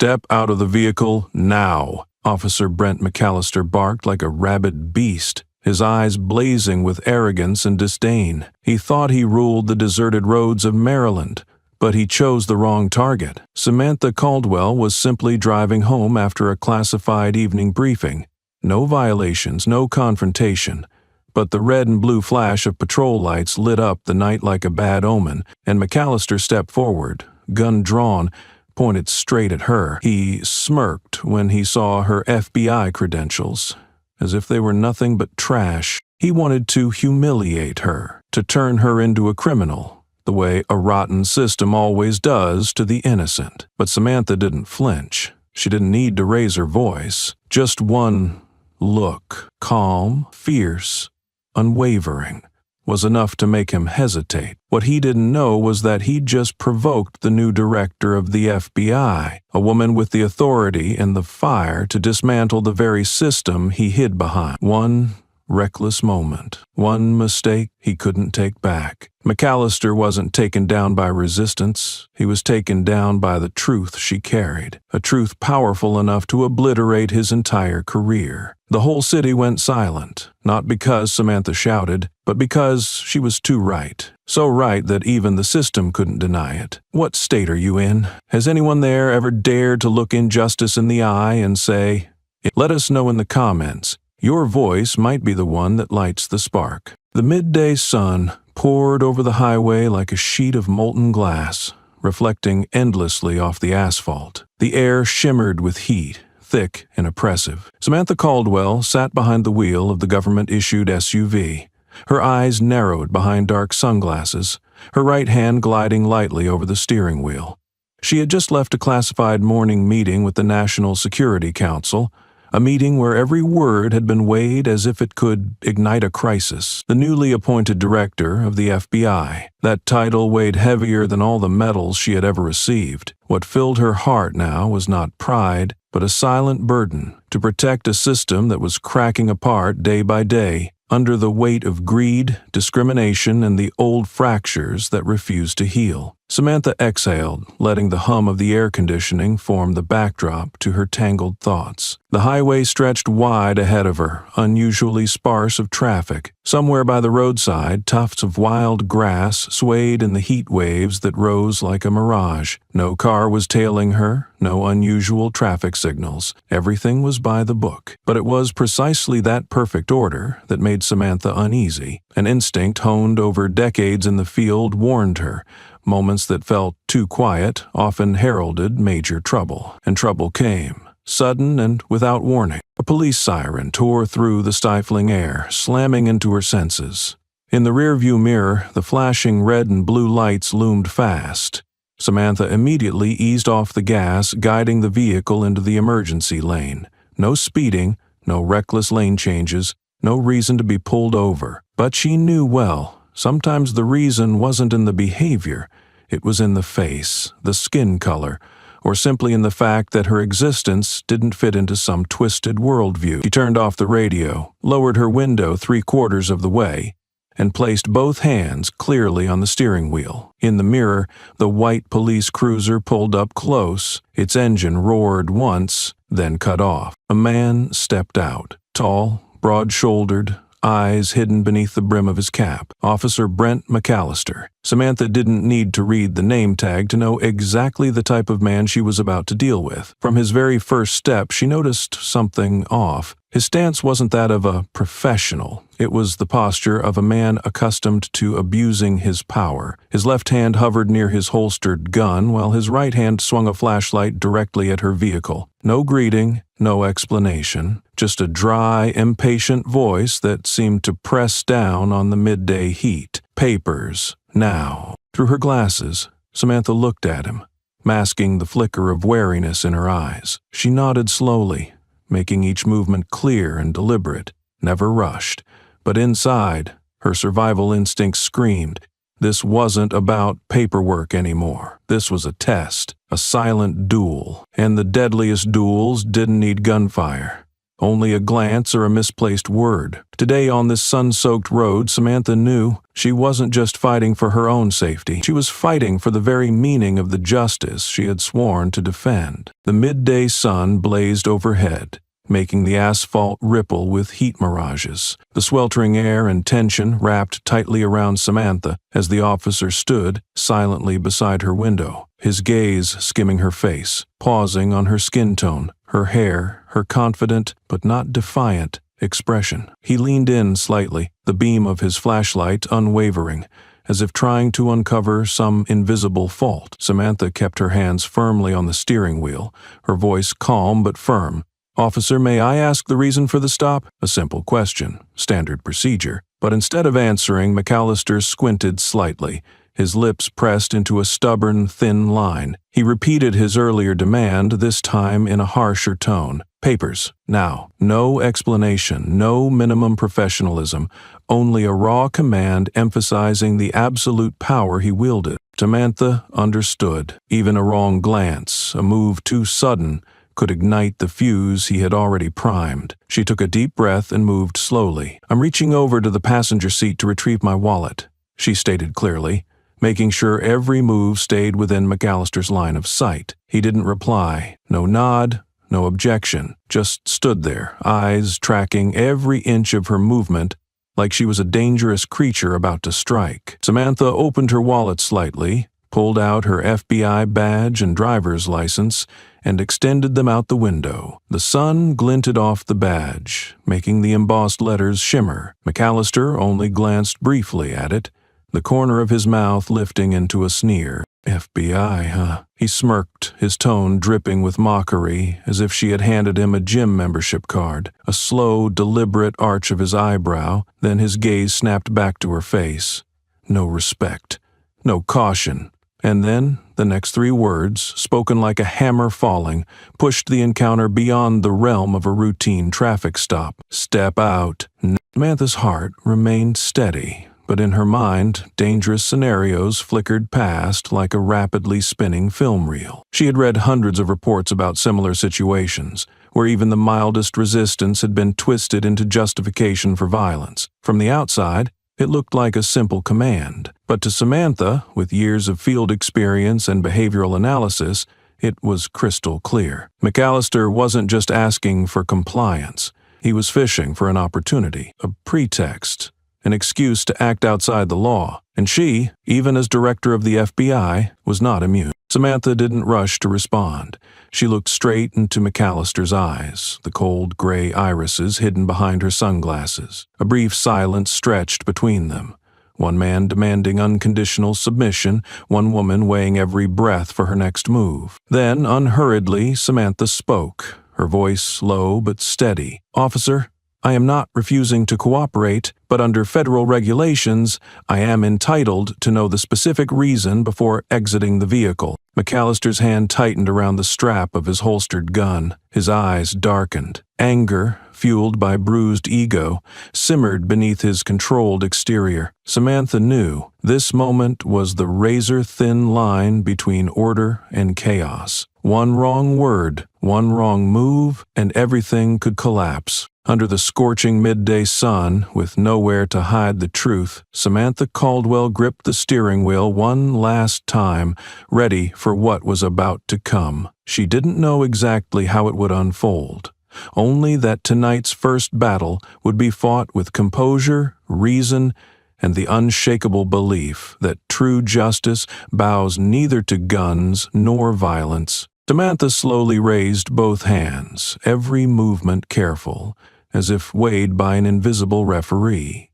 Step out of the vehicle now, Officer Brent McAllister barked like a rabid beast, his eyes blazing with arrogance and disdain. He thought he ruled the deserted roads of Maryland, but he chose the wrong target. Samantha Caldwell was simply driving home after a classified evening briefing. No violations, no confrontation. But the red and blue flash of patrol lights lit up the night like a bad omen, and McAllister stepped forward, gun drawn, pointed straight at her. He smirked when he saw her FBI credentials, as if they were nothing but trash. He wanted to humiliate her, to turn her into a criminal, the way a rotten system always does to the innocent. But Samantha didn't flinch. She didn't need to raise her voice. Just one look, calm, fierce, unwavering, was enough to make him hesitate. What he didn't know was that he'd just provoked the new director of the FBI, a woman with the authority and the fire to dismantle the very system he hid behind. One reckless moment, one mistake he couldn't take back. McAllister wasn't taken down by resistance. He was taken down by the truth she carried, a truth powerful enough to obliterate his entire career. The whole city went silent, not because Samantha shouted, but because she was too right. So right that even the system couldn't deny it. What state are you in? Has anyone there ever dared to look injustice in the eye and say, let us know in the comments. Your voice might be the one that lights the spark. The midday sun poured over the highway like a sheet of molten glass, reflecting endlessly off the asphalt. The air shimmered with heat, thick and oppressive. Samantha Caldwell sat behind the wheel of the government-issued SUV, her eyes narrowed behind dark sunglasses, her right hand gliding lightly over the steering wheel. She had just left a classified morning meeting with the National Security Council, a meeting where every word had been weighed as if it could ignite a crisis. The newly appointed director of the FBI. That title weighed heavier than all the medals she had ever received. What filled her heart now was not pride, but a silent burden to protect a system that was cracking apart day by day under the weight of greed, discrimination, and the old fractures that refused to heal. Samantha exhaled, letting the hum of the air conditioning form the backdrop to her tangled thoughts. The highway stretched wide ahead of her, unusually sparse of traffic. Somewhere by the roadside, tufts of wild grass swayed in the heat waves that rose like a mirage. No car was tailing her, no unusual traffic signals. Everything was by the book. But it was precisely that perfect order that made Samantha uneasy. An instinct honed over decades in the field warned her. Moments that felt too quiet often heralded major trouble. And trouble came, sudden and without warning. A police siren tore through the stifling air, slamming into her senses. In the rearview mirror, the flashing red and blue lights loomed fast. Samantha immediately eased off the gas, guiding the vehicle into the emergency lane. No speeding, no reckless lane changes, no reason to be pulled over. But she knew well, sometimes the reason wasn't in the behavior, it was in the face, the skin color, or simply in the fact that her existence didn't fit into some twisted worldview. She turned off the radio, lowered her window 3/4 of the way, and placed both hands clearly on the steering wheel. In the mirror, the white police cruiser pulled up close. Its engine roared once, then cut off. A man stepped out, tall, broad-shouldered, eyes hidden beneath the brim of his cap. Officer Brent McAllister. Samantha didn't need to read the name tag to know exactly the type of man she was about to deal with. From his very first step, she noticed something off. His stance wasn't that of a professional. It was the posture of a man accustomed to abusing his power. His left hand hovered near his holstered gun, while his right hand swung a flashlight directly at her vehicle. No greeting, no explanation, just a dry, impatient voice that seemed to press down on the midday heat. Papers, now. Through her glasses, Samantha looked at him, masking the flicker of wariness in her eyes. She nodded slowly, making each movement clear and deliberate, never rushed. But inside, her survival instinct screamed, this wasn't about paperwork anymore. This was a test, a silent duel, and the deadliest duels didn't need gunfire. only a glance or a misplaced word. Today on this sun-soaked road, Samantha knew she wasn't just fighting for her own safety. She was fighting for the very meaning of the justice she had sworn to defend. The midday sun blazed overhead, making the asphalt ripple with heat mirages. The sweltering air and tension wrapped tightly around Samantha as the officer stood silently beside her window, his gaze skimming her face, pausing on her skin tone, her hair, her confident but not defiant expression. He leaned in slightly, the beam of his flashlight unwavering, as if trying to uncover some invisible fault. Samantha kept her hands firmly on the steering wheel, her voice calm but firm. "Officer, may I ask the reason for the stop?" A simple question, standard procedure. But instead of answering, McAllister squinted slightly, his lips pressed into a stubborn, thin line. He repeated his earlier demand, this time in a harsher tone. "Papers, now." No explanation, no minimum professionalism, only a raw command emphasizing the absolute power he wielded. Samantha understood. Even a wrong glance, a move too sudden, could ignite the fuse he had already primed. She took a deep breath and moved slowly. "I'm reaching over to the passenger seat to retrieve my wallet," she stated clearly, making sure every move stayed within McAllister's line of sight. He didn't reply. No nod, no objection, just stood there, eyes tracking every inch of her movement like she was a dangerous creature about to strike. Samantha opened her wallet slightly, pulled out her FBI badge and driver's license, and extended them out the window. The sun glinted off the badge, making the embossed letters shimmer. McAllister only glanced briefly at it, the corner of his mouth lifting into a sneer. "FBI, huh?" He smirked, his tone dripping with mockery, as if she had handed him a gym membership card. A slow, deliberate arch of his eyebrow, then his gaze snapped back to her face. No respect, no caution. And then, the next three words, spoken like a hammer falling, pushed the encounter beyond the realm of a routine traffic stop. "Step out." Samantha's heart remained steady, but in her mind, dangerous scenarios flickered past like a rapidly spinning film reel. She had read hundreds of reports about similar situations, where even the mildest resistance had been twisted into justification for violence. From the outside, it looked like a simple command, but to Samantha, with years of field experience and behavioral analysis, it was crystal clear. McAllister wasn't just asking for compliance. He was fishing for an opportunity, a pretext, an excuse to act outside the law. And she, even as director of the FBI, was not immune. Samantha didn't rush to respond. She looked straight into McAllister's eyes, the cold gray irises hidden behind her sunglasses. A brief silence stretched between them, one man demanding unconditional submission, one woman weighing every breath for her next move. Then, unhurriedly, Samantha spoke, her voice low but steady. "Officer, I am not refusing to cooperate, but under federal regulations, I am entitled to know the specific reason before exiting the vehicle." McAllister's hand tightened around the strap of his holstered gun. His eyes darkened. Anger, fueled by bruised ego, simmered beneath his controlled exterior. Samantha knew this moment was the razor-thin line between order and chaos. One wrong word, one wrong move, and everything could collapse. Under the scorching midday sun, with nowhere to hide the truth, Samantha Caldwell gripped the steering wheel one last time, ready for what was about to come. She didn't know exactly how it would unfold, only that tonight's first battle would be fought with composure, reason, and the unshakable belief that true justice bows neither to guns nor violence. Samantha slowly raised both hands, every movement careful, as if weighed by an invisible referee.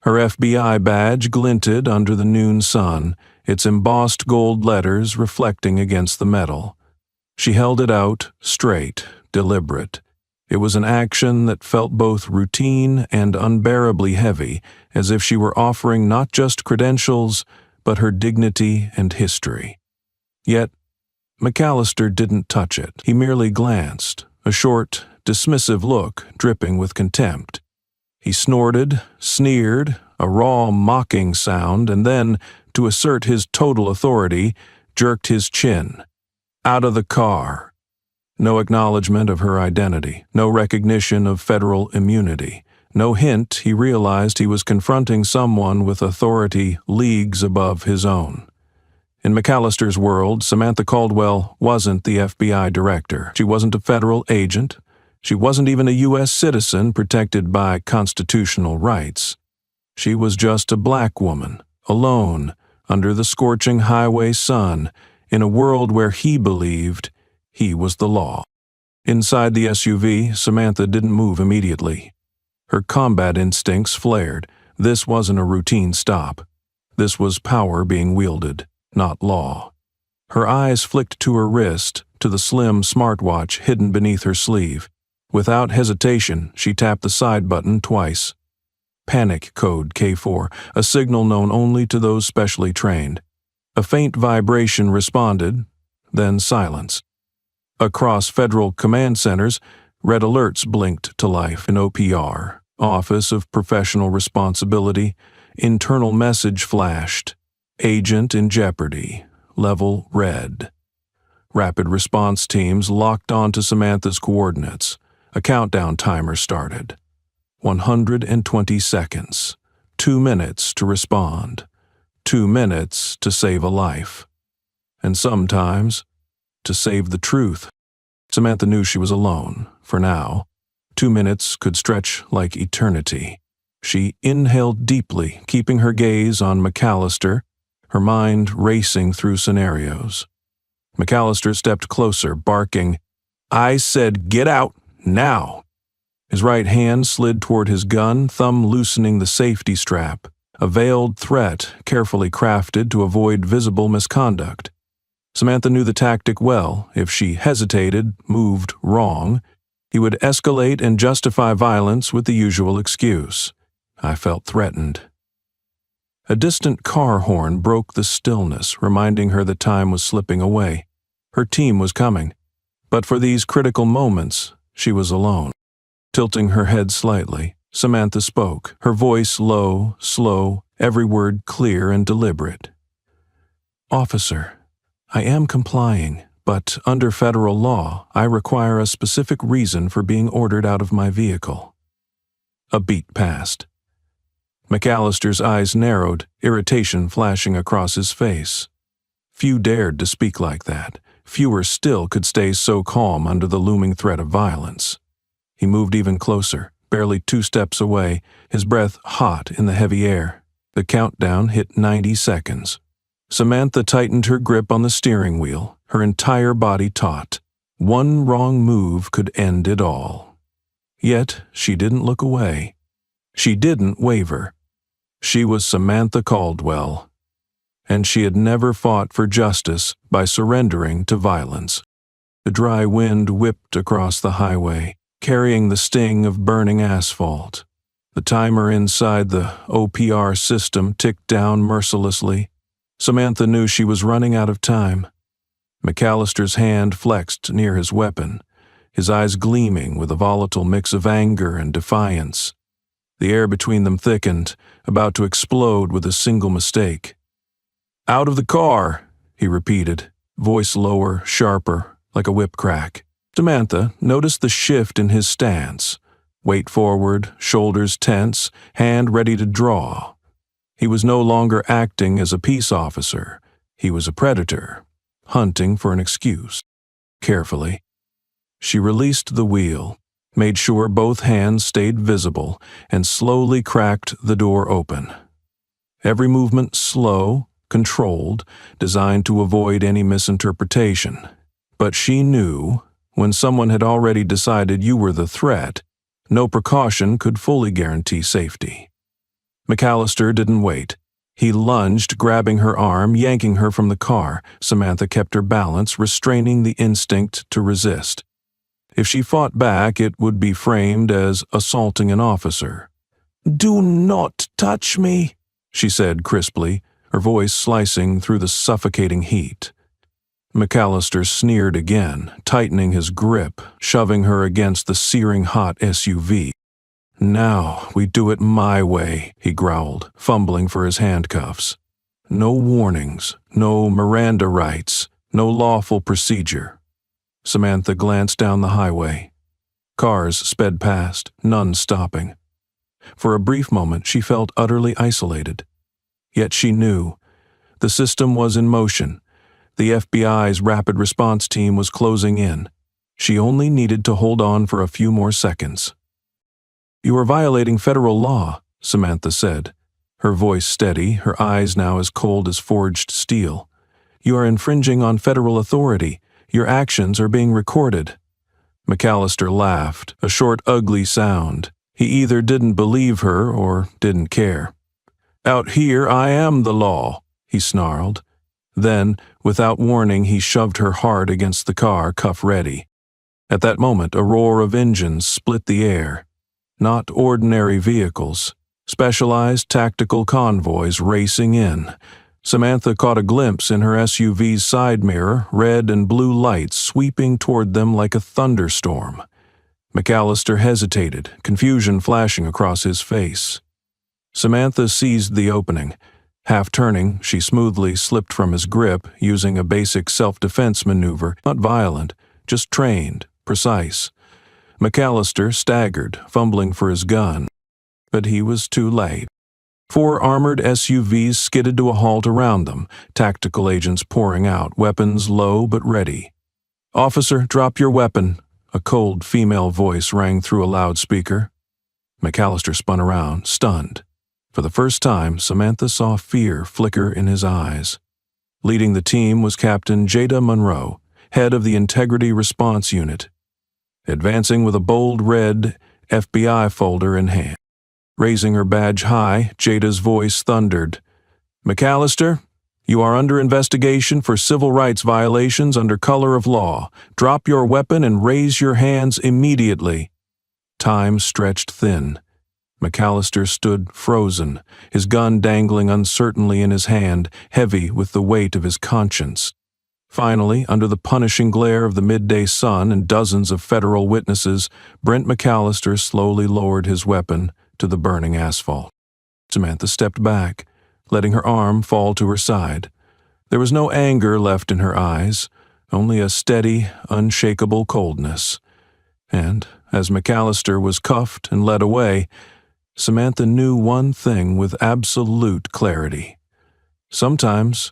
Her FBI badge glinted under the noon sun, its embossed gold letters reflecting against the metal. She held it out, straight, deliberate. It was an action that felt both routine and unbearably heavy, as if she were offering not just credentials, but her dignity and history. Yet, McAllister didn't touch it. He merely glanced, a short, dismissive look dripping with contempt. He snorted, sneered, a raw, mocking sound, and then, to assert his total authority, jerked his chin. "Out of the car." No acknowledgement of her identity, no recognition of federal immunity, no hint he realized he was confronting someone with authority leagues above his own. In McAllister's world, Samantha Caldwell wasn't the FBI director. She wasn't a federal agent. She wasn't even a U.S. citizen protected by constitutional rights. She was just a black woman, alone, under the scorching highway sun, in a world where he believed he was the law. Inside the SUV, Samantha didn't move immediately. Her combat instincts flared. This wasn't a routine stop. This was power being wielded, not law. Her eyes flicked to her wrist, to the slim smartwatch hidden beneath her sleeve. Without hesitation, she tapped the side button twice. Panic code K4, a signal known only to those specially trained. A faint vibration responded, then silence. Across federal command centers, red alerts blinked to life. An OPR, Office of Professional Responsibility, internal message flashed. Agent in jeopardy. Level red. Rapid response teams locked onto Samantha's coordinates. A countdown timer started. 120 seconds. 2 minutes to respond. 2 minutes to save a life. And sometimes, to save the truth. Samantha knew she was alone, for now. 2 minutes could stretch like eternity. She inhaled deeply, keeping her gaze on McAllister, her mind racing through scenarios. McAllister stepped closer, barking, "I said get out, now!" His right hand slid toward his gun, thumb loosening the safety strap, a veiled threat carefully crafted to avoid visible misconduct. Samantha knew the tactic well. If she hesitated, moved wrong, he would escalate and justify violence with the usual excuse. "I felt threatened." A distant car horn broke the stillness, reminding her that time was slipping away. Her team was coming, but for these critical moments, she was alone. Tilting her head slightly, Samantha spoke, her voice low, slow, every word clear and deliberate. "Officer, I am complying, but under federal law, I require a specific reason for being ordered out of my vehicle." A beat passed. McAllister's eyes narrowed, irritation flashing across his face. Few dared to speak like that. Fewer still could stay so calm under the looming threat of violence. He moved even closer, barely 2 steps away, his breath hot in the heavy air. The countdown hit 90 seconds. Samantha tightened her grip on the steering wheel, her entire body taut. One wrong move could end it all. Yet she didn't look away. She didn't waver. She was Samantha Caldwell, and she had never fought for justice by surrendering to violence. The dry wind whipped across the highway, carrying the sting of burning asphalt. The timer inside the OPR system ticked down mercilessly. Samantha knew she was running out of time. McAllister's hand flexed near his weapon, his eyes gleaming with a volatile mix of anger and defiance. The air between them thickened, about to explode with a single mistake. "Out of the car," he repeated, voice lower, sharper, like a whip crack. Samantha noticed the shift in his stance. Weight forward, shoulders tense, hand ready to draw. He was no longer acting as a peace officer. He was a predator, hunting for an excuse. Carefully, she released the wheel, made sure both hands stayed visible, and slowly cracked the door open. Every movement slow, controlled, designed to avoid any misinterpretation. But she knew, when someone had already decided you were the threat, no precaution could fully guarantee safety. McAllister didn't wait. He lunged, grabbing her arm, yanking her from the car. Samantha kept her balance, restraining the instinct to resist. If she fought back, it would be framed as assaulting an officer. "Do not touch me," she said crisply, her voice slicing through the suffocating heat. McAllister sneered again, tightening his grip, shoving her against the searing hot SUV. "Now we do it my way," he growled, fumbling for his handcuffs. "No warnings, no Miranda rights, no lawful procedure. Samantha glanced down the highway. Cars sped past, none stopping. For a brief moment, she felt utterly isolated. Yet she knew. The system was in motion. The FBI's rapid response team was closing in. She only needed to hold on for a few more seconds. "You are violating federal law," Samantha said, her voice steady, her eyes now as cold as forged steel. "You are infringing on federal authority. Your actions are being recorded." McAllister laughed, a short, ugly sound. He either didn't believe her or didn't care. "Out here I am the law," he snarled. Then, without warning, he shoved her hard against the car, cuff ready. At that moment, a roar of engines split the air. Not ordinary vehicles. Specialized tactical convoys racing in. Samantha caught a glimpse in her SUV's side mirror, red and blue lights sweeping toward them like a thunderstorm. McAllister hesitated, confusion flashing across his face. Samantha seized the opening. Half turning, she smoothly slipped from his grip, using a basic self-defense maneuver, not violent, just trained, precise. McAllister staggered, fumbling for his gun. But he was too late. 4 armored SUVs skidded to a halt around them, tactical agents pouring out, weapons low but ready. "Officer, drop your weapon," a cold female voice rang through a loudspeaker. McAllister spun around, stunned. For the first time, Samantha saw fear flicker in his eyes. Leading the team was Captain Jada Monroe, head of the Integrity Response Unit, advancing with a bold red FBI folder in hand. Raising her badge high, Jada's voice thundered, "McAllister, you are under investigation for civil rights violations under color of law. Drop your weapon and raise your hands immediately." Time stretched thin. McAllister stood frozen, his gun dangling uncertainly in his hand, heavy with the weight of his conscience. Finally, under the punishing glare of the midday sun and dozens of federal witnesses, Brent McAllister slowly lowered his weapon to the burning asphalt. Samantha stepped back, letting her arm fall to her side. There was no anger left in her eyes, only a steady, unshakable coldness. And, as McAllister was cuffed and led away, Samantha knew one thing with absolute clarity. Sometimes,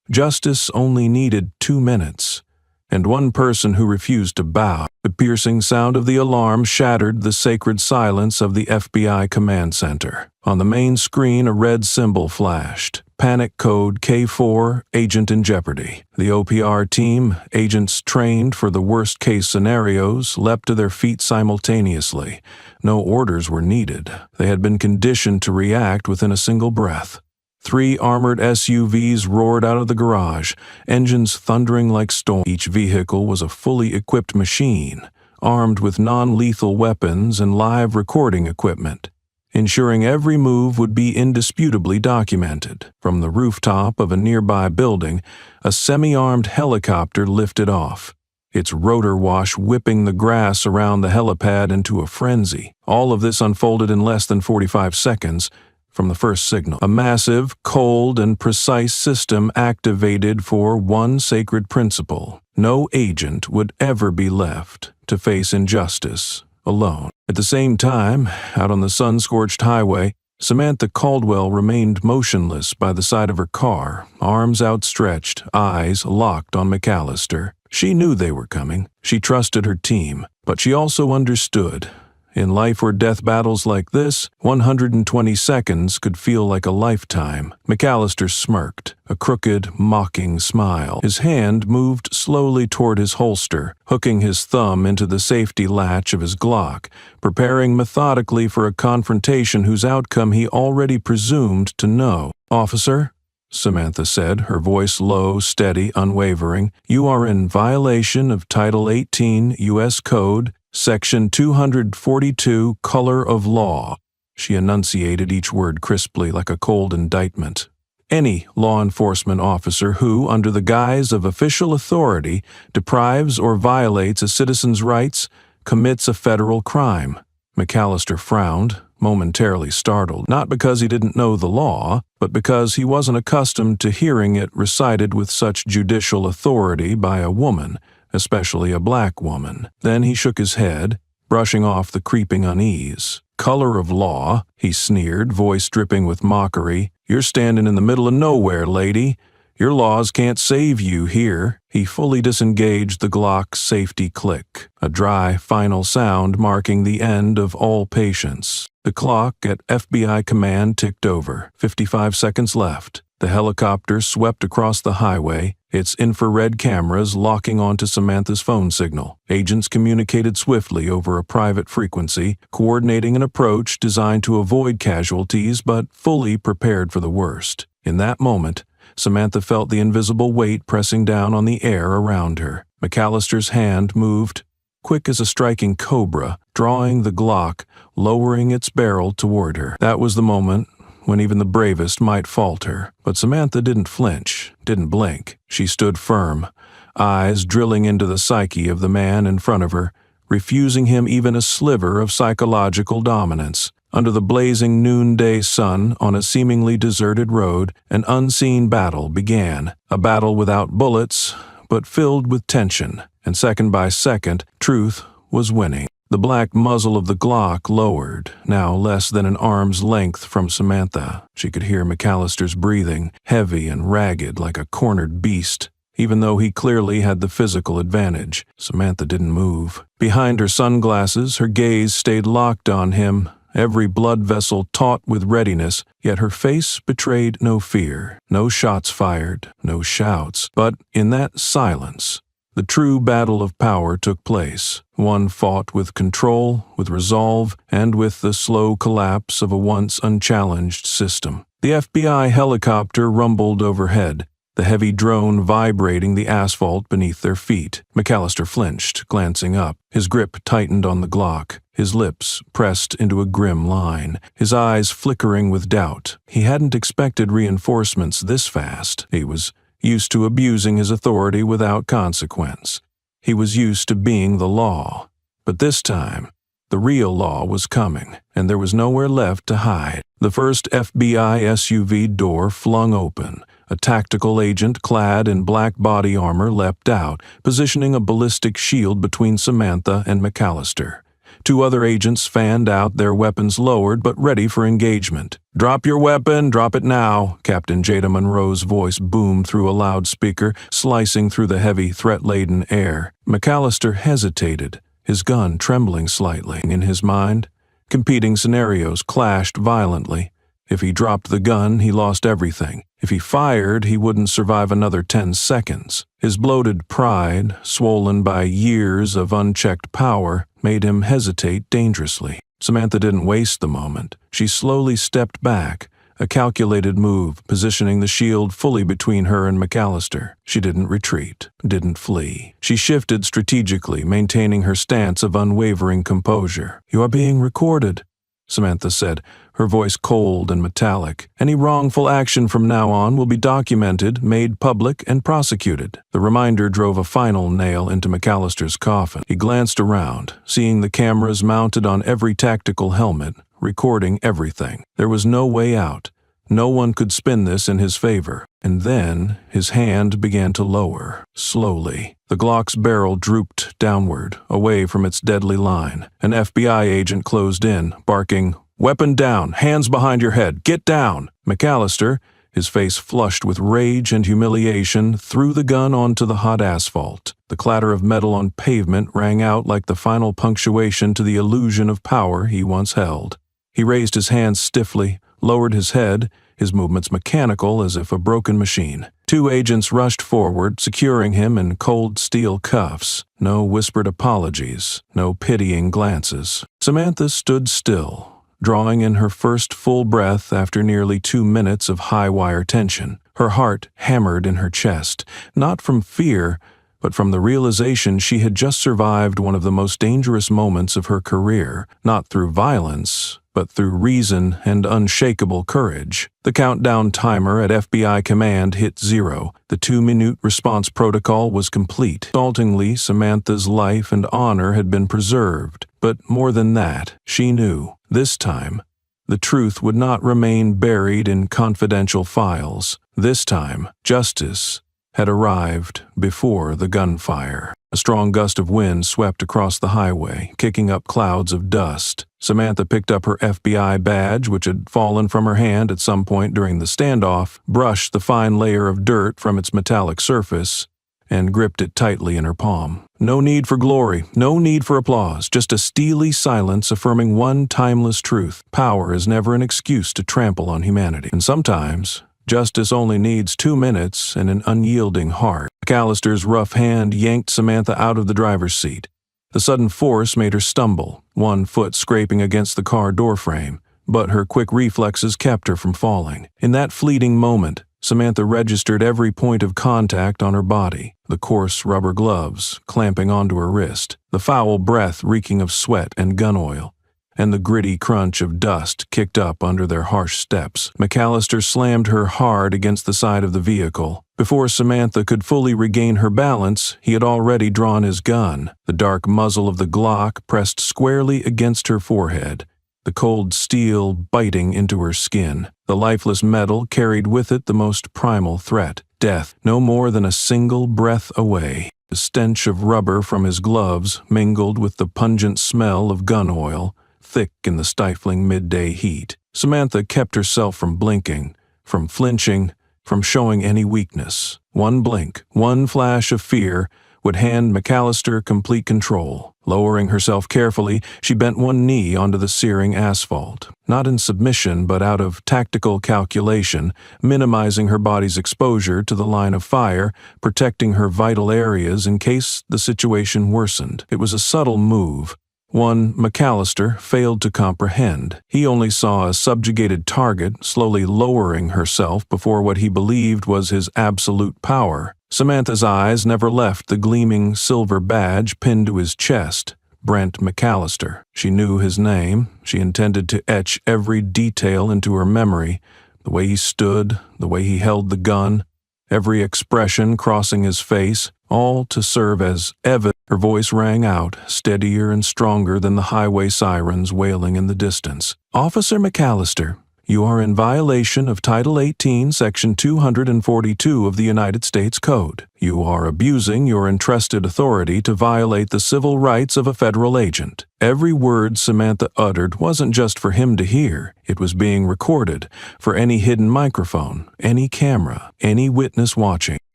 justice only needed 2 minutes, and one person who refused to bow. The piercing sound of the alarm shattered the sacred silence of the FBI command center. On the main screen, a red symbol flashed. Panic code K4, agent in jeopardy. The OPR team, agents trained for the worst-case scenarios, leapt to their feet simultaneously. No orders were needed. They had been conditioned to react within a single breath. 3 armored SUVs roared out of the garage, engines thundering like storm. Each vehicle was a fully equipped machine, armed with non-lethal weapons and live recording equipment, ensuring every move would be indisputably documented. From the rooftop of a nearby building, a semi-armed helicopter lifted off, its rotor wash whipping the grass around the helipad into a frenzy. All of this unfolded in less than 45 seconds, from the first signal. A massive, cold, and precise system activated for one sacred principle. No agent would ever be left to face injustice alone. At the same time, out on the sun-scorched highway, Samantha Caldwell remained motionless by the side of her car, arms outstretched, eyes locked on McAllister. She knew they were coming. She trusted her team, but she also understood. In life or death battles like this, 120 seconds could feel like a lifetime. McAllister smirked, a crooked, mocking smile. His hand moved slowly toward his holster, hooking his thumb into the safety latch of his Glock, preparing methodically for a confrontation whose outcome he already presumed to know. "Officer," Samantha said, her voice low, steady, unwavering, "you are in violation of Title 18 U.S. Code, Section 242, Color of Law." She enunciated each word crisply like a cold indictment. "Any law enforcement officer who, under the guise of official authority, deprives or violates a citizen's rights, commits a federal crime." McAllister frowned, momentarily startled, not because he didn't know the law, but because he wasn't accustomed to hearing it recited with such judicial authority by a woman, especially a black woman. Then he shook his head, brushing off the creeping unease. "Color of law," he sneered, voice dripping with mockery. "You're standing in the middle of nowhere, lady. Your laws can't save you here." He fully disengaged the Glock's safety click, a dry, final sound marking the end of all patience. The clock at FBI command ticked over. 55 seconds left. The helicopter swept across the highway, its infrared cameras locking onto Samantha's phone signal. Agents communicated swiftly over a private frequency, coordinating an approach designed to avoid casualties but fully prepared for the worst. In that moment, Samantha felt the invisible weight pressing down on the air around her. McAllister's hand moved, quick as a striking cobra, drawing the Glock, lowering its barrel toward her. That was the moment when even the bravest might falter. But Samantha didn't flinch, didn't blink. She stood firm, eyes drilling into the psyche of the man in front of her, refusing him even a sliver of psychological dominance. Under the blazing noonday sun on a seemingly deserted road, an unseen battle began. A battle without bullets, but filled with tension. And second by second, truth was winning. The black muzzle of the Glock lowered, now less than an arm's length from Samantha. She could hear McAllister's breathing, heavy and ragged like a cornered beast. Even though he clearly had the physical advantage, Samantha didn't move. Behind her sunglasses, her gaze stayed locked on him, every blood vessel taut with readiness, yet her face betrayed no fear. No shots fired, no shouts. But in that silence, the true battle of power took place, one fought with control, with resolve, and with the slow collapse of a once unchallenged system. The FBI helicopter rumbled overhead, the heavy drone vibrating the asphalt beneath their feet. McAllister flinched, glancing up. His grip tightened on the Glock, his lips pressed into a grim line, his eyes flickering with doubt. He hadn't expected reinforcements this fast. He was used to abusing his authority without consequence. He was used to being the law. But this time, the real law was coming, and there was nowhere left to hide. The first FBI SUV door flung open. A tactical agent clad in black body armor leapt out, positioning a ballistic shield between Samantha and McAllister. Two other agents fanned out, their weapons lowered but ready for engagement. "Drop your weapon, drop it now," Captain Jada Monroe's voice boomed through a loudspeaker, slicing through the heavy, threat-laden air. McAllister hesitated, his gun trembling slightly. In his mind, competing scenarios clashed violently. If he dropped the gun, he lost everything. If he fired, he wouldn't survive another 10 seconds. His bloated pride, swollen by years of unchecked power, made him hesitate dangerously. Samantha didn't waste the moment. She slowly stepped back, a calculated move, positioning the shield fully between her and McAllister. She didn't retreat, didn't flee. She shifted strategically, maintaining her stance of unwavering composure. "You are being recorded," Samantha said, her voice cold and metallic. "Any wrongful action from now on will be documented, made public, and prosecuted." The reminder drove a final nail into McAllister's coffin. He glanced around, seeing the cameras mounted on every tactical helmet, recording everything. There was no way out. No one could spin this in his favor. And then his hand began to lower, slowly. The Glock's barrel drooped downward, away from its deadly line. An FBI agent closed in, barking, "Weapon down, hands behind your head, get down!" McAllister, his face flushed with rage and humiliation, threw the gun onto the hot asphalt. The clatter of metal on pavement rang out like the final punctuation to the illusion of power he once held. He raised his hands stiffly, lowered his head, his movements mechanical as if a broken machine. Two agents rushed forward, securing him in cold steel cuffs. No whispered apologies, no pitying glances. Samantha stood still, drawing in her first full breath after nearly 2 minutes of high-wire tension. Her heart hammered in her chest, not from fear, but from the realization she had just survived one of the most dangerous moments of her career, not through violence, but through reason and unshakable courage. The countdown timer at FBI command hit 0. The 2-minute response protocol was complete. Exultingly, Samantha's life and honor had been preserved. But more than that, she knew, this time, the truth would not remain buried in confidential files. This time, justice had arrived before the gunfire. A strong gust of wind swept across the highway, kicking up clouds of dust. Samantha picked up her FBI badge, which had fallen from her hand at some point during the standoff, brushed the fine layer of dirt from its metallic surface, and gripped it tightly in her palm. No need for glory, no need for applause, just a steely silence affirming one timeless truth. Power is never an excuse to trample on humanity. And sometimes, justice only needs 2 minutes and an unyielding heart. McAllister's rough hand yanked Samantha out of the driver's seat. The sudden force made her stumble, one foot scraping against the car doorframe, but her quick reflexes kept her from falling. In that fleeting moment, Samantha registered every point of contact on her body, the coarse rubber gloves clamping onto her wrist, the foul breath reeking of sweat and gun oil, and the gritty crunch of dust kicked up under their harsh steps. McAllister slammed her hard against the side of the vehicle. Before Samantha could fully regain her balance, he had already drawn his gun, the dark muzzle of the Glock pressed squarely against her forehead, the cold steel biting into her skin. The lifeless metal carried with it the most primal threat, death, no more than a single breath away. The stench of rubber from his gloves mingled with the pungent smell of gun oil, thick in the stifling midday heat. Samantha kept herself from blinking, from flinching, from showing any weakness. One blink, one flash of fear would hand McAllister complete control. Lowering herself carefully, she bent one knee onto the searing asphalt, not in submission but out of tactical calculation, minimizing her body's exposure to the line of fire, protecting her vital areas in case the situation worsened. It was a subtle move, one McAllister failed to comprehend. He only saw a subjugated target slowly lowering herself before what he believed was his absolute power. Samantha's eyes never left the gleaming silver badge pinned to his chest, Brent McAllister. She knew his name. She intended to etch every detail into her memory, the way he stood, the way he held the gun, every expression crossing his face, all to serve as evidence. Her voice rang out, steadier and stronger than the highway sirens wailing in the distance. "Officer McAllister, you are in violation of Title 18, Section 242 of the United States Code. You are abusing your entrusted authority to violate the civil rights of a federal agent." Every word Samantha uttered wasn't just for him to hear. It was being recorded for any hidden microphone, any camera, any witness watching.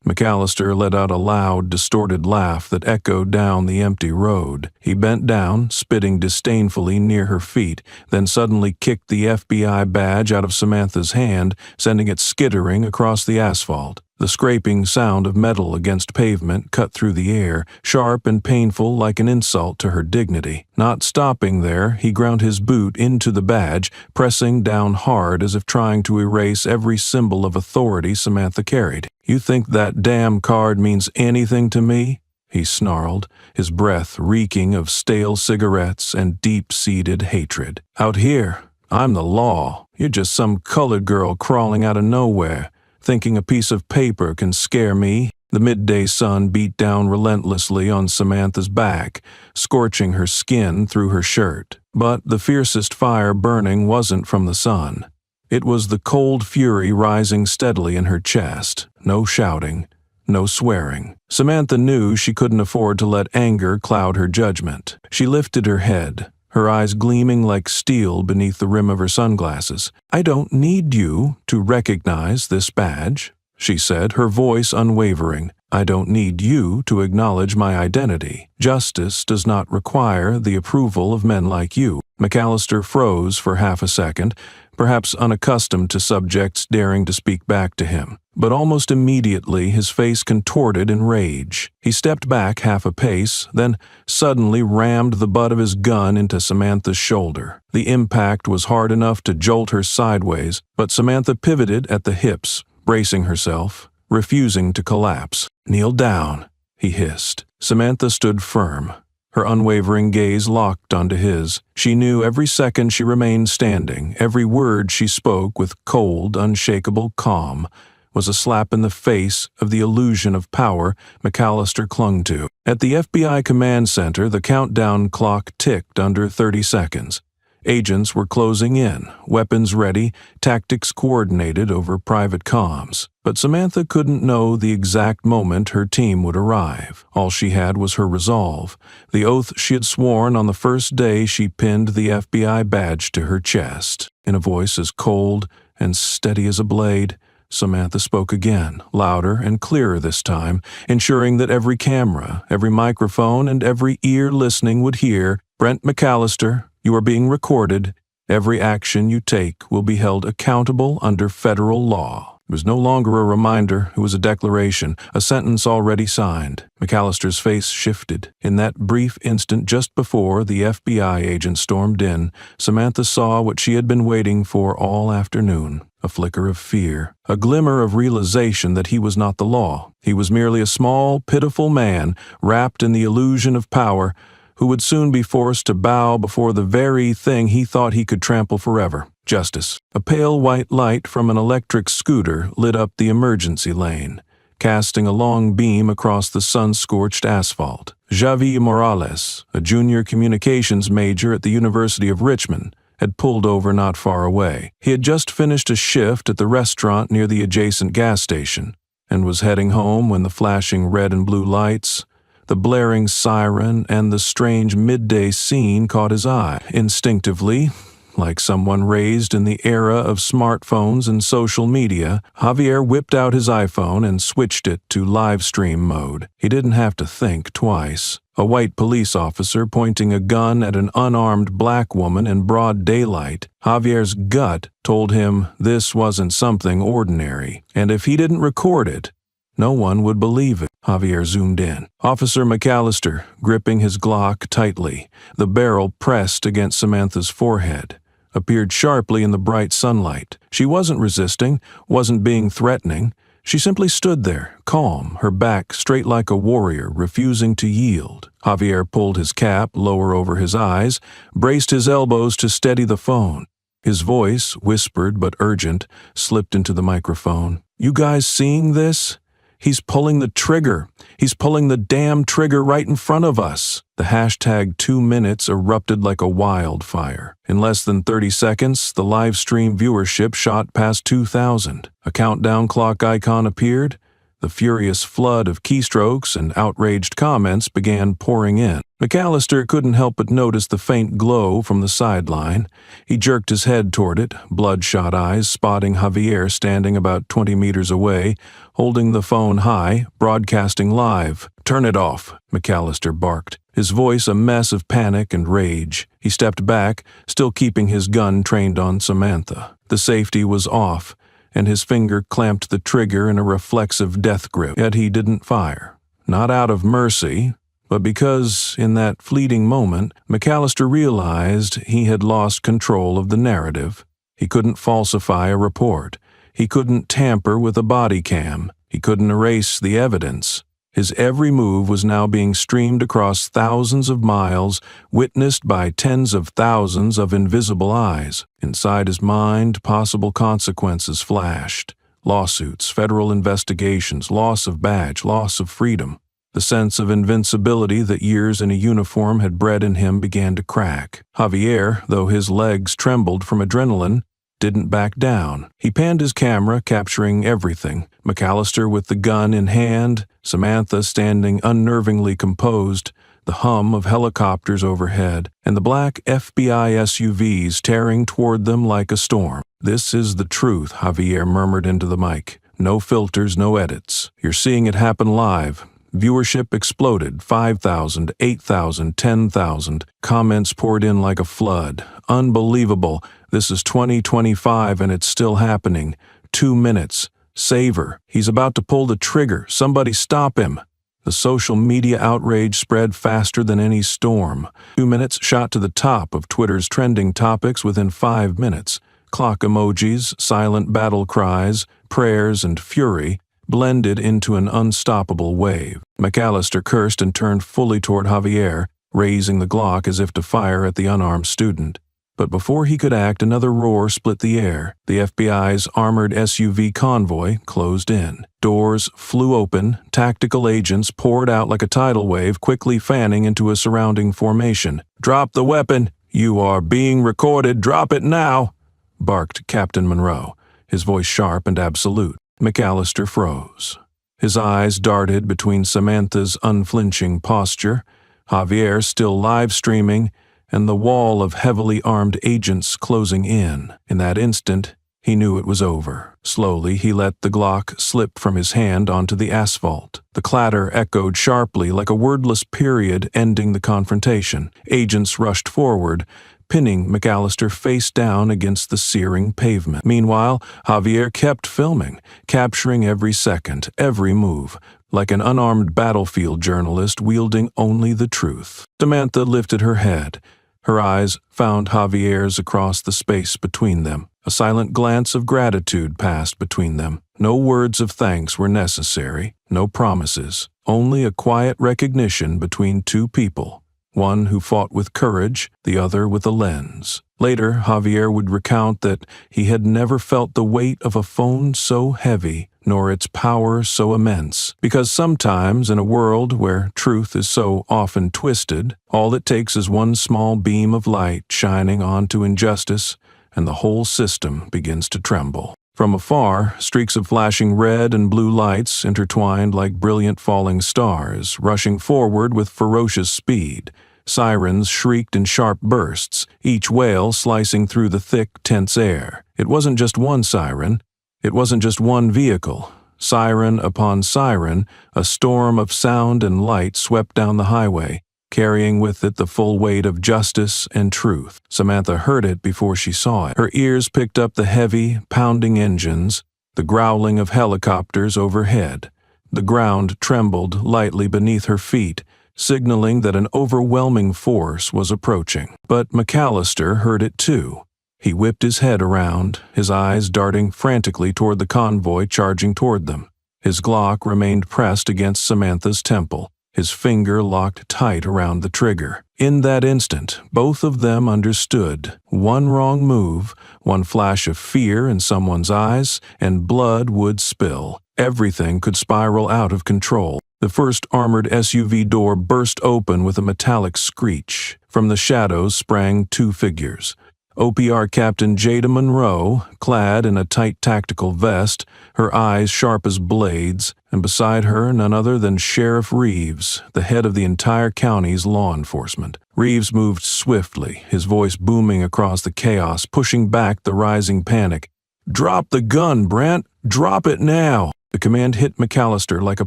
McAllister let out a loud, distorted laugh that echoed down the empty road. He bent down, spitting disdainfully near her feet, then suddenly kicked the FBI badge out of Samantha's hand, sending it skittering across the asphalt. The scraping sound of metal against pavement cut through the air, sharp and painful like an insult to her dignity. Not stopping there, he ground his boot into the badge, pressing down hard as if trying to erase every symbol of authority Samantha carried. "You think that damn card means anything to me?" he snarled, his breath reeking of stale cigarettes and deep-seated hatred. "Out here, I'm the law. You're just some colored girl crawling out of nowhere, thinking a piece of paper can scare me." The midday sun beat down relentlessly on Samantha's back, scorching her skin through her shirt. But the fiercest fire burning wasn't from the sun. It was the cold fury rising steadily in her chest. No shouting, no swearing. Samantha knew she couldn't afford to let anger cloud her judgment. She lifted her head, her eyes gleaming like steel beneath the rim of her sunglasses. "I don't need you to recognize this badge," she said, her voice unwavering. "I don't need you to acknowledge my identity. Justice does not require the approval of men like you." McAllister froze for half a second, perhaps unaccustomed to subjects daring to speak back to him. But almost immediately his face contorted in rage. He stepped back half a pace, then suddenly rammed the butt of his gun into Samantha's shoulder. The impact was hard enough to jolt her sideways, but Samantha pivoted at the hips, bracing herself, refusing to collapse. "Kneel down," he hissed. Samantha stood firm, her unwavering gaze locked onto his. She knew every second she remained standing, every word she spoke with cold, unshakable calm, was a slap in the face of the illusion of power McAllister clung to. At the FBI command center, the countdown clock ticked under 30 seconds. Agents were closing in, weapons ready, tactics coordinated over private comms. But Samantha couldn't know the exact moment her team would arrive. All she had was her resolve, the oath she had sworn on the first day she pinned the FBI badge to her chest. In a voice as cold and steady as a blade, Samantha spoke again, louder and clearer this time, ensuring that every camera, every microphone, and every ear listening would hear, "Brent McAllister, you are being recorded. Every action you take will be held accountable under federal law." It was no longer a reminder, it was a declaration, a sentence already signed. McAllister's face shifted. In that brief instant just before the FBI agent stormed in, Samantha saw what she had been waiting for all afternoon. A flicker of fear, a glimmer of realization that he was not the law. He was merely a small, pitiful man, wrapped in the illusion of power, who would soon be forced to bow before the very thing he thought he could trample forever: justice. A pale white light from an electric scooter lit up the emergency lane, casting a long beam across the sun-scorched asphalt. Javi Morales, a junior communications major at the University of Richmond, had pulled over not far away. He had just finished a shift at the restaurant near the adjacent gas station and was heading home when the flashing red and blue lights, the blaring siren, and the strange midday scene caught his eye. Instinctively, like someone raised in the era of smartphones and social media, Javier whipped out his iPhone and switched it to live stream mode. He didn't have to think twice. A white police officer pointing a gun at an unarmed black woman in broad daylight. Javier's gut told him this wasn't something ordinary, and if he didn't record it, no one would believe it. Javier zoomed in. Officer McAllister, gripping his Glock tightly, the barrel pressed against Samantha's forehead, appeared sharply in the bright sunlight. She wasn't resisting, wasn't being threatening. She simply stood there, calm, her back straight like a warrior, refusing to yield. Javier pulled his cap lower over his eyes, braced his elbows to steady the phone. His voice, whispered but urgent, slipped into the microphone. "You guys seeing this? He's pulling the trigger. He's pulling the damn trigger right in front of us." The hashtag 2 minutes erupted like a wildfire. In less than 30 seconds, the live stream viewership shot past 2,000. A countdown clock icon appeared. The furious flood of keystrokes and outraged comments began pouring in. McAllister couldn't help but notice the faint glow from the sideline. He jerked his head toward it, bloodshot eyes spotting Javier standing about 20 meters away, holding the phone high, broadcasting live. "Turn it off," McAllister barked, his voice a mess of panic and rage. He stepped back, still keeping his gun trained on Samantha. The safety was off, and his finger clamped the trigger in a reflexive death grip. Yet he didn't fire. Not out of mercy, but because, in that fleeting moment, McAllister realized he had lost control of the narrative. He couldn't falsify a report. He couldn't tamper with a body cam. He couldn't erase the evidence. His every move was now being streamed across thousands of miles, witnessed by tens of thousands of invisible eyes. Inside his mind, possible consequences flashed. Lawsuits, federal investigations, loss of badge, loss of freedom. The sense of invincibility that years in a uniform had bred in him began to crack. Javier, though his legs trembled from adrenaline, didn't back down. He panned his camera, capturing everything. McAllister with the gun in hand, Samantha standing unnervingly composed, the hum of helicopters overhead, and the black FBI SUVs tearing toward them like a storm. "This is the truth," Javier murmured into the mic. "No filters, no edits. You're seeing it happen live." Viewership exploded. 5,000, 8,000, 10,000. Comments poured in like a flood. "Unbelievable. This is 2025 and it's still happening. 2 minutes. Save her. He's about to pull the trigger. Somebody stop him." The social media outrage spread faster than any storm. 2 minutes shot to the top of Twitter's trending topics within 5 minutes. Clock emojis, silent battle cries, prayers, and fury blended into an unstoppable wave. McAllister cursed and turned fully toward Javier, raising the Glock as if to fire at the unarmed student. But before he could act, another roar split the air. The FBI's armored SUV convoy closed in. Doors flew open, tactical agents poured out like a tidal wave, quickly fanning into a surrounding formation. "Drop the weapon! "You are being recorded. Drop it now," barked Captain Monroe, his voice sharp and absolute. McAllister froze. His eyes darted between Samantha's unflinching posture, Javier still live-streaming, and the wall of heavily armed agents closing in. In that instant, he knew it was over. Slowly, he let the Glock slip from his hand onto the asphalt. The clatter echoed sharply like a wordless period ending the confrontation. Agents rushed forward, pinning McAllister face down against the searing pavement. Meanwhile, Javier kept filming, capturing every second, every move, like an unarmed battlefield journalist wielding only the truth. Samantha lifted her head. Her eyes found Javier's across the space between them. A silent glance of gratitude passed between them. No words of thanks were necessary, no promises, only a quiet recognition between two people, one who fought with courage, the other with a lens. Later, Javier would recount that he had never felt the weight of a phone so heavy, nor its power so immense, because sometimes in a world where truth is so often twisted, all it takes is one small beam of light shining onto injustice, and the whole system begins to tremble. From afar, streaks of flashing red and blue lights intertwined like brilliant falling stars, rushing forward with ferocious speed. Sirens shrieked in sharp bursts, each wail slicing through the thick, tense air. It wasn't just one siren. It wasn't just one vehicle. Siren upon siren, a storm of sound and light swept down the highway, carrying with it the full weight of justice and truth. Samantha heard it before she saw it. Her ears picked up the heavy, pounding engines, the growling of helicopters overhead. The ground trembled lightly beneath her feet, signaling that an overwhelming force was approaching. But McAllister heard it too. He whipped his head around, his eyes darting frantically toward the convoy charging toward them. His Glock remained pressed against Samantha's temple, his finger locked tight around the trigger. In that instant, both of them understood. One wrong move, one flash of fear in someone's eyes, and blood would spill. Everything could spiral out of control. The first armored SUV door burst open with a metallic screech. From the shadows sprang two figures. OPR Captain Jada Monroe, clad in a tight tactical vest, her eyes sharp as blades, and beside her none other than Sheriff Reeves, the head of the entire county's law enforcement. Reeves moved swiftly, his voice booming across the chaos, pushing back the rising panic. "Drop the gun, Brent! Drop it now!" The command hit McAllister like a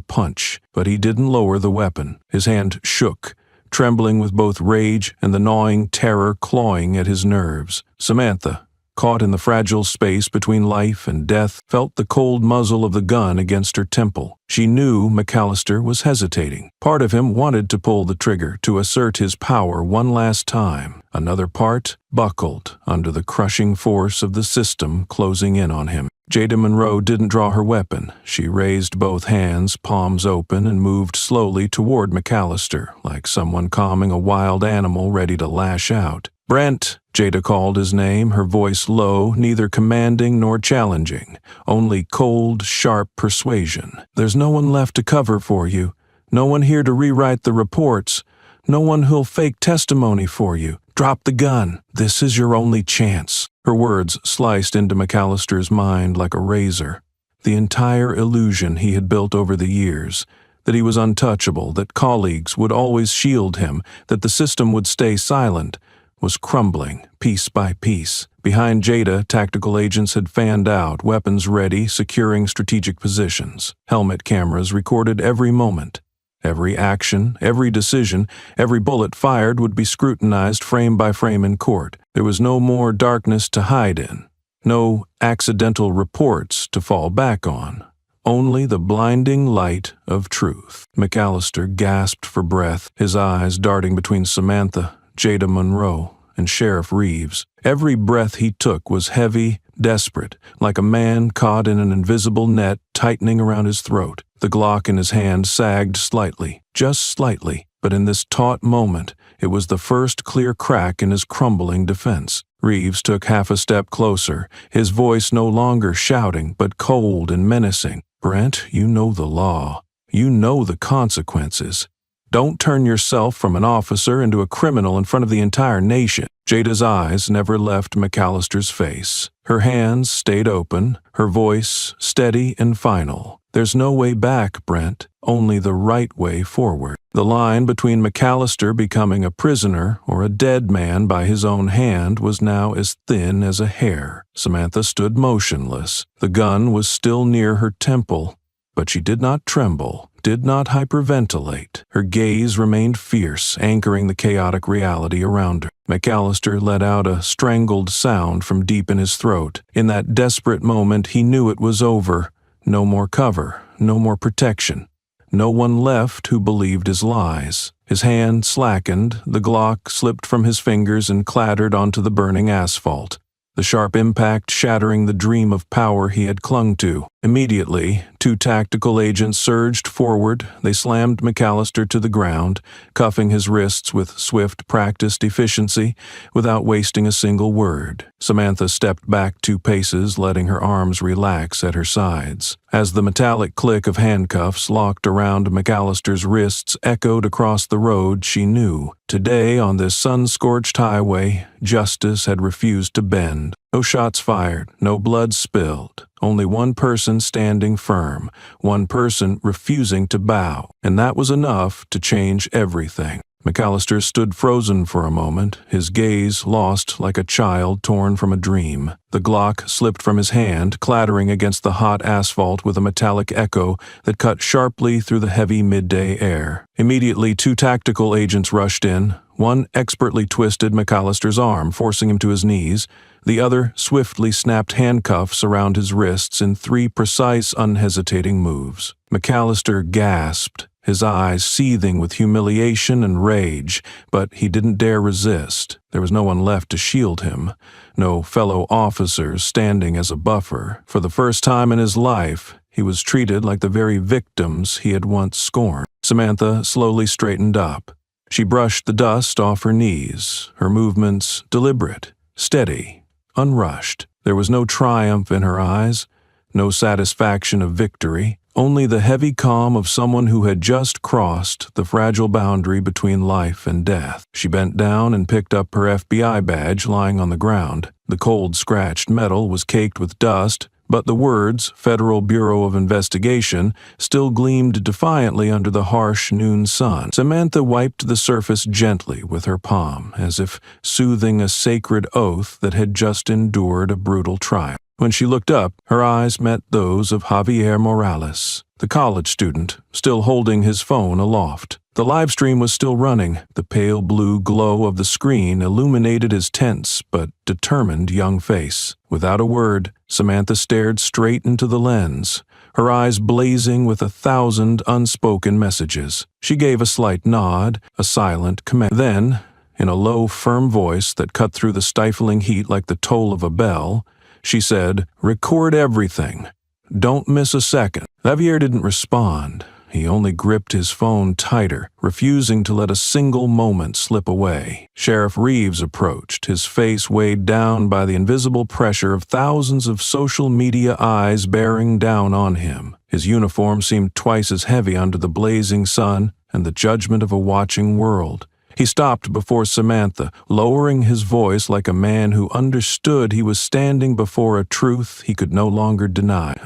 punch, but he didn't lower the weapon. His hand shook, trembling with both rage and the gnawing terror clawing at his nerves. Samantha, caught in the fragile space between life and death, felt the cold muzzle of the gun against her temple. She knew McAllister was hesitating. Part of him wanted to pull the trigger, to assert his power one last time. Another part buckled under the crushing force of the system closing in on him. Jada Monroe didn't draw her weapon. She raised both hands, palms open, and moved slowly toward McAllister, like someone calming a wild animal ready to lash out. "Brent," Jada called his name, her voice low, neither commanding nor challenging, only cold, sharp persuasion. "There's no one left to cover for you. No one here to rewrite the reports. No one who'll fake testimony for you. Drop the gun. This is your only chance." Her words sliced into McAllister's mind like a razor. The entire illusion he had built over the years, that he was untouchable, that colleagues would always shield him, that the system would stay silent, was crumbling piece by piece. Behind Jada, tactical agents had fanned out, weapons ready, securing strategic positions. Helmet cameras recorded every moment. Every action, every decision, every bullet fired would be scrutinized frame by frame in court. There was no more darkness to hide in, no accidental reports to fall back on, only the blinding light of truth. McAllister gasped for breath, his eyes darting between Samantha, Jada Monroe, and Sheriff Reeves. Every breath he took was heavy, desperate, like a man caught in an invisible net tightening around his throat. The Glock in his hand sagged slightly, just slightly, but in this taut moment, it was the first clear crack in his crumbling defense. Reeves took half a step closer, his voice no longer shouting, but cold and menacing. "Brent, you know the law. You know the consequences. Don't turn yourself from an officer into a criminal in front of the entire nation." Jada's eyes never left McAllister's face. Her hands stayed open, her voice steady and final. "There's no way back, Brent, only the right way forward." The line between McAllister becoming a prisoner or a dead man by his own hand was now as thin as a hair. Samantha stood motionless. The gun was still near her temple, but she did not tremble, did not hyperventilate. Her gaze remained fierce, anchoring the chaotic reality around her. McAllister let out a strangled sound from deep in his throat. In that desperate moment, he knew it was over. No more cover, no more protection. No one left who believed his lies. His hand slackened, the Glock slipped from his fingers and clattered onto the burning asphalt, the sharp impact shattering the dream of power he had clung to. Immediately, 2 tactical agents surged forward. They slammed McAllister to the ground, cuffing his wrists with swift, practiced efficiency without wasting a single word. Samantha stepped back 2 paces, letting her arms relax at her sides. As the metallic click of handcuffs locked around McAllister's wrists echoed across the road, she knew. Today, on this sun-scorched highway, justice had refused to bend. No shots fired, no blood spilled. Only one person standing firm, one person refusing to bow. And that was enough to change everything. McAllister stood frozen for a moment, his gaze lost like a child torn from a dream. The Glock slipped from his hand, clattering against the hot asphalt with a metallic echo that cut sharply through the heavy midday air. Immediately, 2 tactical agents rushed in. One expertly twisted McAllister's arm, forcing him to his knees. The other swiftly snapped handcuffs around his wrists in 3 precise, unhesitating moves. McAllister gasped, his eyes seething with humiliation and rage, but he didn't dare resist. There was no one left to shield him, no fellow officers standing as a buffer. For the first time in his life, he was treated like the very victims he had once scorned. Samantha slowly straightened up. She brushed the dust off her knees, her movements deliberate, steady, unrushed. There was no triumph in her eyes, no satisfaction of victory, only the heavy calm of someone who had just crossed the fragile boundary between life and death. She bent down and picked up her FBI badge lying on the ground. The cold, scratched metal was caked with dust, but the words, Federal Bureau of Investigation, still gleamed defiantly under the harsh noon sun. Samantha wiped the surface gently with her palm, as if soothing a sacred oath that had just endured a brutal trial. When she looked up, her eyes met those of Javier Morales, the college student, still holding his phone aloft. The live stream was still running. The pale blue glow of the screen illuminated his tense but determined young face. Without a word, Samantha stared straight into the lens, her eyes blazing with 1,000 unspoken messages. She gave a slight nod, a silent command. Then, in a low, firm voice that cut through the stifling heat like the toll of a bell, she said, "Record everything. Don't miss a second." Javier didn't respond. He only gripped his phone tighter, refusing to let a single moment slip away. Sheriff Reeves approached, his face weighed down by the invisible pressure of thousands of social media eyes bearing down on him. His uniform seemed twice as heavy under the blazing sun and the judgment of a watching world. He stopped before Samantha, lowering his voice like a man who understood he was standing before a truth he could no longer deny.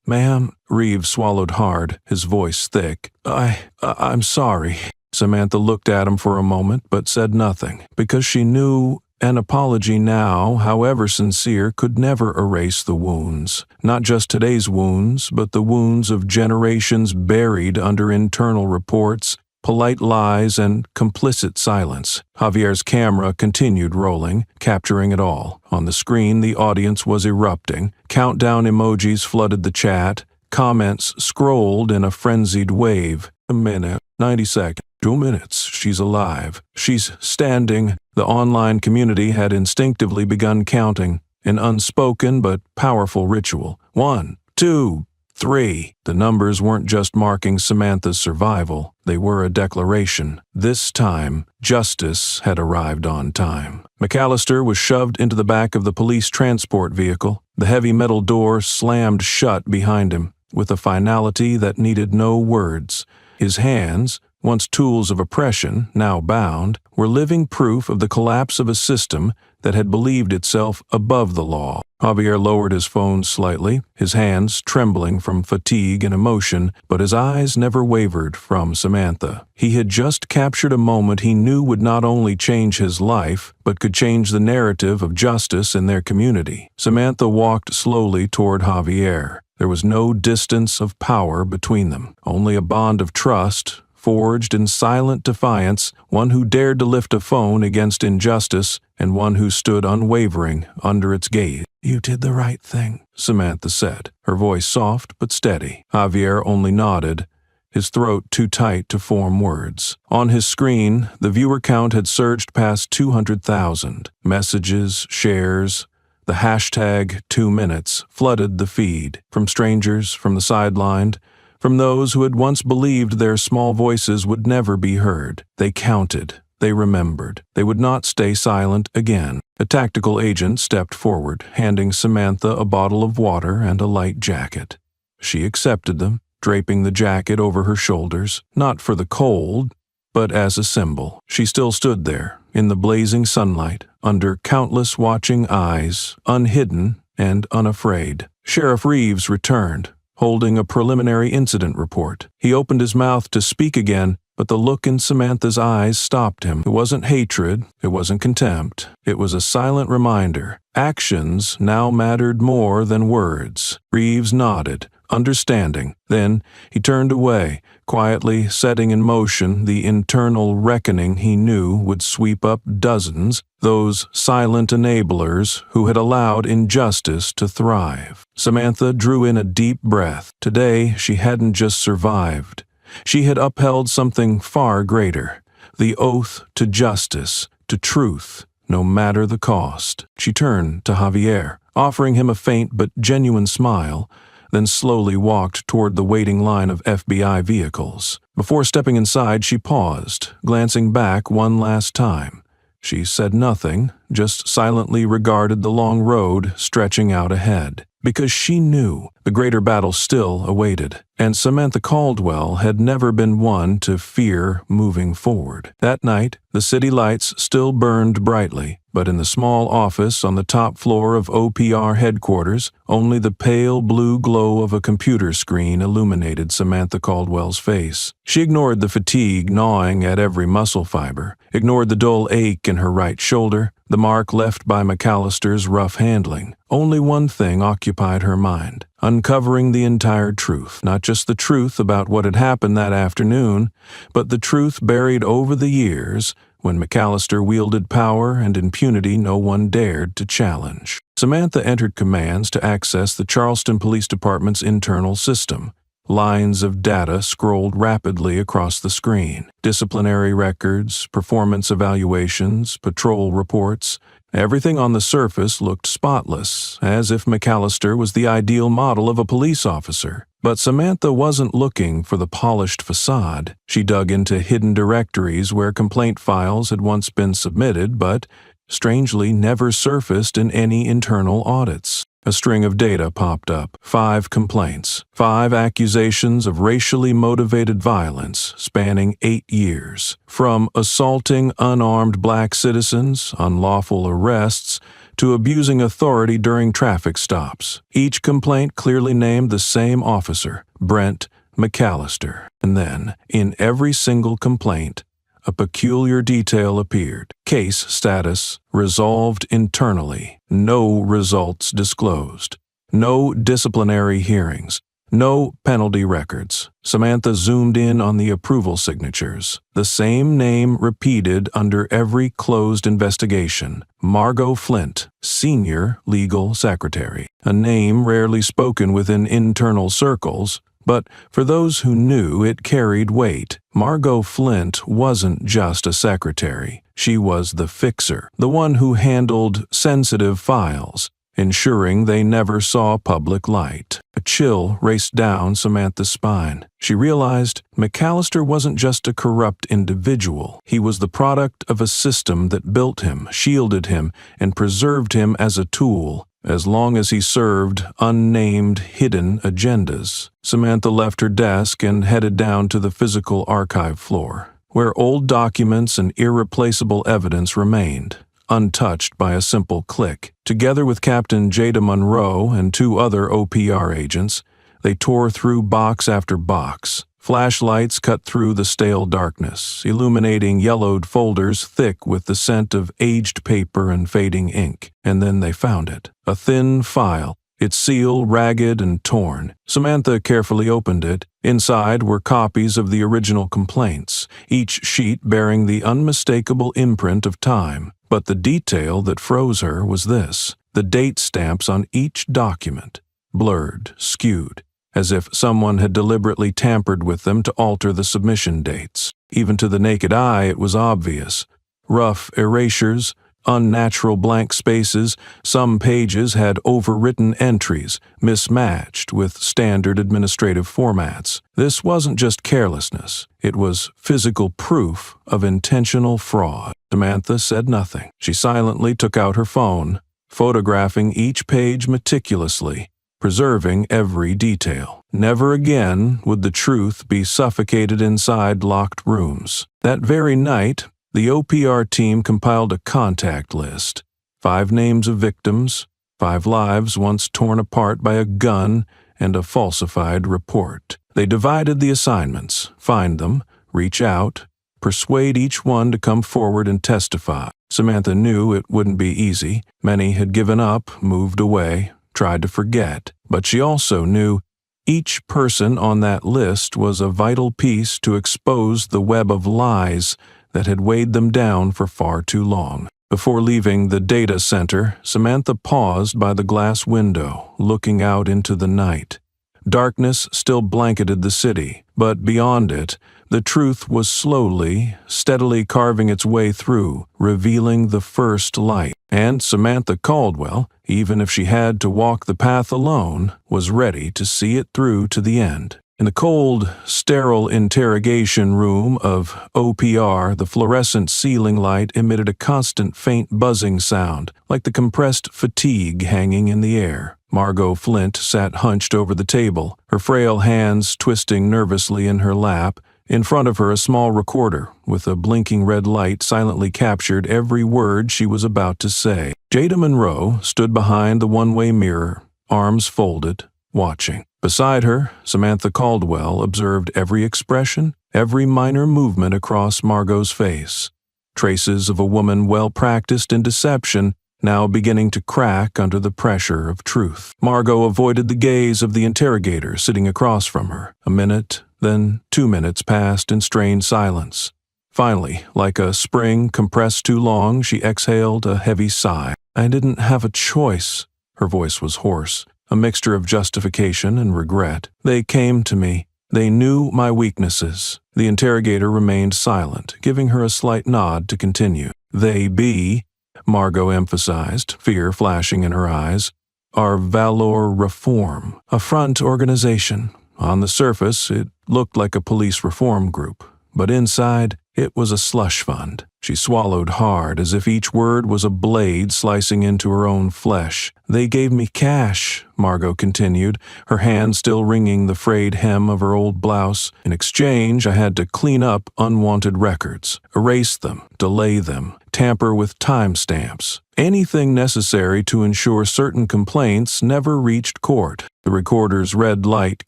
Ma'am," Reeves swallowed hard, his voice thick. I'm sorry." Samantha looked at him for a moment, but said nothing, because she knew an apology now, however sincere, could never erase the wounds. Not just today's wounds, but the wounds of generations buried under internal reports, polite lies, and complicit silence. Javier's camera continued rolling, capturing it all. On the screen, the audience was erupting. Countdown emojis flooded the chat. Comments scrolled in a frenzied wave. A minute, 90 seconds, 2 minutes, she's alive. She's standing. The online community had instinctively begun counting, an unspoken but powerful ritual. 1, 2, 3. The numbers weren't just marking Samantha's survival, they were a declaration. This time, justice had arrived on time. McAllister was shoved into the back of the police transport vehicle. The heavy metal door slammed shut behind him, with a finality that needed no words. His hands, once tools of oppression, now bound, were living proof of the collapse of a system that had believed itself above the law. Javier lowered his phone slightly, his hands trembling from fatigue and emotion, but his eyes never wavered from Samantha. He had just captured a moment he knew would not only change his life, but could change the narrative of justice in their community. Samantha walked slowly toward Javier. There was no distance of power between them, only a bond of trust, forged in silent defiance, one who dared to lift a phone against injustice and one who stood unwavering under its gaze. "You did the right thing," Samantha said, her voice soft but steady. Javier only nodded, his throat too tight to form words. On his screen, the viewer count had surged past 200,000. Messages, shares, the hashtag 2Minutes flooded the feed, from strangers, from the sidelined, from those who had once believed their small voices would never be heard. They counted. They remembered. They would not stay silent again. A tactical agent stepped forward, handing Samantha a bottle of water and a light jacket. She accepted them, draping the jacket over her shoulders, not for the cold, but as a symbol. She still stood there, in the blazing sunlight, under countless watching eyes, unhidden and unafraid. Sheriff Reeves returned, holding a preliminary incident report. He opened his mouth to speak again, but the look in Samantha's eyes stopped him. It wasn't hatred, it wasn't contempt. It was a silent reminder. Actions now mattered more than words. Reeves nodded, understanding. Then he turned away, quietly setting in motion the internal reckoning he knew would sweep up dozens, those silent enablers who had allowed injustice to thrive. Samantha drew in a deep breath. Today, she hadn't just survived. She had upheld something far greater, the oath to justice, to truth, no matter the cost. She turned to Javier, offering him a faint but genuine smile, then slowly walked toward the waiting line of FBI vehicles. Before stepping inside, she paused, glancing back one last time. She said nothing, just silently regarded the long road stretching out ahead, because she knew the greater battle still awaited, and Samantha Caldwell had never been one to fear moving forward. That night, the city lights still burned brightly, but in the small office on the top floor of OPR headquarters, only the pale blue glow of a computer screen illuminated Samantha Caldwell's face. She ignored the fatigue gnawing at every muscle fiber, ignored the dull ache in her right shoulder, the mark left by McAllister's rough handling. Only one thing occupied her mind: uncovering the entire truth, not just the truth about what had happened that afternoon, but the truth buried over the years when McAllister wielded power and impunity no one dared to challenge. Samantha entered commands to access the Charleston Police Department's internal system. Lines of data scrolled rapidly across the screen. Disciplinary records, performance evaluations, patrol reports. Everything on the surface looked spotless, as if McAllister was the ideal model of a police officer. But Samantha wasn't looking for the polished facade. She dug into hidden directories where complaint files had once been submitted, but, strangely, never surfaced in any internal audits. A string of data popped up. 5 complaints, 5 accusations of racially motivated violence spanning 8 years. From assaulting unarmed black citizens, unlawful arrests, to abusing authority during traffic stops. Each complaint clearly named the same officer, Brent McAllister. And then, in every single complaint, a peculiar detail appeared. Case status: resolved internally. No results disclosed. No disciplinary hearings. No penalty records. Samantha zoomed in on the approval signatures. The same name repeated under every closed investigation: Margot Flint, Senior Legal Secretary. A name rarely spoken within internal circles, but for those who knew, it carried weight. Margot Flint wasn't just a secretary. She was the fixer, the one who handled sensitive files, ensuring they never saw public light. A chill raced down Samantha's spine. She realized McAllister wasn't just a corrupt individual. He was the product of a system that built him, shielded him, and preserved him as a tool, as long as he served unnamed hidden agendas. Samantha left her desk and headed down to the physical archive floor, where old documents and irreplaceable evidence remained, untouched by a simple click. Together with Captain Jada Monroe and 2 other OPR agents, they tore through box after box. Flashlights cut through the stale darkness, illuminating yellowed folders thick with the scent of aged paper and fading ink. And then they found it. A thin file, its seal ragged and torn. Samantha carefully opened it. Inside were copies of the original complaints, each sheet bearing the unmistakable imprint of time. But the detail that froze her was this: the date stamps on each document, blurred, skewed, as if someone had deliberately tampered with them to alter the submission dates. Even to the naked eye, it was obvious. Rough erasures, unnatural blank spaces, some pages had overwritten entries, mismatched with standard administrative formats. This wasn't just carelessness. It was physical proof of intentional fraud. Samantha said nothing. She silently took out her phone, photographing each page meticulously, preserving every detail. Never again would the truth be suffocated inside locked rooms. That very night, the OPR team compiled a contact list. 5 names of victims, 5 lives once torn apart by a gun and a falsified report. They divided the assignments: find them, reach out, persuade each one to come forward and testify. Samantha knew it wouldn't be easy. Many had given up, moved away, tried to forget. But she also knew each person on that list was a vital piece to expose the web of lies that had weighed them down for far too long. Before leaving the data center, Samantha paused by the glass window, looking out into the night. Darkness still blanketed the city, but beyond it, the truth was slowly, steadily carving its way through, revealing the first light. And Samantha Caldwell, even if she had to walk the path alone, was ready to see it through to the end. In the cold, sterile interrogation room of OPR, the fluorescent ceiling light emitted a constant faint buzzing sound, like the compressed fatigue hanging in the air. Margot Flint sat hunched over the table, her frail hands twisting nervously in her lap. In front of her, a small recorder with a blinking red light silently captured every word she was about to say. Jada Monroe stood behind the one-way mirror, arms folded, watching. Beside her, Samantha Caldwell observed every expression, every minor movement across Margot's face. Traces of a woman well-practiced in deception, now beginning to crack under the pressure of truth. Margot avoided the gaze of the interrogator sitting across from her. A minute, then 2 minutes passed in strained silence. Finally, like a spring compressed too long, she exhaled a heavy sigh. "I didn't have a choice." Her voice was hoarse, a mixture of justification and regret. "They came to me. They knew my weaknesses." The interrogator remained silent, giving her a slight nod to continue. "They be," Margot emphasized, fear flashing in her eyes, "are Valor Reform, a front organization. On the surface, it looked like a police reform group, but inside, it was a slush fund." She swallowed hard, as if each word was a blade slicing into her own flesh. "They gave me cash," Margot continued, her hand still wringing the frayed hem of her old blouse. "In exchange, I had to clean up unwanted records, erase them, delay them, tamper with timestamps, anything necessary to ensure certain complaints never reached court." The recorder's red light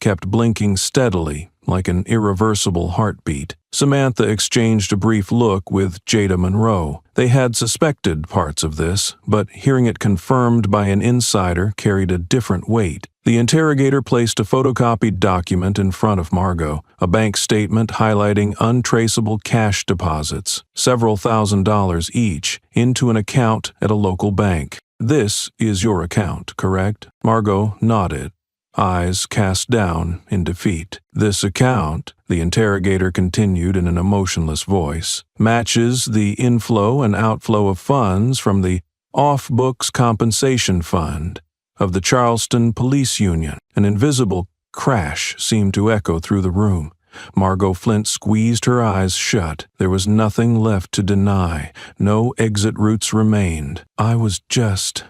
kept blinking steadily, like an irreversible heartbeat. Samantha exchanged a brief look with Jada Monroe. They had suspected parts of this, but hearing it confirmed by an insider carried a different weight. The interrogator placed a photocopied document in front of Margot, a bank statement highlighting untraceable cash deposits, several $1,000s each, into an account at a local bank. "This is your account, correct?" Margot nodded, eyes cast down in defeat. "This account," the interrogator continued in an emotionless voice, "matches the inflow and outflow of funds from the off-books compensation fund of the Charleston Police Union." An invisible crash seemed to echo through the room. Margot Flint squeezed her eyes shut. There was nothing left to deny. No exit routes remained.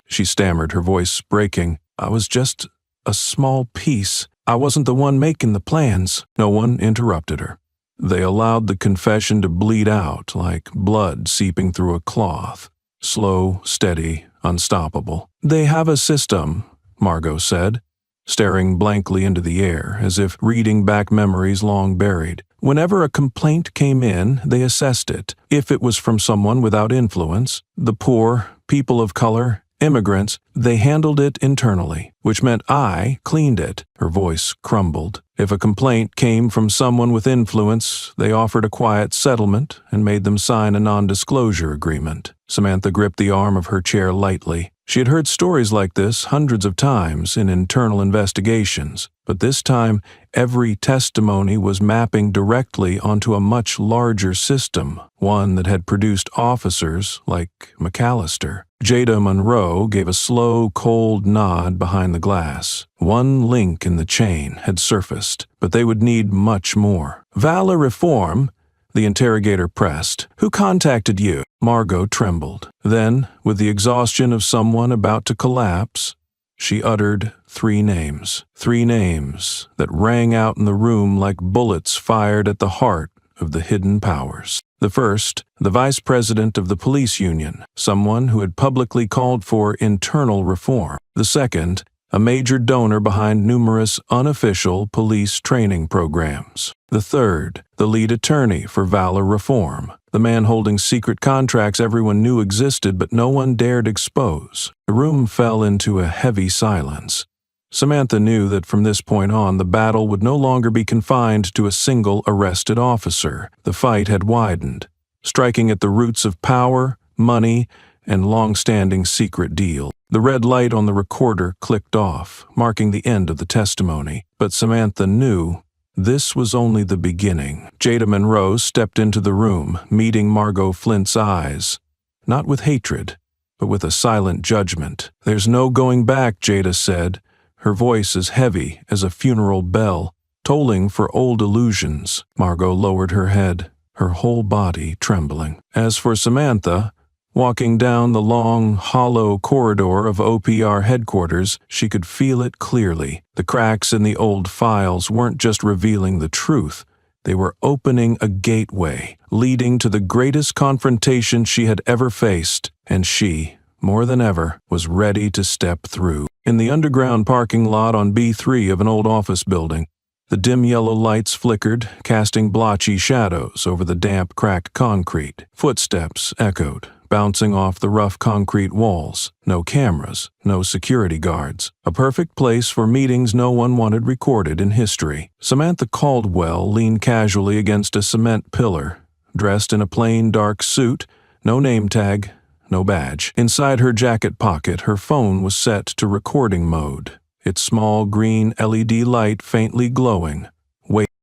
She stammered, her voice breaking. I was just a small piece. I wasn't the one making the plans. No one interrupted her. They allowed the confession to bleed out like blood seeping through a cloth. Slow, steady, unstoppable. They have a system, Margot said, staring blankly into the air as if reading back memories long buried. Whenever a complaint came in, they assessed it. If it was from someone without influence, the poor, people of color, immigrants, they handled it internally, which meant I cleaned it. Her voice crumbled. If a complaint came from someone with influence, they offered a quiet settlement and made them sign a non-disclosure agreement. Samantha gripped the arm of her chair lightly. She had heard stories like this hundreds of times in internal investigations, but this time every testimony was mapping directly onto a much larger system, one that had produced officers like McAllister. Jada Monroe gave a slow, cold nod behind the glass. One link in the chain had surfaced, but they would need much more. Valor Reform, the interrogator pressed. Who contacted you? Margot trembled. Then, with the exhaustion of someone about to collapse, she uttered three names that rang out in the room like bullets fired at the heart of the hidden powers. The first, the vice president of the police union, someone who had publicly called for internal reform. The second, a major donor behind numerous unofficial police training programs. The third, the lead attorney for Valor Reform, the man holding secret contracts everyone knew existed but no one dared expose. The room fell into a heavy silence. Samantha knew that from this point on, the battle would no longer be confined to a single arrested officer. The fight had widened, striking at the roots of power, money, and long-standing secret deals. The red light on the recorder clicked off, marking the end of the testimony. But Samantha knew this was only the beginning. Jada Monroe stepped into the room, meeting Margot Flint's eyes, not with hatred, but with a silent judgment. There's no going back, Jada said, her voice as heavy as a funeral bell, tolling for old illusions. Margot lowered her head, her whole body trembling. As for Samantha, walking down the long, hollow corridor of OPR headquarters, she could feel it clearly. The cracks in the old files weren't just revealing the truth. They were opening a gateway, leading to the greatest confrontation she had ever faced, and she, more than ever, was ready to step through. In the underground parking lot on B3 of an old office building, the dim yellow lights flickered, casting blotchy shadows over the damp, cracked concrete. Footsteps echoed, bouncing off the rough concrete walls. No cameras, no security guards. A perfect place for meetings no one wanted recorded in history. Samantha Caldwell leaned casually against a cement pillar, dressed in a plain dark suit, no name tag, no badge. Inside her jacket pocket, her phone was set to recording mode, its small green LED light faintly glowing.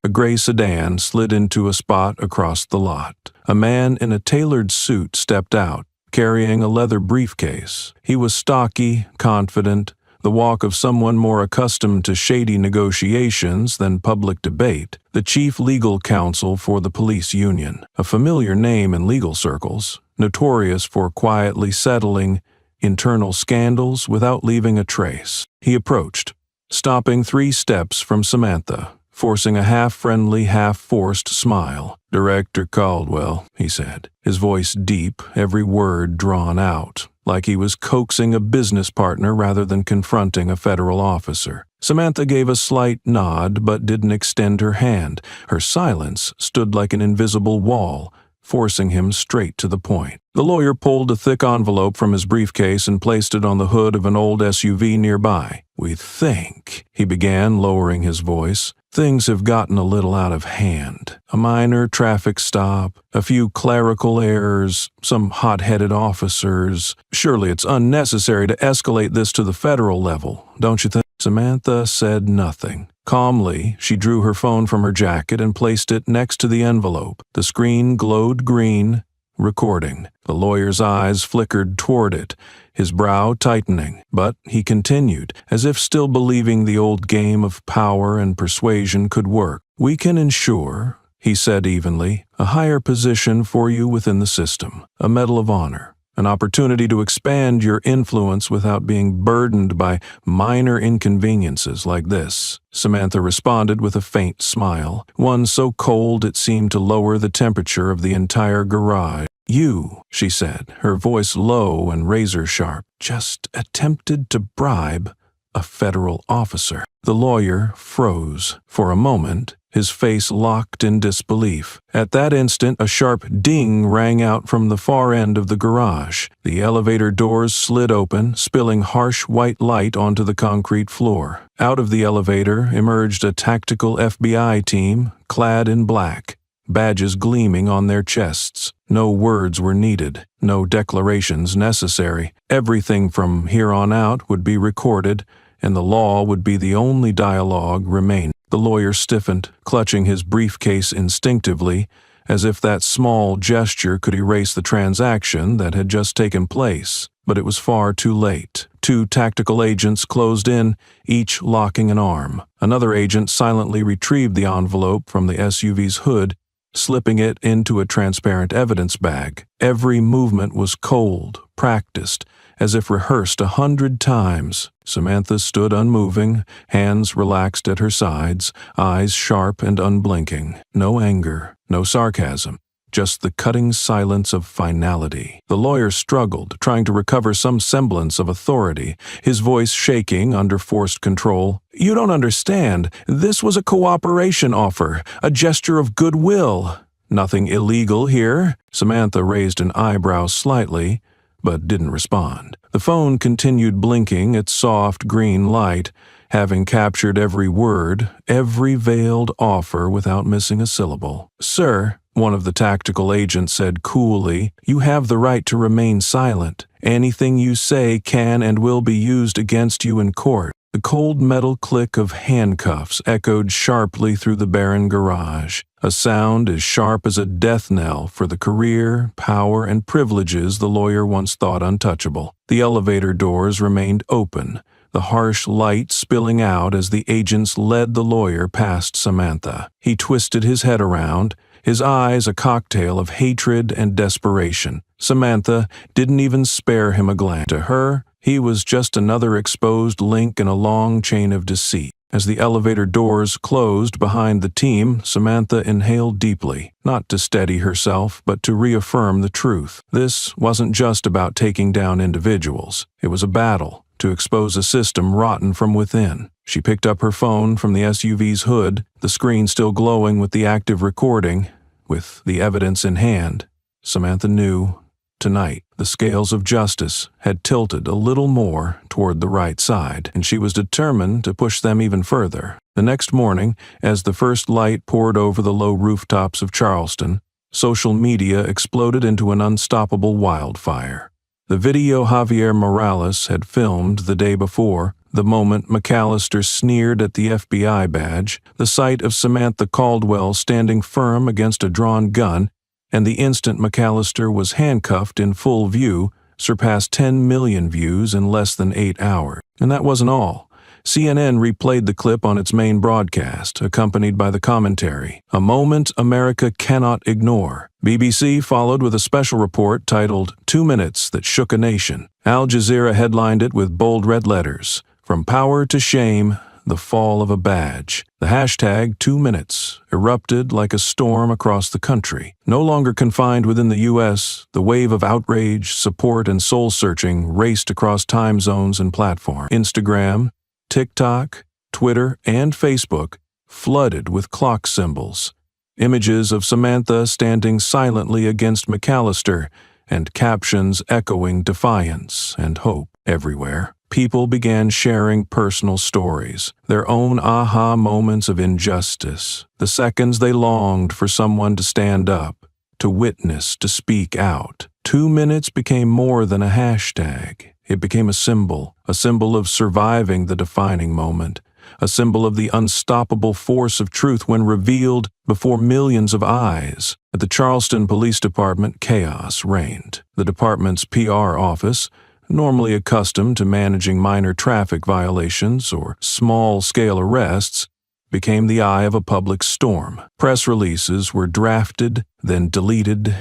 A gray sedan slid into a spot across the lot. A man in a tailored suit stepped out, carrying a leather briefcase. He was stocky, confident, the walk of someone more accustomed to shady negotiations than public debate. The chief legal counsel for the police union, a familiar name in legal circles, notorious for quietly settling internal scandals without leaving a trace. He approached, stopping 3 steps from Samantha, forcing a half-friendly, half-forced smile. "Director Caldwell," he said, his voice deep, every word drawn out, like he was coaxing a business partner rather than confronting a federal officer. Samantha gave a slight nod but didn't extend her hand. Her silence stood like an invisible wall, forcing him straight to the point. The lawyer pulled a thick envelope from his briefcase and placed it on the hood of an old SUV nearby. "We think," he began, lowering his voice, "things have gotten a little out of hand. A minor traffic stop, a few clerical errors, some hot-headed officers. Surely it's unnecessary to escalate this to the federal level, don't you think?" Samantha said nothing. Calmly, she drew her phone from her jacket and placed it next to the envelope. The screen glowed green, recording. The lawyer's eyes flickered toward it, his brow tightening, but he continued, as if still believing the old game of power and persuasion could work. "We can ensure," he said evenly, "a higher position for you within the system, a Medal of Honor, an opportunity to expand your influence without being burdened by minor inconveniences like this." Samantha responded with a faint smile, one so cold it seemed to lower the temperature of the entire garage. "You," she said, her voice low and razor-sharp, "just attempted to bribe a federal officer." The lawyer froze. For a moment, his face locked in disbelief. At that instant, a sharp ding rang out from the far end of the garage. The elevator doors slid open, spilling harsh white light onto the concrete floor. Out of the elevator emerged a tactical FBI team, clad in black, badges gleaming on their chests. No words were needed, no declarations necessary. Everything from here on out would be recorded, and the law would be the only dialogue remaining. The lawyer stiffened, clutching his briefcase instinctively, as if that small gesture could erase the transaction that had just taken place. But it was far too late. 2 tactical agents closed in, each locking an arm. Another agent silently retrieved the envelope from the SUV's hood, slipping it into a transparent evidence bag. Every movement was cold, practiced, as if rehearsed 100 times. Samantha stood unmoving, hands relaxed at her sides, eyes sharp and unblinking. No anger, no sarcasm, just the cutting silence of finality. The lawyer struggled, trying to recover some semblance of authority, his voice shaking under forced control. "You don't understand. This was a cooperation offer, a gesture of goodwill. Nothing illegal here." Samantha raised an eyebrow slightly, but didn't respond. The phone continued blinking its soft green light, having captured every word, every veiled offer without missing a syllable. "Sir," one of the tactical agents said coolly, "you have the right to remain silent. Anything you say can and will be used against you in court." The cold metal click of handcuffs echoed sharply through the barren garage, a sound as sharp as a death knell for the career, power, and privileges the lawyer once thought untouchable. The elevator doors remained open, the harsh light spilling out as the agents led the lawyer past Samantha. He twisted his head around, his eyes a cocktail of hatred and desperation. Samantha didn't even spare him a glance. To her, he was just another exposed link in a long chain of deceit. As the elevator doors closed behind the team, Samantha inhaled deeply, not to steady herself, but to reaffirm the truth. This wasn't just about taking down individuals. It was a battle to expose a system rotten from within. She picked up her phone from the SUV's hood, the screen still glowing with the active recording. With the evidence in hand, Samantha knew tonight the scales of justice had tilted a little more toward the right side, and she was determined to push them even further. The next morning, as the first light poured over the low rooftops of Charleston, social media exploded into an unstoppable wildfire. The video Javier Morales had filmed the day before, the moment McAllister sneered at the FBI badge, the sight of Samantha Caldwell standing firm against a drawn gun, and the instant McAllister was handcuffed in full view, surpassed 10 million views in less than 8 hours. And that wasn't all. CNN replayed the clip on its main broadcast, accompanied by the commentary, "A moment America cannot ignore." BBC followed with a special report titled 2 Minutes That Shook a Nation. Al Jazeera headlined it with bold red letters, "From power to shame, the fall of a badge." The hashtag 2 Minutes erupted like a storm across the country. No longer confined within the U.S., the wave of outrage, support, and soul-searching raced across time zones and platforms. Instagram, TikTok, Twitter, and Facebook flooded with clock symbols, images of Samantha standing silently against McAllister, and captions echoing defiance and hope. Everywhere, people began sharing personal stories, their own aha moments of injustice, the seconds they longed for someone to stand up, to witness, to speak out. 2 minutes became more than a hashtag. It became a symbol of surviving the defining moment, a symbol of the unstoppable force of truth when revealed before millions of eyes. At the Charleston Police Department, chaos reigned. The department's PR office, normally accustomed to managing minor traffic violations or small-scale arrests, became the eye of a public storm. Press releases were drafted, then deleted,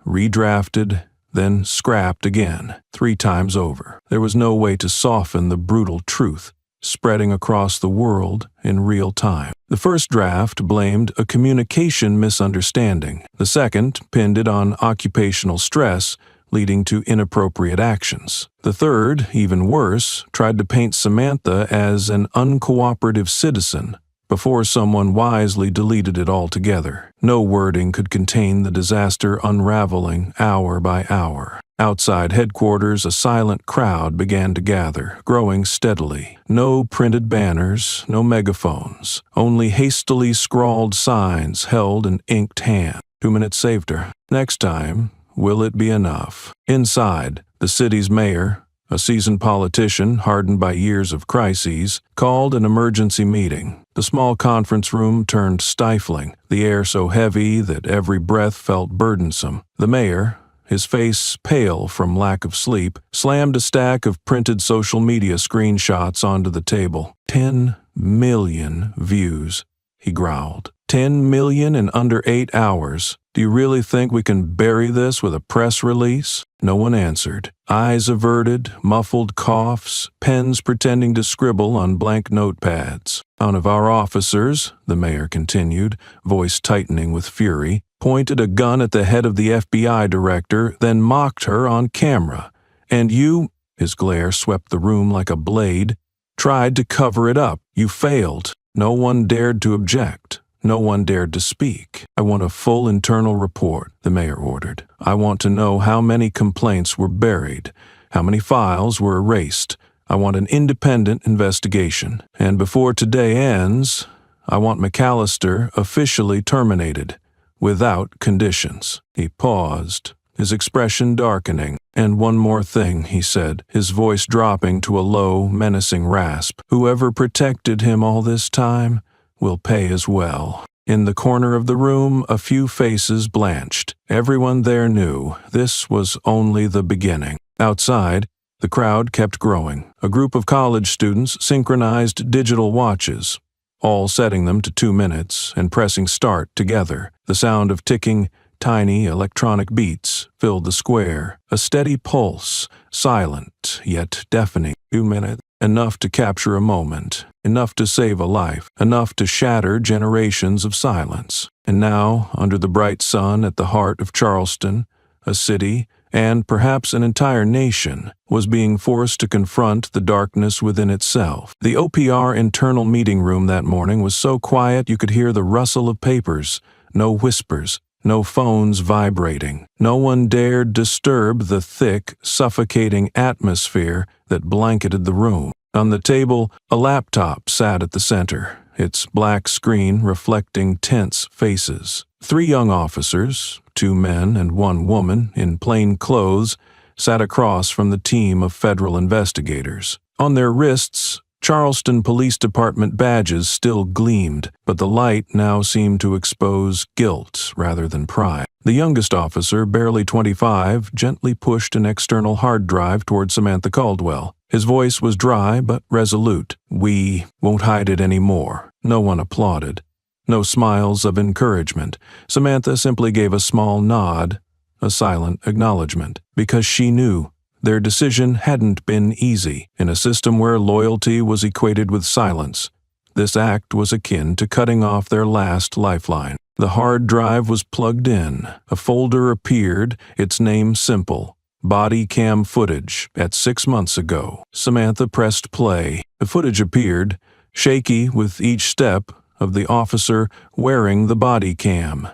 redrafted, then scrapped again, 3 times over. There was no way to soften the brutal truth, spreading across the world in real time. The first draft blamed a communication misunderstanding. The second pinned it on occupational stress, leading to inappropriate actions. The third, even worse, tried to paint Samantha as an uncooperative citizen before someone wisely deleted it altogether. No wording could contain the disaster unraveling hour by hour. Outside headquarters, a silent crowd began to gather, growing steadily. No printed banners, no megaphones, only hastily scrawled signs held in inked hand. 2 minutes saved her. Next time, will it be enough? Inside, the city's mayor, a seasoned politician hardened by years of crises, called an emergency meeting. The small conference room turned stifling, the air so heavy that every breath felt burdensome. The mayor, his face pale from lack of sleep, slammed a stack of printed social media screenshots onto the table. 10 million views, he growled. 10 million in under 8 hours. Do you really think we can bury this with a press release? No one answered. Eyes averted, muffled coughs, pens pretending to scribble on blank notepads. One of our officers, the mayor continued, voice tightening with fury, pointed a gun at the head of the FBI director, then mocked her on camera. And you, his glare swept the room like a blade, tried to cover it up. You failed. No one dared to object. No one dared to speak. I want a full internal report, the mayor ordered. I want to know how many complaints were buried, how many files were erased. I want an independent investigation. And before today ends, I want McAllister officially terminated, without conditions. He paused, his expression darkening. And one more thing, he said, his voice dropping to a low, menacing rasp. Whoever protected him all this time will pay as well. In the corner of the room, a few faces blanched. Everyone there knew this was only the beginning. Outside, the crowd kept growing. A group of college students synchronized digital watches, all setting them to 2 minutes and pressing start together. The sound of ticking, tiny electronic beats filled the square. A steady pulse, silent yet deafening. 2 minutes. Enough to capture a moment, enough to save a life, enough to shatter generations of silence. And now, under the bright sun at the heart of Charleston, a city, and perhaps an entire nation, was being forced to confront the darkness within itself. The OPR internal meeting room that morning was so quiet you could hear the rustle of papers, no whispers, no phones vibrating. No one dared disturb the thick, suffocating atmosphere that blanketed the room. On the table, a laptop sat at the center, its black screen reflecting tense faces. 3 young officers, 2 men and 1 woman in plain clothes, sat across from the team of federal investigators. On their wrists, Charleston Police Department badges still gleamed, but the light now seemed to expose guilt rather than pride. The youngest officer, barely 25, gently pushed an external hard drive toward Samantha Caldwell. His voice was dry but resolute. We won't hide it anymore. No one applauded. No smiles of encouragement. Samantha simply gave a small nod, a silent acknowledgement, because she knew their decision hadn't been easy. In a system where loyalty was equated with silence, this act was akin to cutting off their last lifeline. The hard drive was plugged in. A folder appeared, its name simple. Body cam footage at 6 months ago. Samantha pressed play. The footage appeared, shaky with each step of the officer wearing the body cam.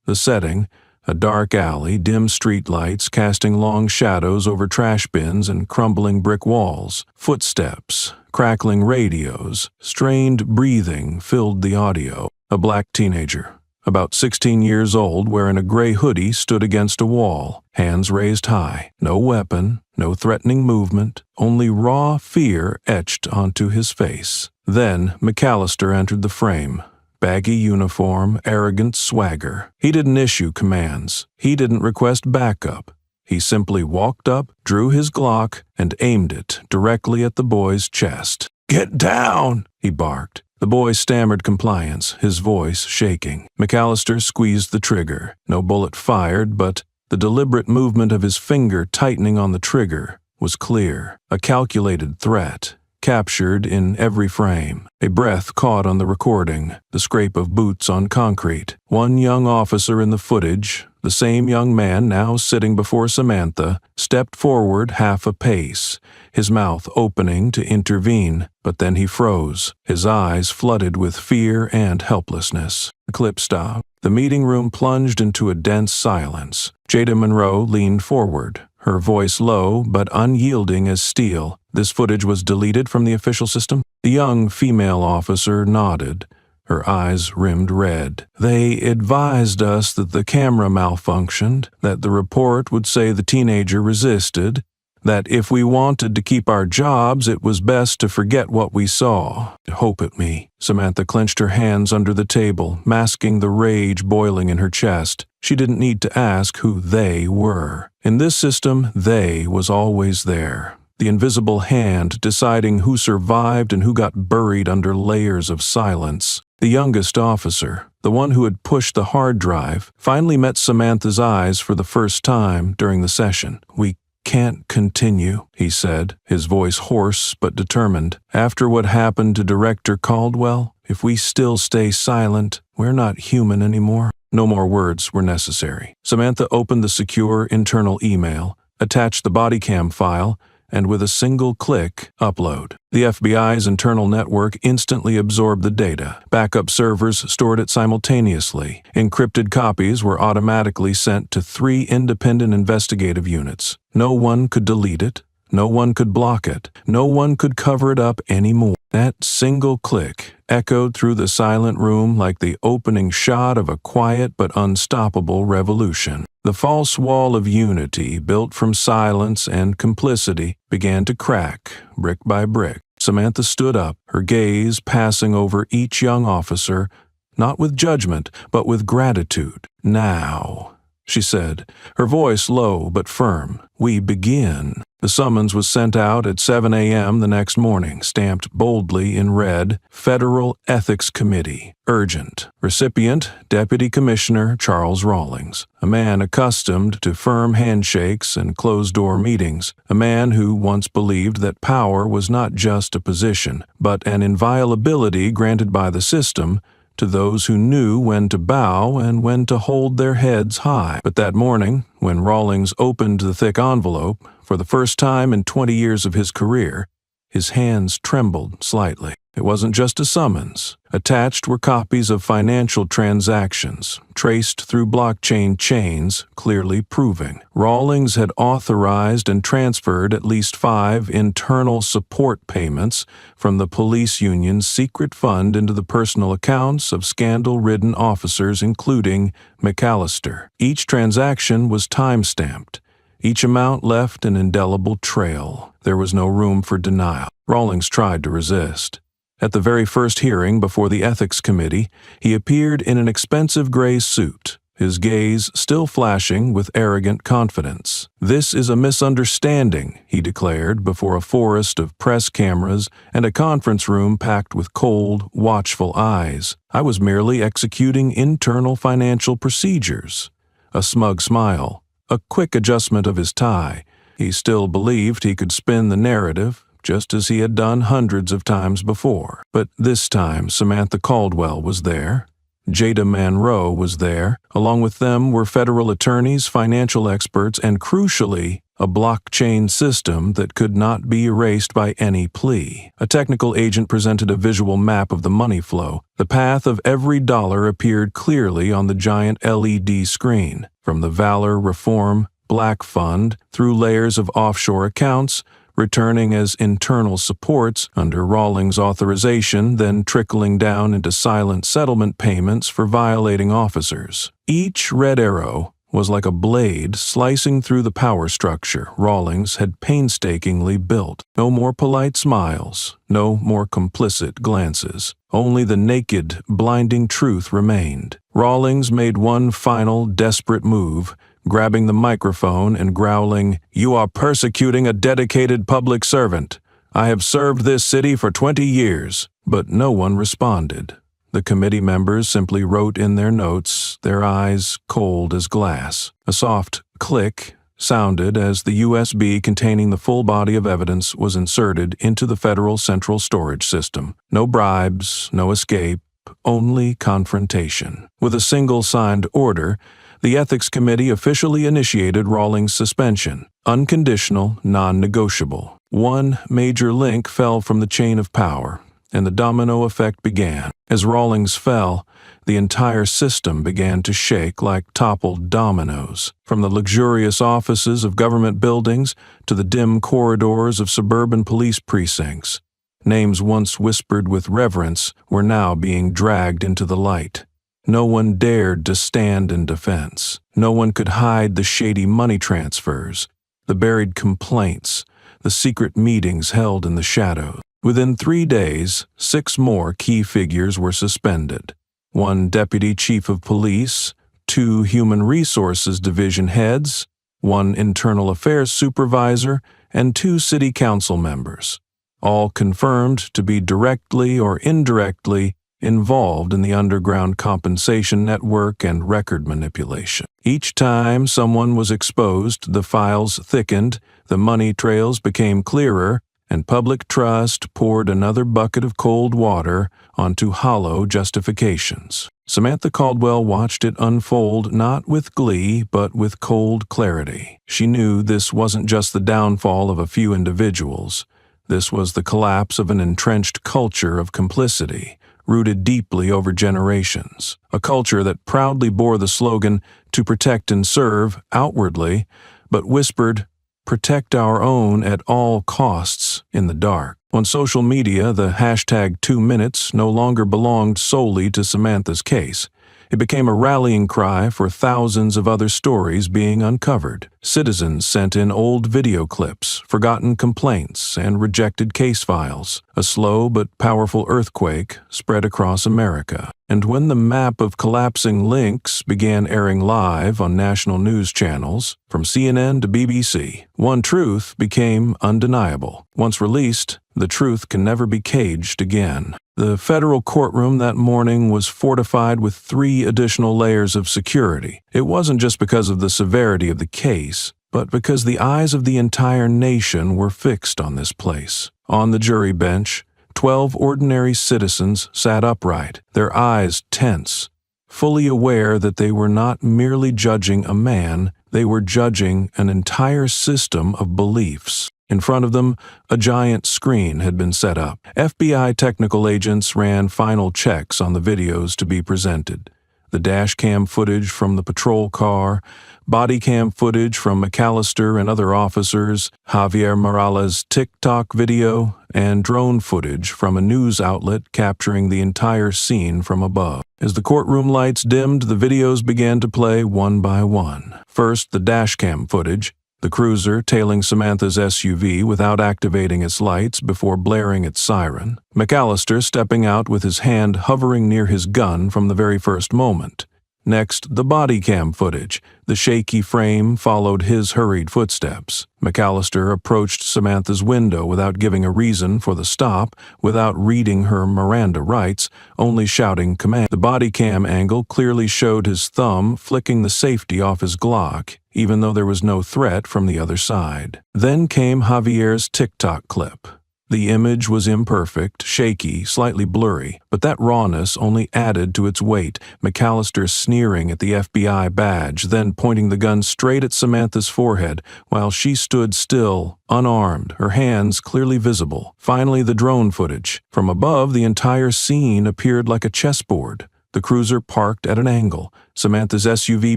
The setting, a dark alley, dim streetlights casting long shadows over trash bins and crumbling brick walls. Footsteps, crackling radios, strained breathing filled the audio. A black teenager, about 16 years old, wearing a gray hoodie, stood against a wall, hands raised high. No weapon, no threatening movement, only raw fear etched onto his face. Then McAllister entered the frame. Baggy uniform, arrogant swagger. He didn't issue commands. He didn't request backup. He simply walked up, drew his Glock, and aimed it directly at the boy's chest. "Get down!" he barked. The boy stammered compliance, his voice shaking. McAllister squeezed the trigger. No bullet fired, but the deliberate movement of his finger tightening on the trigger was clear. A calculated threat, captured in every frame. A breath caught on the recording, the scrape of boots on concrete. One young officer in the footage, the same young man now sitting before Samantha, stepped forward half a pace, his mouth opening to intervene, but then he froze, his eyes flooded with fear and helplessness. The clip stopped. The meeting room plunged into a dense silence. Jada Monroe leaned forward, her voice low but unyielding as steel. "This footage was deleted from the official system?" The young female officer nodded, her eyes rimmed red. "They advised us that the camera malfunctioned, that the report would say the teenager resisted, that if we wanted to keep our jobs, it was best to forget what we saw." "Hope at me." Samantha clenched her hands under the table, masking the rage boiling in her chest. She didn't need to ask who they were. In this system, they was always there. The invisible hand deciding who survived and who got buried under layers of silence. The youngest officer, the one who had pushed the hard drive, finally met Samantha's eyes for the first time during the session. "We can't continue," he said, his voice hoarse but determined. "After what happened to Director Caldwell, if we still stay silent, we're not human anymore." No more words were necessary. Samantha opened the secure internal email, attached the body cam file, and with a single click, upload. The FBI's internal network instantly absorbed the data. Backup servers stored it simultaneously. Encrypted copies were automatically sent to 3 independent investigative units. No one could delete it. No one could block it. No one could cover it up anymore. That single click echoed through the silent room like the opening shot of a quiet but unstoppable revolution. The false wall of unity, built from silence and complicity, began to crack, brick by brick. Samantha stood up, her gaze passing over each young officer, not with judgment, but with gratitude. "Now," she said, her voice low but firm, "we begin." The summons was sent out at 7 a.m. the next morning, stamped boldly in red, Federal Ethics Committee, urgent. Recipient, Deputy Commissioner Charles Rawlings, a man accustomed to firm handshakes and closed-door meetings, a man who once believed that power was not just a position, but an inviolability granted by the system to those who knew when to bow and when to hold their heads high. But that morning, when Rawlings opened the thick envelope, for the first time in 20 years of his career, his hands trembled slightly. It wasn't just a summons. Attached were copies of financial transactions, traced through blockchain chains, clearly proving Rawlings had authorized and transferred at least 5 internal support payments from the police union's secret fund into the personal accounts of scandal-ridden officers, including McAllister. Each transaction was time-stamped. Each amount left an indelible trail. There was no room for denial. Rawlings tried to resist. At the very first hearing before the Ethics Committee, he appeared in an expensive gray suit, his gaze still flashing with arrogant confidence. "This is a misunderstanding," he declared before a forest of press cameras and a conference room packed with cold, watchful eyes. "I was merely executing internal financial procedures." A smug smile, a quick adjustment of his tie. He still believed he could spin the narrative, just as he had done hundreds of times before. But this time Samantha Caldwell was there. Jada Monroe was there. Along with them were federal attorneys, financial experts, and crucially, a blockchain system that could not be erased by any plea. A technical agent presented a visual map of the money flow. The path of every dollar appeared clearly on the giant LED screen, from the Valor Reform Black Fund through layers of offshore accounts, returning as internal supports under Rawlings' authorization, then trickling down into silent settlement payments for violating officers. Each red arrow was like a blade slicing through the power structure Rawlings had painstakingly built. No more polite smiles, no more complicit glances. Only the naked, blinding truth remained. Rawlings made one final, desperate move, grabbing the microphone and growling, "You are persecuting a dedicated public servant. I have served this city for 20 years." But no one responded. The committee members simply wrote in their notes, their eyes cold as glass. A soft click sounded as the USB containing the full body of evidence was inserted into the federal central storage system. No bribes, no escape, only confrontation. With a single signed order, the Ethics Committee officially initiated Rawlings' suspension, unconditional, non-negotiable. One major link fell from the chain of power, and the domino effect began. As Rawlings fell, the entire system began to shake like toppled dominoes, from the luxurious offices of government buildings to the dim corridors of suburban police precincts. Names once whispered with reverence were now being dragged into the light. No one dared to stand in defense. No one could hide the shady money transfers, the buried complaints, the secret meetings held in the shadows. Within 3 days, 6 more key figures were suspended. 1 deputy chief of police, 2 human resources division heads, 1 internal affairs supervisor, and 2 city council members, all confirmed to be directly or indirectly involved in the underground compensation network and record manipulation. Each time someone was exposed, the files thickened, the money trails became clearer, and public trust poured another bucket of cold water onto hollow justifications. Samantha Caldwell watched it unfold not with glee, but with cold clarity. She knew this wasn't just the downfall of a few individuals. This was the collapse of an entrenched culture of complicity, rooted deeply over generations. A culture that proudly bore the slogan, "To protect and serve," outwardly, but whispered, "Protect our own at all costs," in the dark. On social media, the hashtag 2 minutes no longer belonged solely to Samantha's case. It became a rallying cry for thousands of other stories being uncovered. Citizens sent in old video clips, forgotten complaints, and rejected case files. A slow but powerful earthquake spread across America. And when the map of collapsing links began airing live on national news channels, from CNN to BBC, one truth became undeniable. Once released, the truth can never be caged again. The federal courtroom that morning was fortified with 3 additional layers of security. It wasn't just because of the severity of the case, but because the eyes of the entire nation were fixed on this place. On the jury bench, 12 ordinary citizens sat upright, their eyes tense, fully aware that they were not merely judging a man, they were judging an entire system of beliefs. In front of them, a giant screen had been set up. FBI technical agents ran final checks on the videos to be presented. The dash cam footage from the patrol car, body cam footage from McAllister and other officers, Javier Morales' TikTok video, and drone footage from a news outlet capturing the entire scene from above. As the courtroom lights dimmed, the videos began to play one by one. First, the dash cam footage, the cruiser tailing Samantha's SUV without activating its lights before blaring its siren. McAllister stepping out with his hand hovering near his gun from the very first moment. Next, the body cam footage. The shaky frame followed his hurried footsteps. McAllister approached Samantha's window without giving a reason for the stop, without reading her Miranda rights, only shouting command. The body cam angle clearly showed his thumb flicking the safety off his Glock, even though there was no threat from the other side. Then came Javier's TikTok clip. The image was imperfect, shaky, slightly blurry, but that rawness only added to its weight. McAllister sneering at the FBI badge, then pointing the gun straight at Samantha's forehead, while she stood still, unarmed, her hands clearly visible. Finally, the drone footage. From above, the entire scene appeared like a chessboard. The cruiser parked at an angle, Samantha's SUV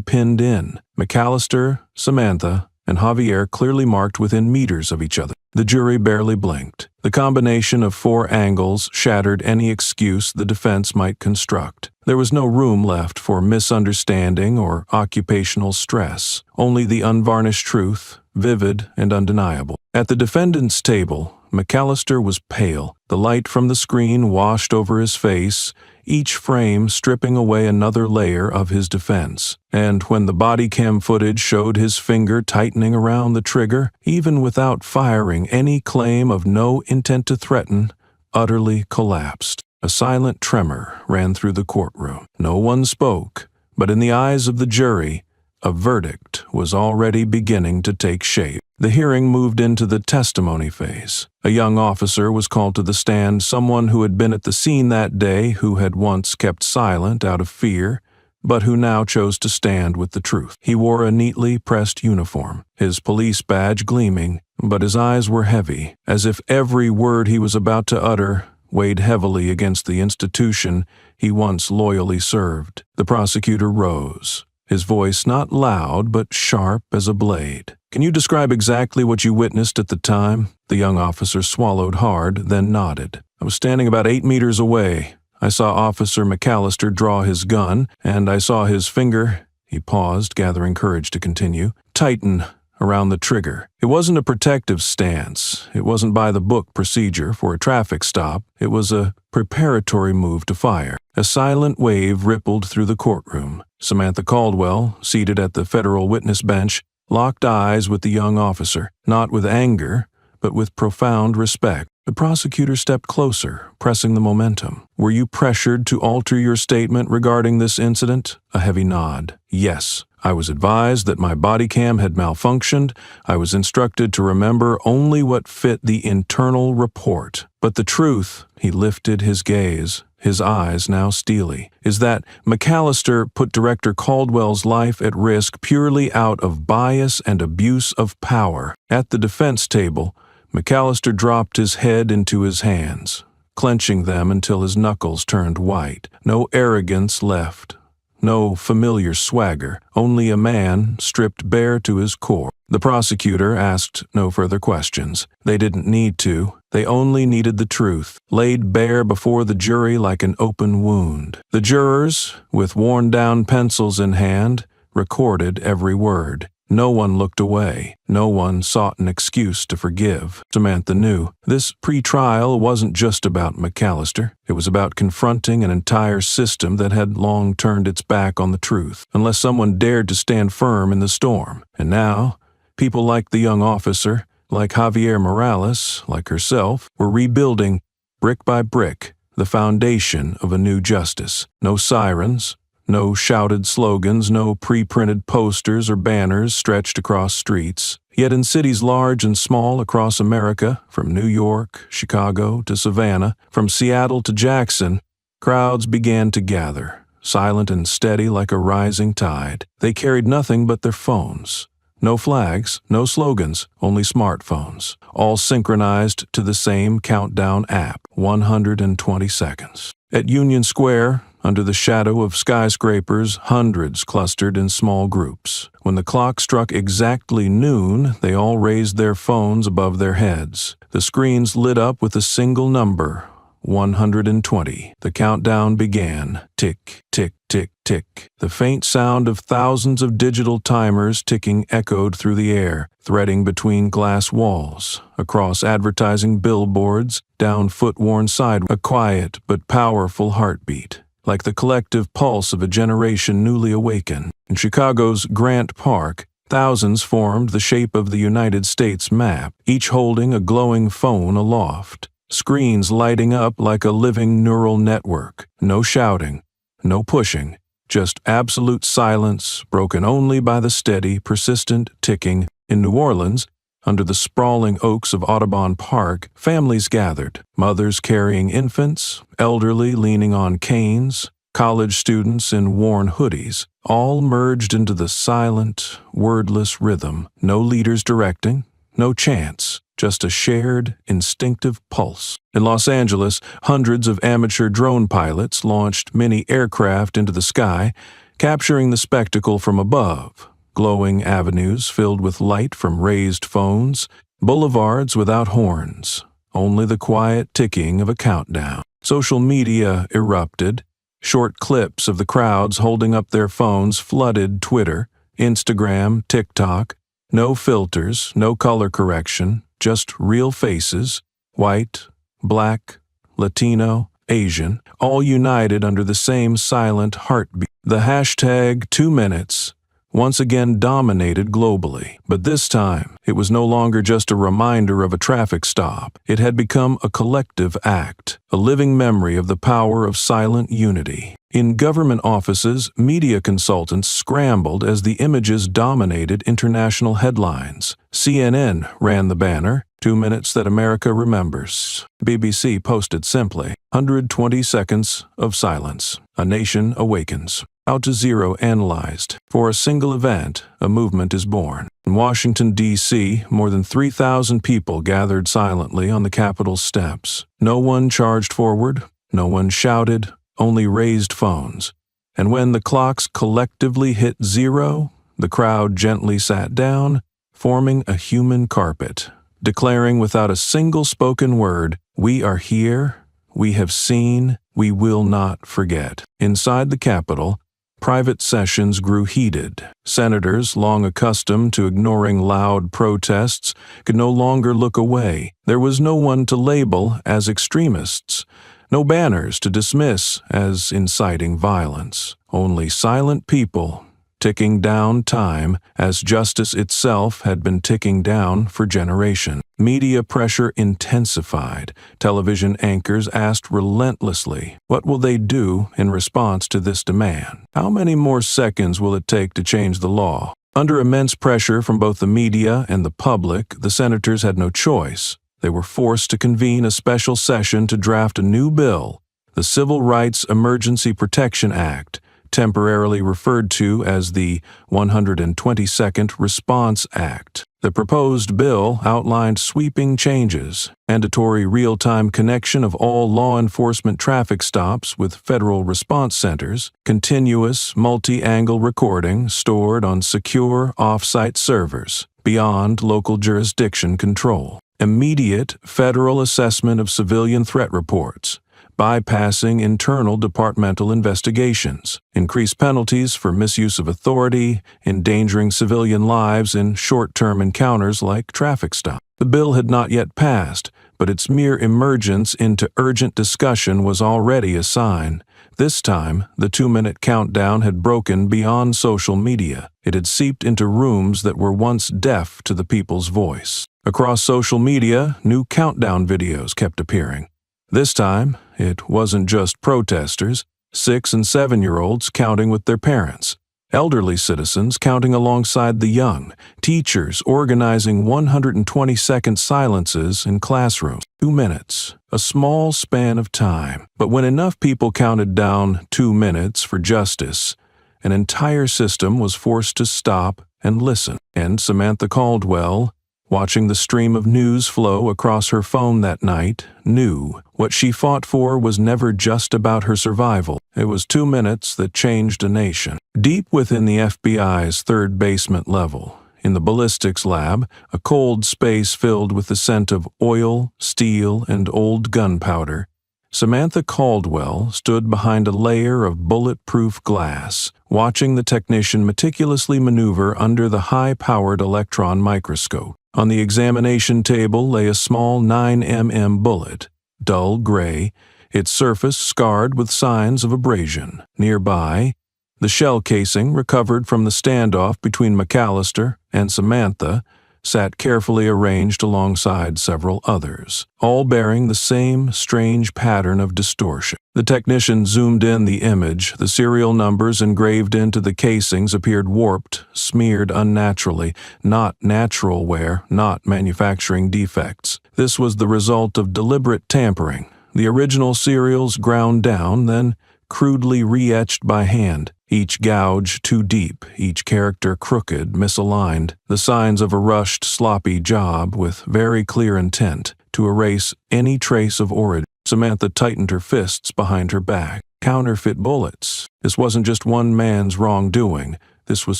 pinned in, McAllister, Samantha, and Javier clearly marked within meters of each other. The jury barely blinked. The combination of 4 angles shattered any excuse the defense might construct. There was no room left for misunderstanding or occupational stress, only the unvarnished truth, vivid and undeniable. At the defendant's table, McAllister was pale. The light from the screen washed over his face, each frame stripping away another layer of his defense. And when the body cam footage showed his finger tightening around the trigger, even without firing, any claim of no intent to threaten utterly collapsed. A silent tremor ran through the courtroom. No one spoke, but in the eyes of the jury, a verdict was already beginning to take shape. The hearing moved into the testimony phase. A young officer was called to the stand, someone who had been at the scene that day, who had once kept silent out of fear, but who now chose to stand with the truth. He wore a neatly pressed uniform, his police badge gleaming, but his eyes were heavy, as if every word he was about to utter weighed heavily against the institution he once loyally served. The prosecutor rose, his voice not loud but sharp as a blade. "Can you describe exactly what you witnessed at the time?" The young officer swallowed hard, then nodded. "I was standing about 8 meters away. I saw Officer McAllister draw his gun, and I saw his finger," he paused, gathering courage to continue, "tighten around the trigger. It wasn't a protective stance. It wasn't by-the-book procedure for a traffic stop. It was a preparatory move to fire." A silent wave rippled through the courtroom. Samantha Caldwell, seated at the federal witness bench, locked eyes with the young officer, not with anger, but with profound respect. The prosecutor stepped closer, pressing the momentum. "Were you pressured to alter your statement regarding this incident?" A heavy nod. "Yes. I was advised that my body cam had malfunctioned. I was instructed to remember only what fit the internal report. But the truth," he lifted his gaze, his eyes now steely, "is that McAllister put Director Caldwell's life at risk purely out of bias and abuse of power." At the defense table, McAllister dropped his head into his hands, clenching them until his knuckles turned white. No arrogance left. No familiar swagger, only a man stripped bare to his core. The prosecutor asked no further questions. They didn't need to. They only needed the truth, laid bare before the jury like an open wound. The jurors, with worn-down pencils in hand, recorded every word. No one looked away. No one sought an excuse to forgive. Samantha knew this pre-trial wasn't just about McAllister. It was about confronting an entire system that had long turned its back on the truth, unless someone dared to stand firm in the storm. And now, people like the young officer, like Javier Morales, like herself, were rebuilding, brick by brick, the foundation of a new justice. No sirens, no shouted slogans, no pre-printed posters or banners stretched across streets. Yet in cities large and small across America, from New York, Chicago to Savannah, from Seattle to Jackson, crowds began to gather, silent and steady like a rising tide. They carried nothing but their phones. No flags, no slogans, only smartphones, all synchronized to the same countdown app, 120 seconds. At Union Square, under the shadow of skyscrapers, hundreds clustered in small groups. When the clock struck exactly noon, they all raised their phones above their heads. The screens lit up with a single number, 120. The countdown began. Tick, tick, tick, tick. The faint sound of thousands of digital timers ticking echoed through the air, threading between glass walls, across advertising billboards, down foot-worn sidewalks. A quiet but powerful heartbeat, like the collective pulse of a generation newly awakened. In Chicago's Grant Park, thousands formed the shape of the United States map, each holding a glowing phone aloft, screens lighting up like a living neural network. No shouting, no pushing, just absolute silence, broken only by the steady, persistent ticking. In New Orleans, under the sprawling oaks of Audubon Park, families gathered, mothers carrying infants, elderly leaning on canes, college students in worn hoodies, all merged into the silent, wordless rhythm. No leaders directing, no chants, just a shared, instinctive pulse. In Los Angeles, hundreds of amateur drone pilots launched mini aircraft into the sky, capturing the spectacle from above. Glowing avenues filled with light from raised phones, boulevards without horns, only the quiet ticking of a countdown. Social media erupted. Short clips of the crowds holding up their phones flooded Twitter, Instagram, TikTok. No filters, no color correction, just real faces, white, black, Latino, Asian, all united under the same silent heartbeat. The hashtag 2 minutes once again dominated globally, but this time it was no longer just a reminder of a traffic stop. It had become a collective act, a living memory of the power of silent unity. In government offices, media consultants scrambled as the images dominated international headlines. CNN ran the banner, 2 minutes that America remembers. BBC posted simply, 120 seconds of silence. A nation awakens. Al Jazeera analyzed, for a single event, a movement is born. In Washington, D.C., more than 3,000 people gathered silently on the Capitol steps. No one charged forward, no one shouted, only raised phones. And when the clocks collectively hit 0, the crowd gently sat down, forming a human carpet, declaring without a single spoken word, "We are here, we have seen, we will not forget." Inside the Capitol, private sessions grew heated. Senators, long accustomed to ignoring loud protests, could no longer look away. There was no one to label as extremists, no banners to dismiss as inciting violence. Only silent people, ticking down time as justice itself had been ticking down for generations. Media pressure intensified. Television anchors asked relentlessly, what will they do in response to this demand? How many more seconds will it take to change the law? Under immense pressure from both the media and the public, the senators had no choice. They were forced to convene a special session to draft a new bill, the Civil Rights Emergency Protection Act, temporarily referred to as the 122nd Response Act. The proposed bill outlined sweeping changes, mandatory real-time connection of all law enforcement traffic stops with federal response centers, continuous multi-angle recording stored on secure off-site servers, beyond local jurisdiction control, immediate federal assessment of civilian threat reports, bypassing internal departmental investigations, increased penalties for misuse of authority, endangering civilian lives in short-term encounters like traffic stops. The bill had not yet passed, but its mere emergence into urgent discussion was already a sign. This time, the 2-minute countdown had broken beyond social media. It had seeped into rooms that were once deaf to the people's voice. Across social media, new countdown videos kept appearing. This time, it wasn't just protesters, 6- and 7-year-olds counting with their parents, elderly citizens counting alongside the young, teachers organizing 120-second silences in classrooms. 2 minutes, a small span of time. But when enough people counted down 2 minutes for justice, an entire system was forced to stop and listen. And Samantha Caldwell, watching the stream of news flow across her phone that night, knew what she fought for was never just about her survival. It was 2 minutes that changed a nation. Deep within the FBI's third basement level, in the ballistics lab, a cold space filled with the scent of oil, steel, and old gunpowder, Samantha Caldwell stood behind a layer of bulletproof glass, watching the technician meticulously maneuver under the high-powered electron microscope. On the examination table lay a small 9mm bullet, dull gray, its surface scarred with signs of abrasion. Nearby, the shell casing recovered from the standoff between McAllister and Samantha sat carefully arranged alongside several others, all bearing the same strange pattern of distortion. The technician zoomed in the image. The serial numbers engraved into the casings appeared warped, smeared unnaturally, not natural wear, not manufacturing defects. This was the result of deliberate tampering. The original serials ground down, then crudely re-etched by hand, each gouge too deep, each character crooked, misaligned, the signs of a rushed, sloppy job with very clear intent to erase any trace of origin. Samantha tightened her fists behind her back. Counterfeit bullets. This wasn't just one man's wrongdoing. This was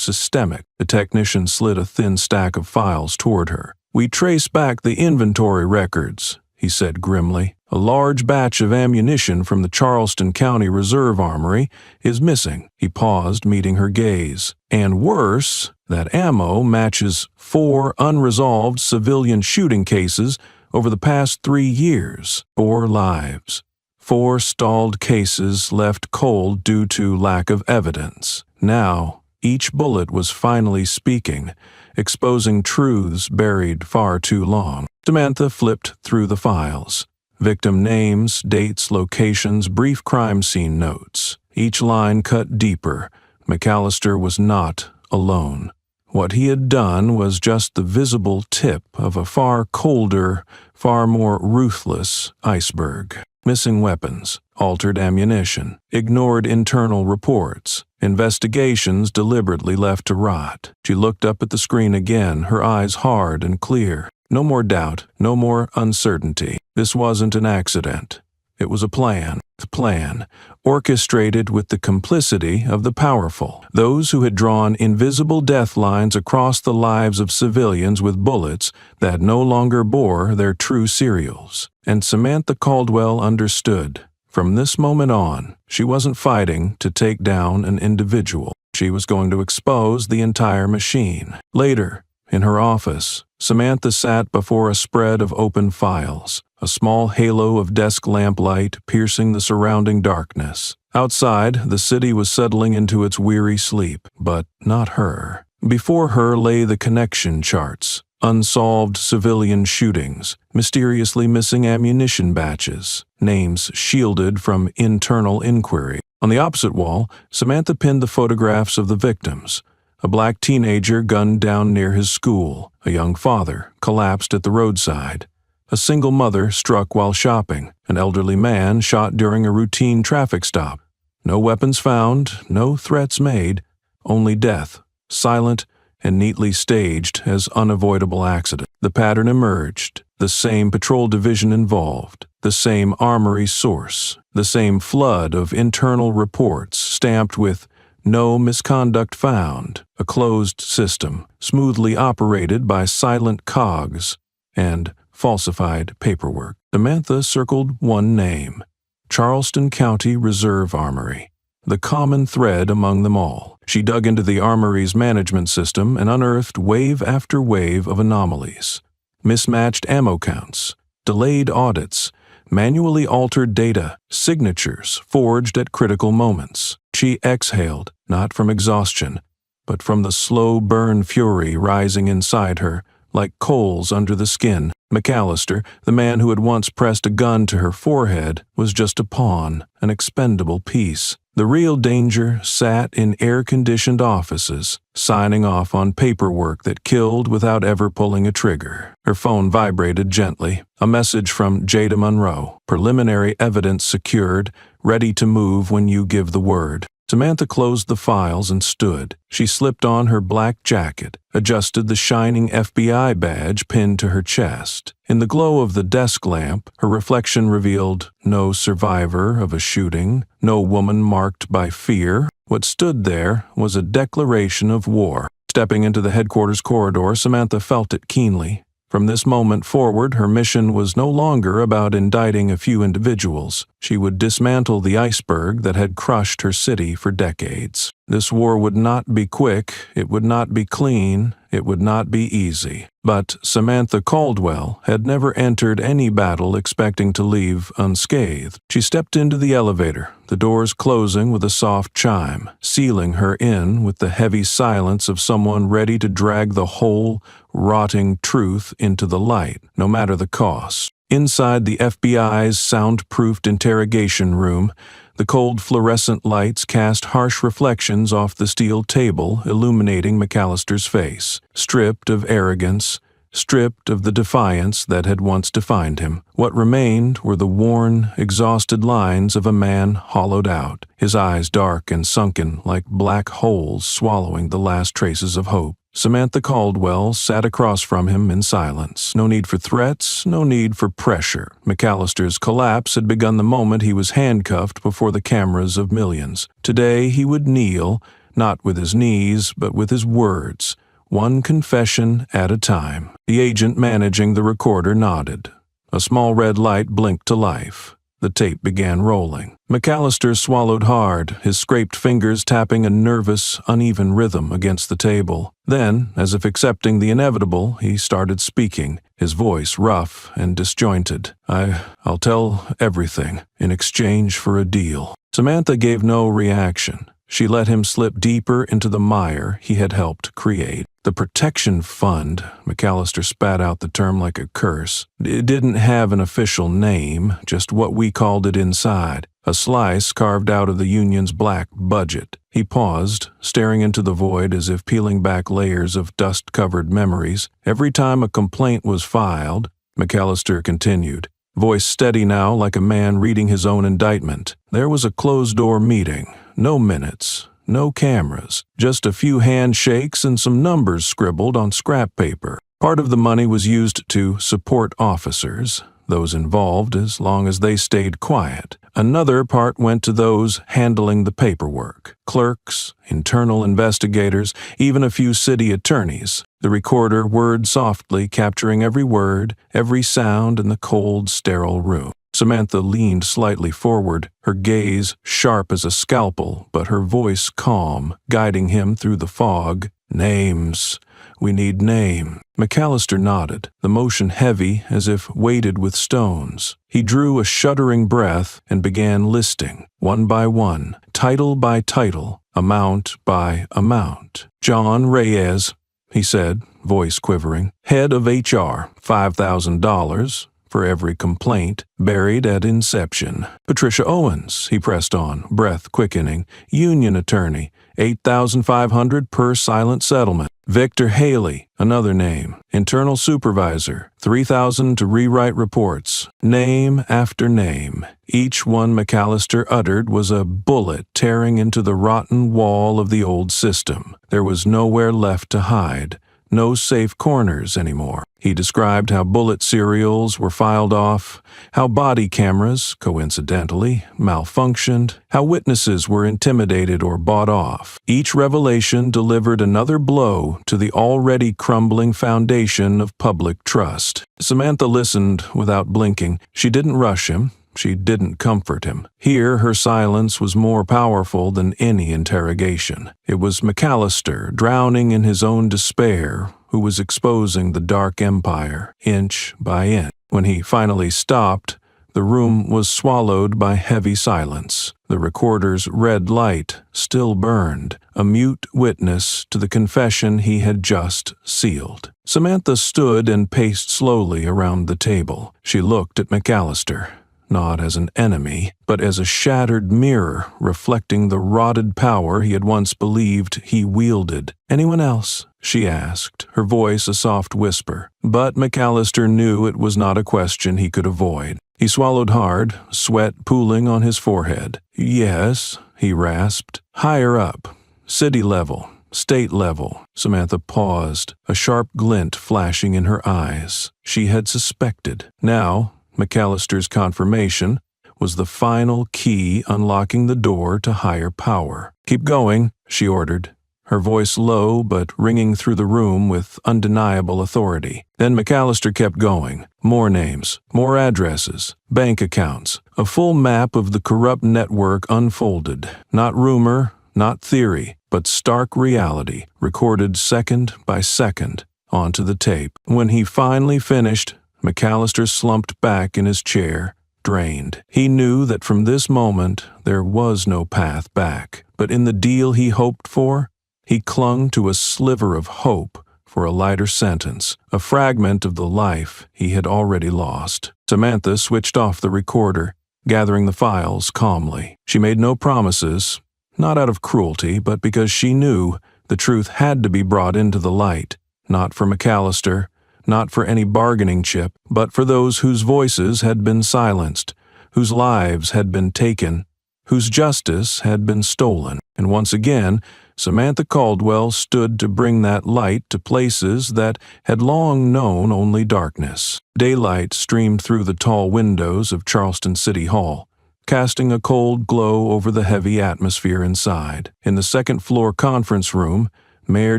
systemic. The technician slid a thin stack of files toward her. "We trace back the inventory records," he said grimly. "A large batch of ammunition from the Charleston County Reserve Armory is missing." He paused, meeting her gaze. "And worse, that ammo matches 4 unresolved civilian shooting cases over the past 3 years. 4 lives. 4 stalled cases left cold due to lack of evidence. Now, each bullet was finally speaking, exposing truths buried far too long. Samantha flipped through the files. Victim names, dates, locations, brief crime scene notes. Each line cut deeper. McAllister was not alone. What he had done was just the visible tip of a far colder, far more ruthless iceberg. Missing weapons, altered ammunition, ignored internal reports, investigations deliberately left to rot. She looked up at the screen again, her eyes hard and clear. No more doubt, no more uncertainty. This wasn't an accident. It was a plan. A plan, orchestrated with the complicity of the powerful, those who had drawn invisible death lines across the lives of civilians with bullets that no longer bore their true serials. And Samantha Caldwell understood. From this moment on, she wasn't fighting to take down an individual. She was going to expose the entire machine. Later, in her office, Samantha sat before a spread of open files, a small halo of desk lamplight piercing the surrounding darkness. Outside, the city was settling into its weary sleep, but not her. Before her lay the connection charts, unsolved civilian shootings, mysteriously missing ammunition batches, names shielded from internal inquiry. On the opposite wall, Samantha pinned the photographs of the victims. A black teenager gunned down near his school, a young father collapsed at the roadside, a single mother struck while shopping, an elderly man shot during a routine traffic stop. No weapons found, no threats made, only death, silent and neatly staged as unavoidable accident. The pattern emerged, the same patrol division involved, the same armory source, the same flood of internal reports stamped with "No misconduct found," a closed system, smoothly operated by silent cogs and falsified paperwork. Samantha circled one name, Charleston County Reserve Armory, the common thread among them all. She dug into the Armory's management system and unearthed wave after wave of anomalies. Mismatched ammo counts, delayed audits, manually altered data, signatures forged at critical moments. She exhaled, not from exhaustion, but from the slow burn fury rising inside her, like coals under the skin. McAllister, the man who had once pressed a gun to her forehead, was just a pawn, an expendable piece. The real danger sat in air-conditioned offices, signing off on paperwork that killed without ever pulling a trigger. Her phone vibrated gently. A message from Jada Monroe. Preliminary evidence secured, ready to move when you give the word. Samantha closed the files and stood. She slipped on her black jacket, adjusted the shining FBI badge pinned to her chest. In the glow of the desk lamp, her reflection revealed no survivor of a shooting, no woman marked by fear. What stood there was a declaration of war. Stepping into the headquarters corridor, Samantha felt it keenly. From this moment forward, her mission was no longer about indicting a few individuals. She would dismantle the iceberg that had crushed her city for decades. This war would not be quick, it would not be clean, it would not be easy. But Samantha Caldwell had never entered any battle expecting to leave unscathed. She stepped into the elevator, the doors closing with a soft chime, sealing her in with the heavy silence of someone ready to drag the whole, rotting truth into the light, no matter the cost. Inside the FBI's soundproofed interrogation room, the cold fluorescent lights cast harsh reflections off the steel table, illuminating McAllister's face. Stripped of arrogance, stripped of the defiance that had once defined him, what remained were the worn, exhausted lines of a man hollowed out, his eyes dark and sunken like black holes swallowing the last traces of hope. Samantha Caldwell sat across from him in silence. No need for threats, no need for pressure. McAllister's collapse had begun the moment he was handcuffed before the cameras of millions. Today he would kneel, not with his knees, but with his words, one confession at a time. The agent managing the recorder nodded. A small red light blinked to life. The tape began rolling. McAllister swallowed hard, his scraped fingers tapping a nervous, uneven rhythm against the table. Then, as if accepting the inevitable, he started speaking, his voice rough and disjointed. I'll tell everything in exchange for a deal." Samantha gave no reaction. She let him slip deeper into the mire he had helped create. "The Protection Fund," McAllister spat out the term like a curse. "It didn't have an official name, just what we called it inside. A slice carved out of the union's black budget." He paused, staring into the void as if peeling back layers of dust-covered memories. "Every time a complaint was filed," McAllister continued, voice steady now like a man reading his own indictment, "there was a closed-door meeting. No minutes, no cameras, just a few handshakes and some numbers scribbled on scrap paper. Part of the money was used to support officers, those involved as long as they stayed quiet. Another part went to those handling the paperwork, clerks, internal investigators, even a few city attorneys. The recorder whirred softly, capturing every word, every sound in the cold, sterile room. Samantha leaned slightly forward, her gaze sharp as a scalpel, but her voice calm, guiding him through the fog. "Names. We need name." McAllister nodded, the motion heavy as if weighted with stones. He drew a shuddering breath and began listing, one by one, title by title, amount by amount. "John Reyes," he said, voice quivering, "head of HR, $5,000. For every complaint, buried at inception. Patricia Owens," he pressed on, breath quickening, "union attorney, $8,500 per silent settlement. Victor Haley," another name, internal supervisor, $3,000 to rewrite reports. Name after name. Each one McAllister uttered was a bullet tearing into the rotten wall of the old system. There was nowhere left to hide. No safe corners anymore. He described how bullet serials were filed off, how body cameras, coincidentally, malfunctioned, how witnesses were intimidated or bought off. Each revelation delivered another blow to the already crumbling foundation of public trust. Samantha listened without blinking. She didn't rush him. She didn't comfort him. Here her silence was more powerful than any interrogation. It was McAllister, drowning in his own despair, who was exposing the dark empire, inch by inch. When he finally stopped, the room was swallowed by heavy silence. The recorder's red light still burned, a mute witness to the confession he had just sealed. Samantha stood and paced slowly around the table. She looked at McAllister, not as an enemy, but as a shattered mirror reflecting the rotted power he had once believed he wielded. "Anyone else?" she asked, her voice a soft whisper. But McAllister knew it was not a question he could avoid. He swallowed hard, sweat pooling on his forehead. "Yes," he rasped. "Higher up. City level. State level." Samantha paused, a sharp glint flashing in her eyes. She had suspected. Now, McAllister's confirmation was the final key unlocking the door to higher power. "Keep going," she ordered, her voice low but ringing through the room with undeniable authority. Then McAllister kept going. More names, more addresses, bank accounts, a full map of the corrupt network unfolded. Not rumor, not theory, but stark reality, recorded second by second onto the tape. When he finally finished, McAllister slumped back in his chair, drained. He knew that from this moment there was no path back, but in the deal he hoped for, he clung to a sliver of hope for a lighter sentence, a fragment of the life he had already lost. Samantha switched off the recorder, gathering the files calmly. She made no promises, not out of cruelty, but because she knew the truth had to be brought into the light, not for McAllister, not for any bargaining chip, but for those whose voices had been silenced, whose lives had been taken, whose justice had been stolen. And once again, Samantha Caldwell stood to bring that light to places that had long known only darkness. Daylight streamed through the tall windows of Charleston City Hall, casting a cold glow over the heavy atmosphere inside. In the second-floor conference room, Mayor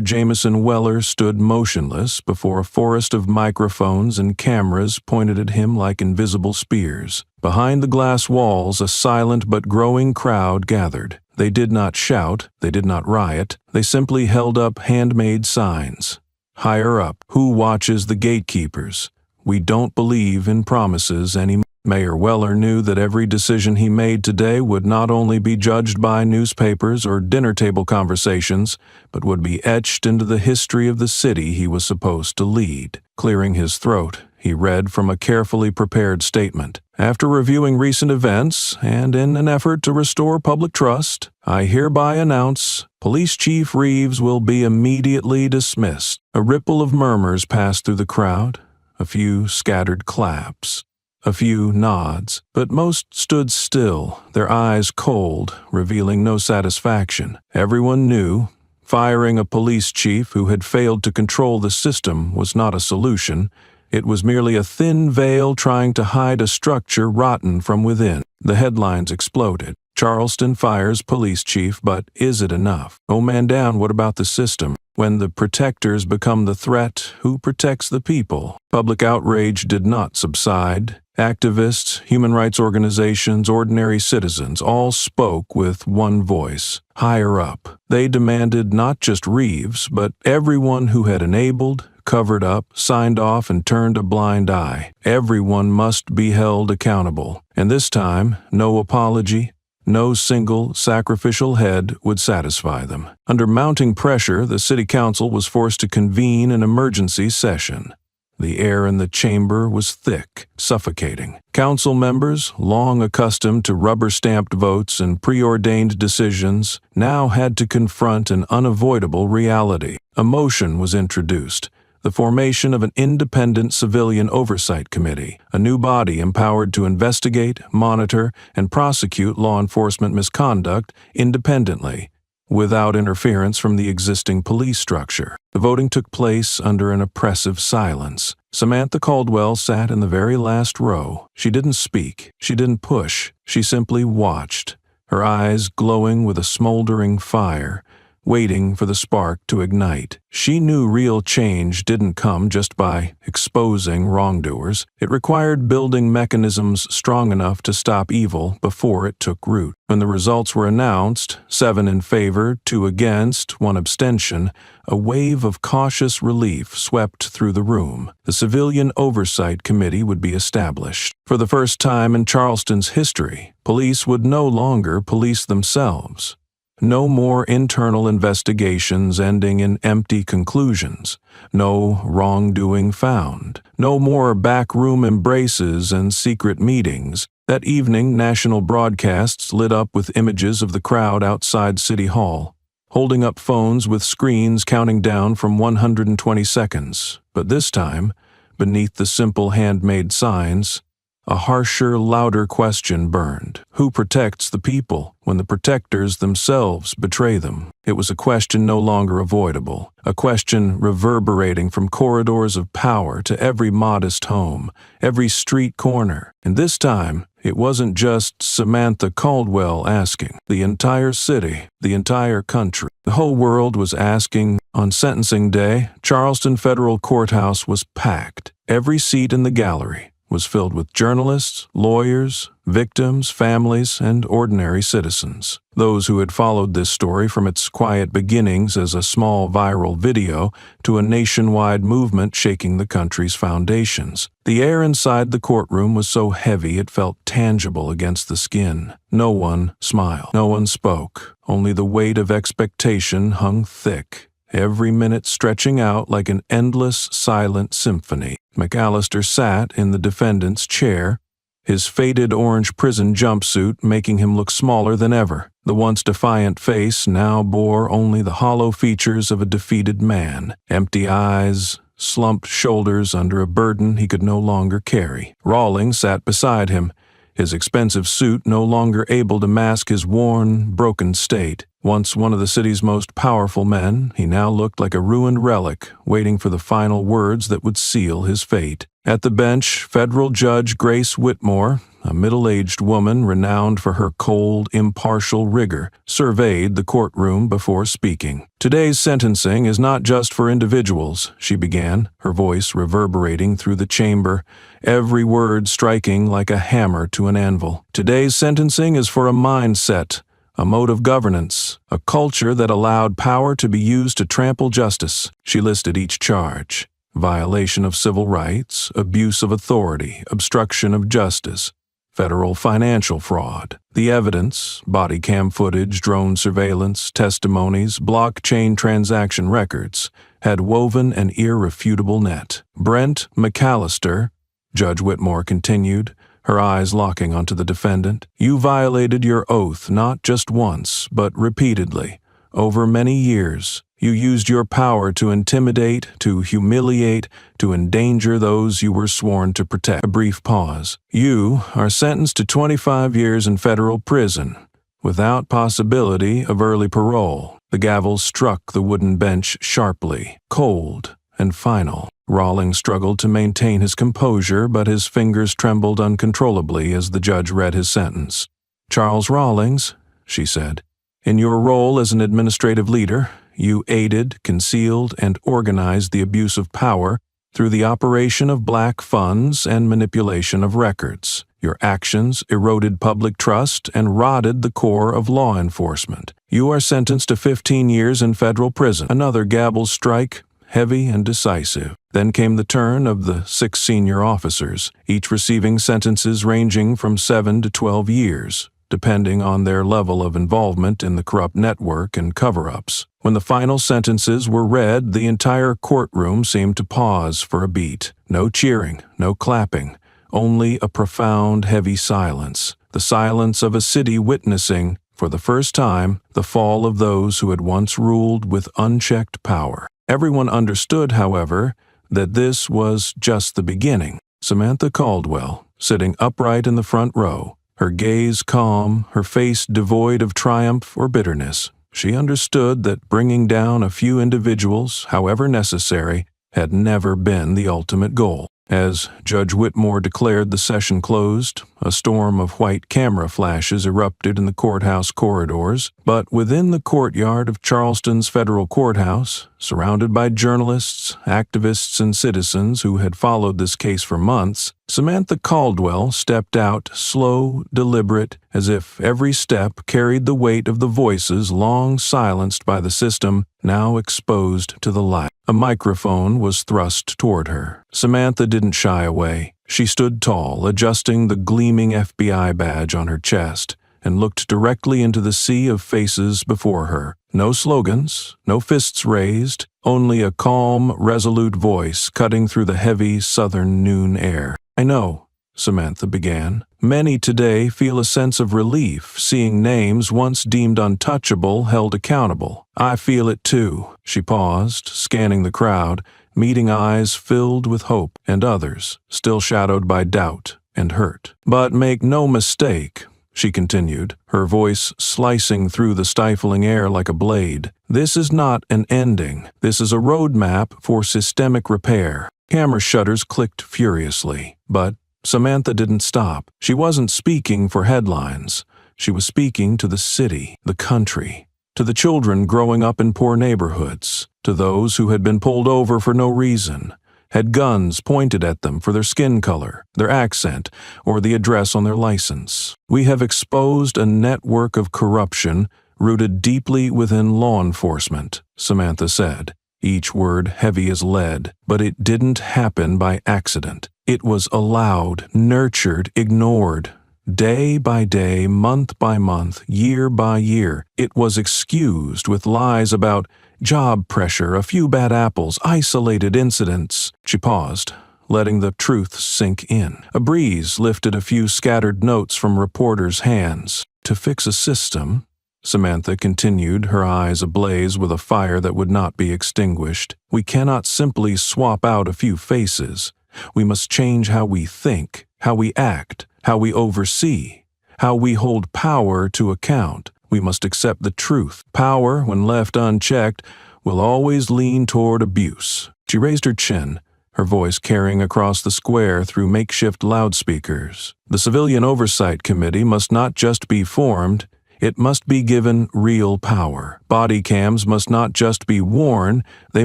Jameson Weller stood motionless before a forest of microphones and cameras pointed at him like invisible spears. Behind the glass walls, a silent but growing crowd gathered. They did not shout, they did not riot, they simply held up handmade signs. Higher up, who watches the gatekeepers? We don't believe in promises anymore. Mayor Weller knew that every decision he made today would not only be judged by newspapers or dinner table conversations, but would be etched into the history of the city he was supposed to lead. Clearing his throat, he read from a carefully prepared statement. After reviewing recent events, and in an effort to restore public trust, I hereby announce Police Chief Reeves will be immediately dismissed. A ripple of murmurs passed through the crowd, a few scattered claps. A few nods, but most stood still, their eyes cold, revealing no satisfaction. Everyone knew firing a police chief who had failed to control the system was not a solution. It was merely a thin veil trying to hide a structure rotten from within. The headlines exploded. Charleston fires police chief, but is it enough? Oh man down, what about the system? When the protectors become the threat, who protects the people? Public outrage did not subside. Activists, human rights organizations, ordinary citizens all spoke with one voice. Higher up, they demanded not just Reeves, but everyone who had enabled, covered up, signed off, and turned a blind eye. Everyone must be held accountable. And this time, no apology, no single sacrificial head would satisfy them. Under mounting pressure, the city council was forced to convene an emergency session. The air in the chamber was thick, suffocating. Council members, long accustomed to rubber-stamped votes and preordained decisions, now had to confront an unavoidable reality. A motion was introduced. The formation of an independent civilian oversight committee, a new body empowered to investigate, monitor, and prosecute law enforcement misconduct independently, without interference from the existing police structure. The voting took place under an oppressive silence. Samantha Caldwell sat in the very last row. She didn't speak. She didn't push. She simply watched, her eyes glowing with a smoldering fire, waiting for the spark to ignite. She knew real change didn't come just by exposing wrongdoers. It required building mechanisms strong enough to stop evil before it took root. When the results were announced, 7 in favor, 2 against, 1 abstention, a wave of cautious relief swept through the room. The Civilian Oversight Committee would be established. For the first time in Charleston's history, police would no longer police themselves. No more internal investigations ending in empty conclusions. No wrongdoing found. No more backroom embraces and secret meetings. That evening, national broadcasts lit up with images of the crowd outside City Hall, holding up phones with screens counting down from 120 seconds. But this time, beneath the simple handmade signs, a harsher, louder question burned. Who protects the people when the protectors themselves betray them? It was a question no longer avoidable, a question reverberating from corridors of power to every modest home, every street corner. And this time, it wasn't just Samantha Caldwell asking. The entire city, the entire country, the whole world was asking. On sentencing day, Charleston Federal Courthouse was packed. Every seat in the gallery was filled with journalists, lawyers, victims, families, and ordinary citizens. Those who had followed this story from its quiet beginnings as a small viral video to a nationwide movement shaking the country's foundations. The air inside the courtroom was so heavy it felt tangible against the skin. No one smiled. No one spoke. Only the weight of expectation hung thick, every minute stretching out like an endless, silent symphony. McAllister sat in the defendant's chair, his faded orange prison jumpsuit making him look smaller than ever. The once defiant face now bore only the hollow features of a defeated man, empty eyes, slumped shoulders under a burden he could no longer carry. Rawlings sat beside him, his expensive suit no longer able to mask his worn, broken state. Once one of the city's most powerful men, he now looked like a ruined relic, waiting for the final words that would seal his fate. At the bench, federal judge Grace Whitmore, a middle-aged woman renowned for her cold, impartial rigor, surveyed the courtroom before speaking. "Today's sentencing is not just for individuals," she began, her voice reverberating through the chamber, every word striking like a hammer to an anvil. "Today's sentencing is for a mindset, a mode of governance, a culture that allowed power to be used to trample justice." She listed each charge: violation of civil rights, abuse of authority, obstruction of justice, federal financial fraud. The evidence, body cam footage, drone surveillance, testimonies, blockchain transaction records, had woven an irrefutable net. "Brent McAllister," Judge Whitmore continued, her eyes locking onto the defendant, "you violated your oath not just once, but repeatedly. Over many years, you used your power to intimidate, to humiliate, to endanger those you were sworn to protect." A brief pause. "You are sentenced to 25 years in federal prison, without possibility of early parole." The gavel struck the wooden bench sharply, cold and final. Rawlings struggled to maintain his composure, but his fingers trembled uncontrollably as the judge read his sentence. "Charles Rawlings," she said, "in your role as an administrative leader, you aided, concealed, and organized the abuse of power through the operation of black funds and manipulation of records. Your actions eroded public trust and rotted the core of law enforcement. You are sentenced to 15 years in federal prison." Another gavel strike, heavy and decisive. Then came the turn of the 6 senior officers, each receiving sentences ranging from 7 to 12 years, depending on their level of involvement in the corrupt network and cover-ups. When the final sentences were read, the entire courtroom seemed to pause for a beat. No cheering, no clapping, only a profound, heavy silence. The silence of a city witnessing, for the first time, the fall of those who had once ruled with unchecked power. Everyone understood, however, that this was just the beginning. Samantha Caldwell, sitting upright in the front row, her gaze calm, her face devoid of triumph or bitterness. She understood that bringing down a few individuals, however necessary, had never been the ultimate goal. As Judge Whitmore declared the session closed, a storm of white camera flashes erupted in the courthouse corridors, but within the courtyard of Charleston's federal courthouse, surrounded by journalists, activists, and citizens who had followed this case for months, Samantha Caldwell stepped out, slow, deliberate, as if every step carried the weight of the voices long silenced by the system, now exposed to the light. A microphone was thrust toward her. Samantha didn't shy away. She stood tall, adjusting the gleaming FBI badge on her chest, and looked directly into the sea of faces before her. No slogans, no fists raised, only a calm, resolute voice cutting through the heavy southern noon air. "I know," Samantha began. "Many today feel a sense of relief seeing names once deemed untouchable held accountable. I feel it too." She paused, scanning the crowd, meeting eyes filled with hope and others still shadowed by doubt and hurt. "But make no mistake," she continued, her voice slicing through the stifling air like a blade, "this is not an ending. This is a roadmap for systemic repair." Camera shutters clicked furiously, but Samantha didn't stop. She wasn't speaking for headlines. She was speaking to the city, the country, to the children growing up in poor neighborhoods, to those who had been pulled over for no reason, had guns pointed at them for their skin color, their accent, or the address on their license. "We have exposed a network of corruption rooted deeply within law enforcement," Samantha said, each word heavy as lead, "but it didn't happen by accident. It was allowed, nurtured, ignored. Day by day, month by month, year by year, it was excused with lies about job pressure, a few bad apples, isolated incidents." She paused, letting the truth sink in. A breeze lifted a few scattered notes from reporters' hands. "To fix a system," Samantha continued, her eyes ablaze with a fire that would not be extinguished, "we cannot simply swap out a few faces. We must change how we think, how we act, how we oversee, how we hold power to account. We must accept the truth. Power, when left unchecked, will always lean toward abuse." She raised her chin, her voice carrying across the square through makeshift loudspeakers. The Civilian Oversight Committee must not just be formed, it must be given real power. Body cams must not just be worn, they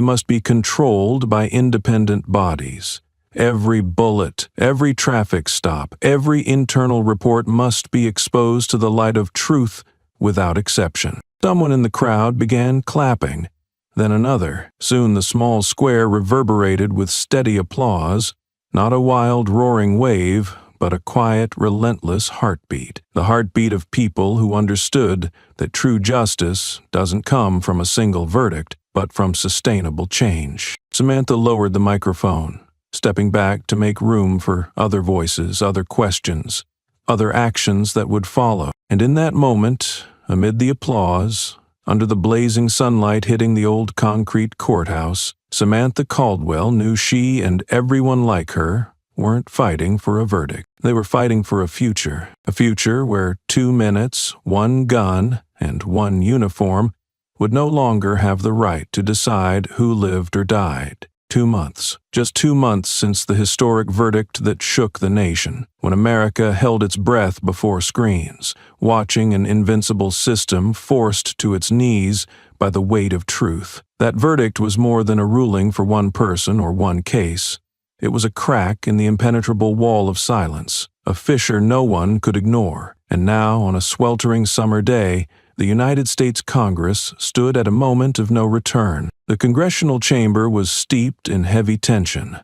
must be controlled by independent bodies. Every bullet, every traffic stop, every internal report must be exposed to the light of truth without exception. Someone in the crowd began clapping, then another. Soon the small square reverberated with steady applause, not a wild roaring wave, but a quiet, relentless heartbeat. The heartbeat of people who understood that true justice doesn't come from a single verdict, but from sustainable change. Samantha lowered the microphone, stepping back to make room for other voices, other questions, other actions that would follow. And in that moment, amid the applause, under the blazing sunlight hitting the old concrete courthouse, Samantha Caldwell knew she and everyone like her weren't fighting for a verdict. They were fighting for a future where 2 minutes, 1 gun, and 1 uniform would no longer have the right to decide who lived or died. 2 months. Just 2 months since the historic verdict that shook the nation, when America held its breath before screens, watching an invincible system forced to its knees by the weight of truth. That verdict was more than a ruling for one person or one case. It was a crack in the impenetrable wall of silence, a fissure no one could ignore. And now, on a sweltering summer day, the United States Congress stood at a moment of no return. The congressional chamber was steeped in heavy tension.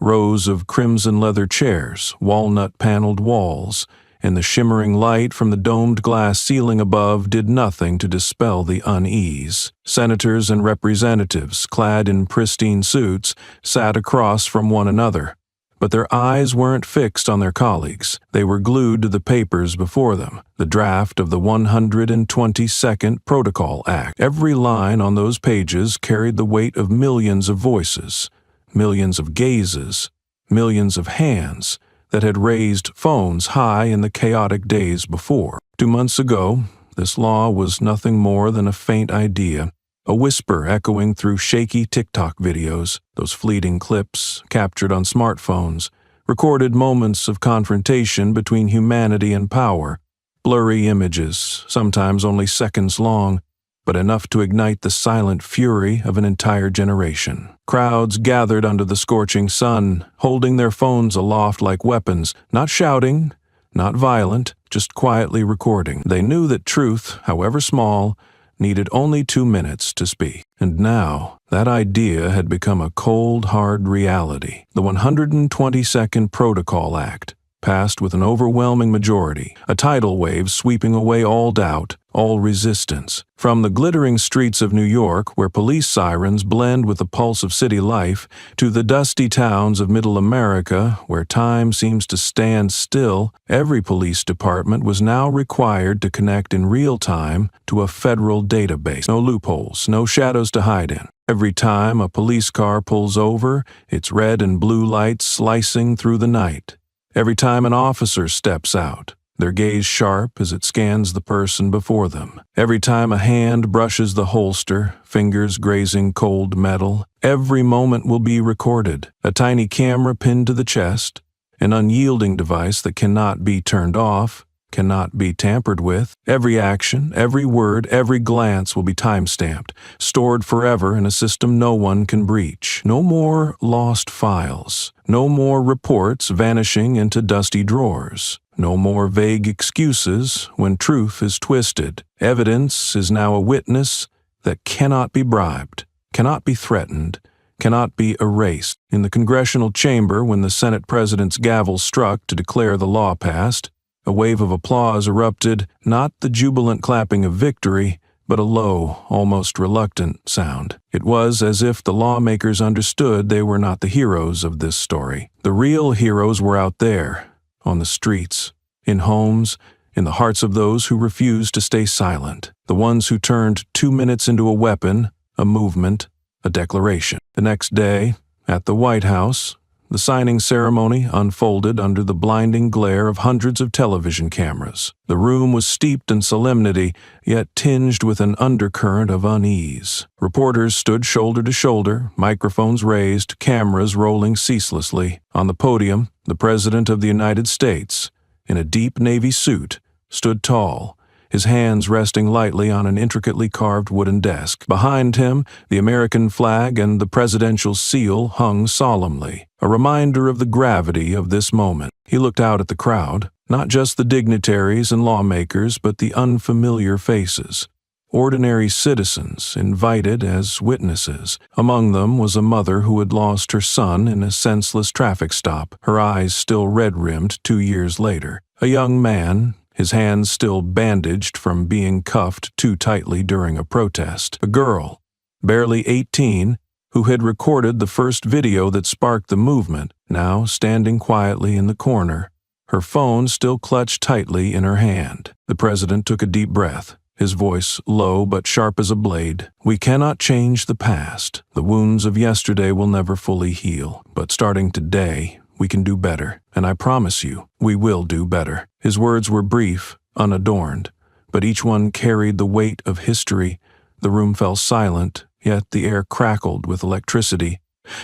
Rows of crimson leather chairs, walnut-paneled walls, and the shimmering light from the domed glass ceiling above did nothing to dispel the unease. Senators and representatives, clad in pristine suits, sat across from one another. But their eyes weren't fixed on their colleagues. They were glued to the papers before them, the draft of the 122nd Protocol Act. Every line on those pages carried the weight of millions of voices, millions of gazes, millions of hands that had raised phones high in the chaotic days before. 2 months ago, this law was nothing more than a faint idea, a whisper echoing through shaky TikTok videos, those fleeting clips captured on smartphones, recorded moments of confrontation between humanity and power, blurry images, sometimes only seconds long, but enough to ignite the silent fury of an entire generation. Crowds gathered under the scorching sun, holding their phones aloft like weapons, not shouting, not violent, just quietly recording. They knew that truth, however small, needed only 2 minutes to speak. And now, that idea had become a cold, hard reality. The 122nd Protocol Act, passed with an overwhelming majority, a tidal wave sweeping away all doubt, all resistance. From the glittering streets of New York, where police sirens blend with the pulse of city life, to the dusty towns of Middle America, where time seems to stand still, every police department was now required to connect in real time to a federal database. No loopholes, no shadows to hide in. Every time a police car pulls over, its red and blue lights slicing through the night. Every time an officer steps out, their gaze sharp as it scans the person before them. Every time a hand brushes the holster, fingers grazing cold metal, every moment will be recorded. A tiny camera pinned to the chest, an unyielding device that cannot be turned off, cannot be tampered with. Every action, every word, every glance will be time-stamped, stored forever in a system no one can breach. No more lost files. No more reports vanishing into dusty drawers. No more vague excuses when truth is twisted. Evidence is now a witness that cannot be bribed, cannot be threatened, cannot be erased. In the congressional chamber, when the Senate president's gavel struck to declare the law passed, a wave of applause erupted, not the jubilant clapping of victory, but a low, almost reluctant sound. It was as if the lawmakers understood they were not the heroes of this story. The real heroes were out there, on the streets, in homes, in the hearts of those who refused to stay silent, the ones who turned 2 minutes into a weapon, a movement, a declaration. The next day, at the White House, The signing ceremony unfolded under the blinding glare of hundreds of television cameras. The room was steeped in solemnity, yet tinged with an undercurrent of unease. Reporters stood shoulder to shoulder, microphones raised, cameras rolling ceaselessly. On the podium, the President of the United States, in a deep navy suit, stood tall, his hands resting lightly on an intricately carved wooden desk. Behind him, the American flag and the presidential seal hung solemnly, a reminder of the gravity of this moment. He looked out at the crowd, not just the dignitaries and lawmakers, but the unfamiliar faces. Ordinary citizens invited as witnesses. Among them was a mother who had lost her son in a senseless traffic stop, her eyes still red-rimmed 2 years later. A young man, his hands still bandaged from being cuffed too tightly during a protest. A girl, barely 18, who had recorded the first video that sparked the movement, now standing quietly in the corner, her phone still clutched tightly in her hand. The president took a deep breath, his voice low but sharp as a blade. "We cannot change the past. The wounds of yesterday will never fully heal. But starting today, we can do better. And I promise you, we will do better." His words were brief, unadorned, but each one carried the weight of history. The room fell silent, yet the air crackled with electricity.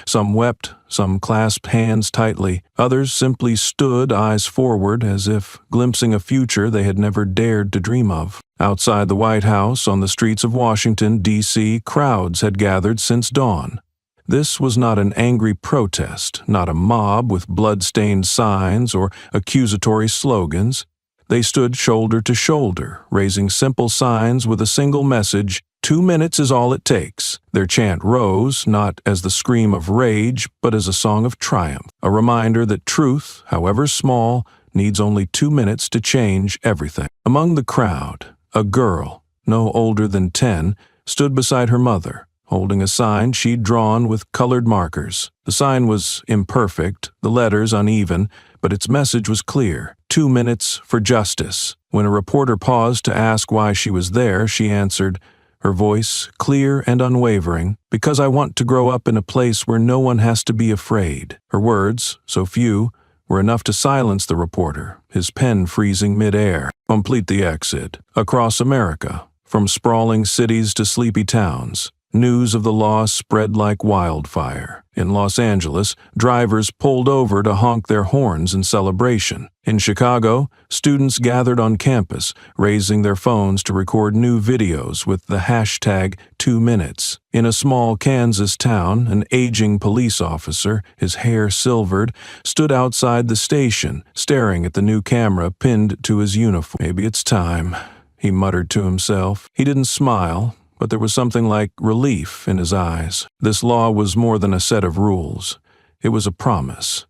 Some wept, some clasped hands tightly, others simply stood, eyes forward, as if glimpsing a future they had never dared to dream of. Outside the White House, on the streets of Washington, D.C., crowds had gathered since dawn. This was not an angry protest, not a mob with blood-stained signs or accusatory slogans. They stood shoulder to shoulder, raising simple signs with a single message: 2 minutes is all it takes. Their chant rose, not as the scream of rage, but as a song of triumph, a reminder that truth, however small, needs only 2 minutes to change everything. Among the crowd, a girl, no older than 10, stood beside her mother, holding a sign she'd drawn with colored markers. The sign was imperfect, the letters uneven, but its message was clear: 2 minutes for justice. When a reporter paused to ask why she was there, she answered, her voice clear and unwavering, "Because I want to grow up in a place where no one has to be afraid." Her words, so few, were enough to silence the reporter, his pen freezing mid-air. Complete the exit. Across America, from sprawling cities to sleepy towns, news of the loss spread like wildfire. In Los Angeles, drivers pulled over to honk their horns in celebration. In Chicago, students gathered on campus, raising their phones to record new videos with the hashtag 2 minutes. In a small Kansas town, an aging police officer, his hair silvered, stood outside the station, staring at the new camera pinned to his uniform. "Maybe it's time," he muttered to himself. He didn't smile, but there was something like relief in his eyes. This law was more than a set of rules. It was a promise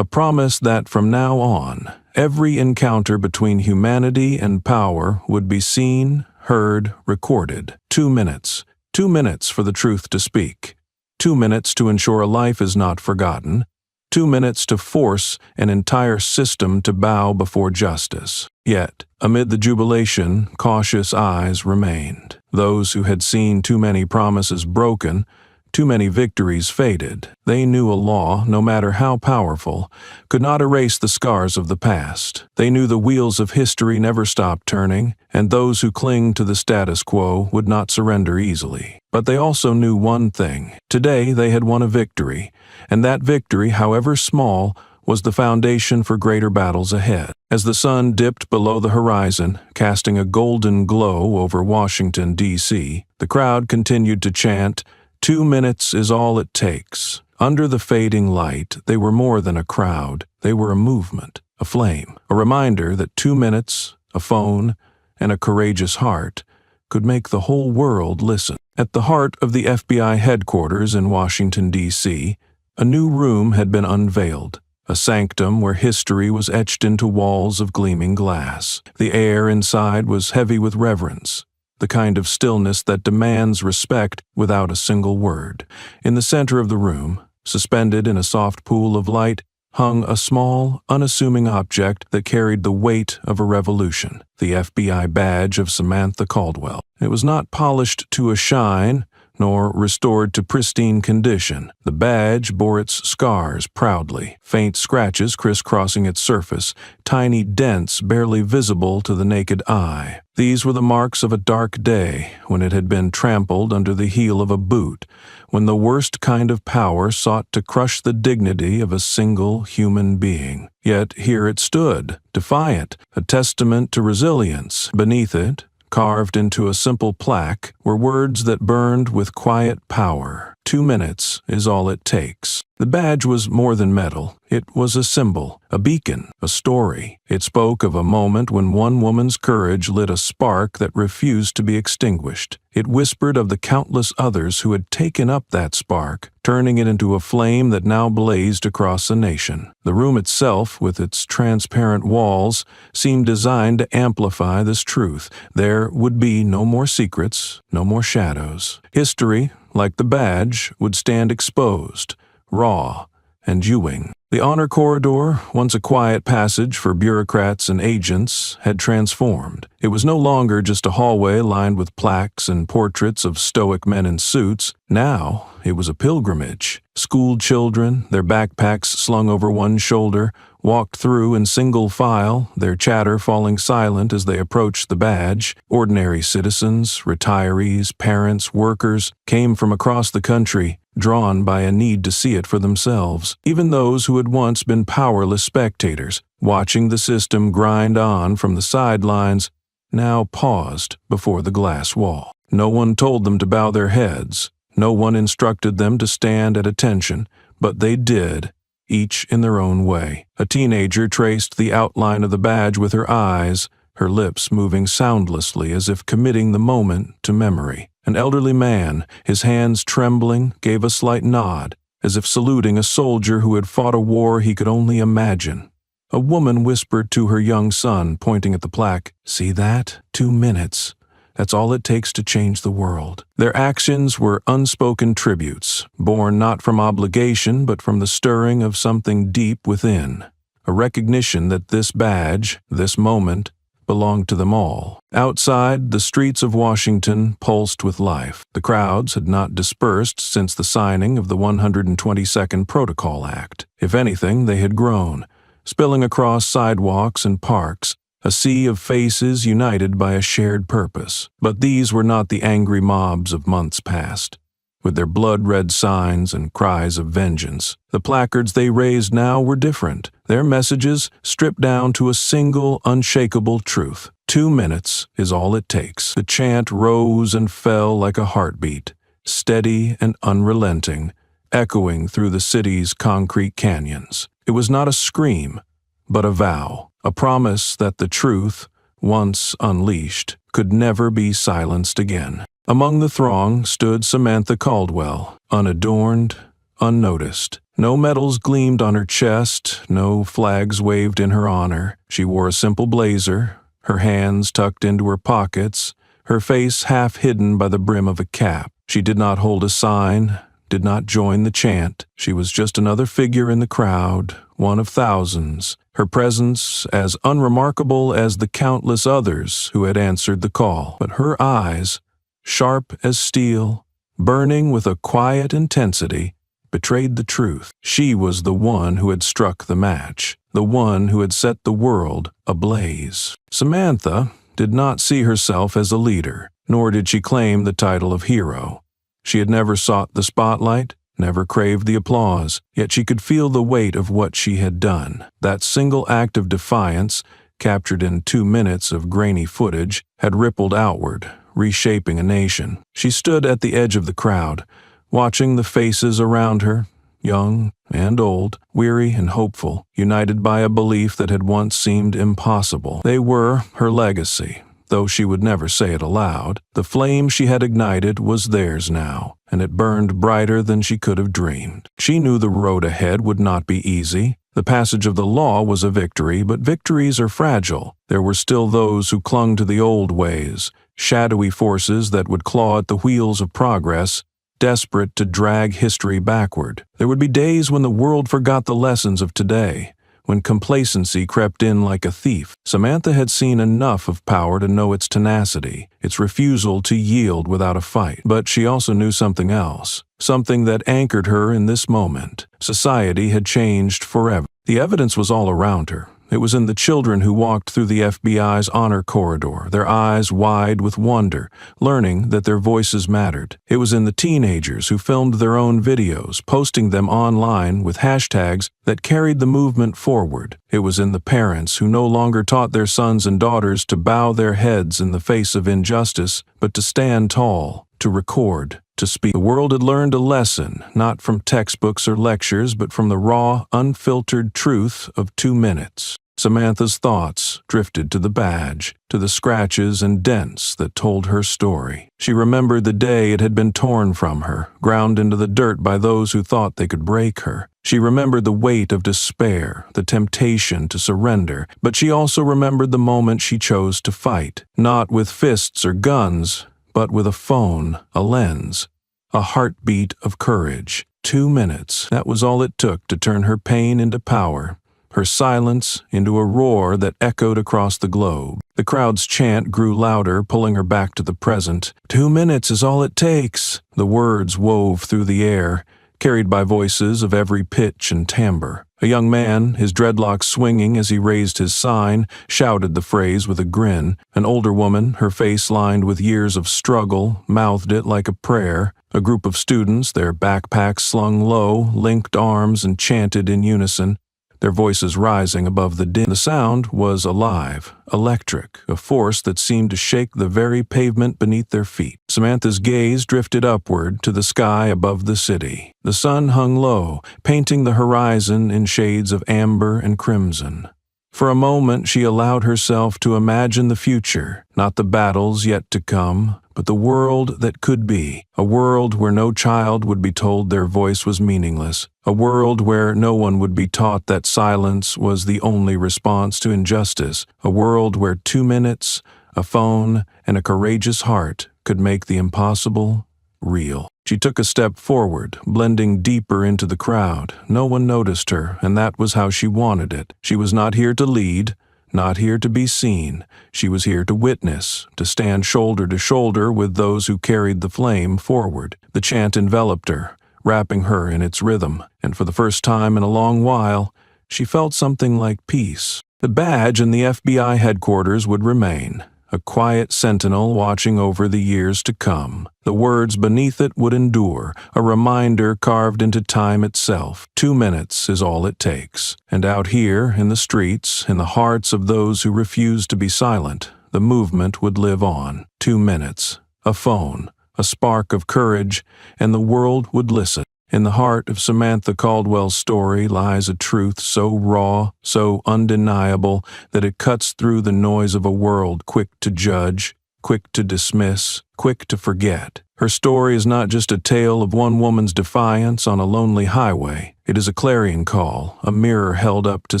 that from now on, every encounter between humanity and power would be seen, heard, recorded. 2 minutes. 2 minutes for the truth to speak. 2 minutes to ensure a life is not forgotten. 2 minutes to force an entire system to bow before justice. Yet, amid the jubilation, cautious eyes remained. Those who had seen too many promises broken, too many victories faded. They knew a law, no matter how powerful, could not erase the scars of the past. They knew the wheels of history never stopped turning, and those who cling to the status quo would not surrender easily. But they also knew one thing. Today they had won a victory, and that victory, however small, was the foundation for greater battles ahead. As the sun dipped below the horizon, casting a golden glow over Washington, D.C., the crowd continued to chant, 2 minutes is all it takes. Under the fading light, they were more than a crowd. They were a movement, a flame, a reminder that 2 minutes, a phone, and a courageous heart could make the whole world listen. At the heart of the FBI headquarters in Washington, D.C., a new room had been unveiled. A sanctum where history was etched into walls of gleaming glass. The air inside was heavy with reverence, the kind of stillness that demands respect without a single word. In the center of the room, suspended in a soft pool of light, hung a small, unassuming object that carried the weight of a revolution, the FBI badge of Samantha Caldwell. It was not polished to a shine, nor restored to pristine condition. The badge bore its scars proudly, faint scratches crisscrossing its surface, tiny dents barely visible to the naked eye. These were the marks of a dark day, when it had been trampled under the heel of a boot, when the worst kind of power sought to crush the dignity of a single human being. Yet here it stood, defiant, a testament to resilience. Beneath it, carved into a simple plaque, were words that burned with quiet power. 2 minutes is all it takes. The badge was more than metal. It was a symbol, a beacon, a story. It spoke of a moment when one woman's courage lit a spark that refused to be extinguished. It whispered of the countless others who had taken up that spark, turning it into a flame that now blazed across the nation. The room itself, with its transparent walls, seemed designed to amplify this truth. There would be no more secrets, no more shadows. History, like the badge, would stand exposed, raw and Ewing. The honor corridor, once a quiet passage for bureaucrats and agents, had transformed. It was no longer just a hallway lined with plaques and portraits of stoic men in suits. Now it was a pilgrimage. School children, their backpacks slung over one shoulder, walked through in single file, their chatter falling silent as they approached the badge. Ordinary citizens, retirees, parents, workers came from across the country, drawn by a need to see it for themselves. Even those who had once been powerless spectators, watching the system grind on from the sidelines, now paused before the glass wall. No one told them to bow their heads. No one instructed them to stand at attention, but they did, each in their own way. A teenager traced the outline of the badge with her eyes, her lips moving soundlessly as if committing the moment to memory. An elderly man, his hands trembling, gave a slight nod, as if saluting a soldier who had fought a war he could only imagine. A woman whispered to her young son, pointing at the plaque, "See that? 2 minutes. That's all it takes to change the world." Their actions were unspoken tributes, born not from obligation but from the stirring of something deep within, a recognition that this badge, this moment, belonged to them all. Outside, the streets of Washington pulsed with life. The crowds had not dispersed since the signing of the 122nd Protocol Act. If anything, they had grown, spilling across sidewalks and parks, a sea of faces united by a shared purpose. But these were not the angry mobs of months past, with their blood-red signs and cries of vengeance. The placards they raised now were different, their messages stripped down to a single, unshakable truth. 2 minutes is all it takes. The chant rose and fell like a heartbeat, steady and unrelenting, echoing through the city's concrete canyons. It was not a scream, but a vow, a promise that the truth, once unleashed, could never be silenced again. Among the throng stood Samantha Caldwell, unadorned, unnoticed. No medals gleamed on her chest, no flags waved in her honor. She wore a simple blazer, her hands tucked into her pockets, her face half hidden by the brim of a cap. She did not hold a sign, did not join the chant. She was just another figure in the crowd, one of thousands, her presence as unremarkable as the countless others who had answered the call. But her eyes, sharp as steel, burning with a quiet intensity, betrayed the truth. She was the one who had struck the match, the one who had set the world ablaze. Samantha did not see herself as a leader, nor did she claim the title of hero. She had never sought the spotlight, never craved the applause, yet she could feel the weight of what she had done. That single act of defiance, captured in 2 minutes of grainy footage, had rippled outward, reshaping a nation. She stood at the edge of the crowd, watching the faces around her, young and old, weary and hopeful, united by a belief that had once seemed impossible. They were her legacy, though she would never say it aloud. The flame she had ignited was theirs now, and it burned brighter than she could have dreamed. She knew the road ahead would not be easy. The passage of the law was a victory, but victories are fragile. There were still those who clung to the old ways, shadowy forces that would claw at the wheels of progress, desperate to drag history backward. There would be days when the world forgot the lessons of today, when complacency crept in like a thief. Samantha had seen enough of power to know its tenacity, its refusal to yield without a fight. But she also knew something else, something that anchored her in this moment. Society had changed forever. The evidence was all around her. It was in the children who walked through the FBI's honor corridor, their eyes wide with wonder, learning that their voices mattered. It was in the teenagers who filmed their own videos, posting them online with hashtags that carried the movement forward. It was in the parents who no longer taught their sons and daughters to bow their heads in the face of injustice, but to stand tall, to record, to speak. The world had learned a lesson, not from textbooks or lectures, but from the raw, unfiltered truth of 2 minutes. Samantha's thoughts drifted to the badge, to the scratches and dents that told her story. She remembered the day it had been torn from her, ground into the dirt by those who thought they could break her. She remembered the weight of despair, the temptation to surrender, but she also remembered the moment she chose to fight, not with fists or guns, but with a phone, a lens, a heartbeat of courage. 2 minutes, that was all it took to turn her pain into power, her silence into a roar that echoed across the globe. The crowd's chant grew louder, pulling her back to the present. 2 minutes is all it takes. The words wove through the air, carried by voices of every pitch and timbre. A young man, his dreadlocks swinging as he raised his sign, shouted the phrase with a grin. An older woman, her face lined with years of struggle, mouthed it like a prayer. A group of students, their backpacks slung low, linked arms and chanted in unison, their voices rising above the din. The sound was alive, electric, a force that seemed to shake the very pavement beneath their feet. Samantha's gaze drifted upward to the sky above the city. The sun hung low, painting the horizon in shades of amber and crimson. For a moment she allowed herself to imagine the future, not the battles yet to come, but the world that could be, a world where no child would be told their voice was meaningless, a world where no one would be taught that silence was the only response to injustice, a world where 2 minutes, a phone, and a courageous heart could make the impossible real. She took a step forward, blending deeper into the crowd. No one noticed her, and that was how she wanted it. She was not here to lead, not here to be seen. She was here to witness, to stand shoulder to shoulder with those who carried the flame forward. The chant enveloped her, wrapping her in its rhythm, and for the first time in a long while, she felt something like peace. The badge in the FBI headquarters would remain, a quiet sentinel watching over the years to come. The words beneath it would endure, a reminder carved into time itself. 2 minutes is all it takes. And out here, in the streets, in the hearts of those who refuse to be silent, the movement would live on. 2 minutes, a phone, a spark of courage, and the world would listen. In the heart of Samantha Caldwell's story lies a truth so raw, so undeniable, that it cuts through the noise of a world quick to judge, quick to dismiss, quick to forget. Her story is not just a tale of one woman's defiance on a lonely highway. It is a clarion call, a mirror held up to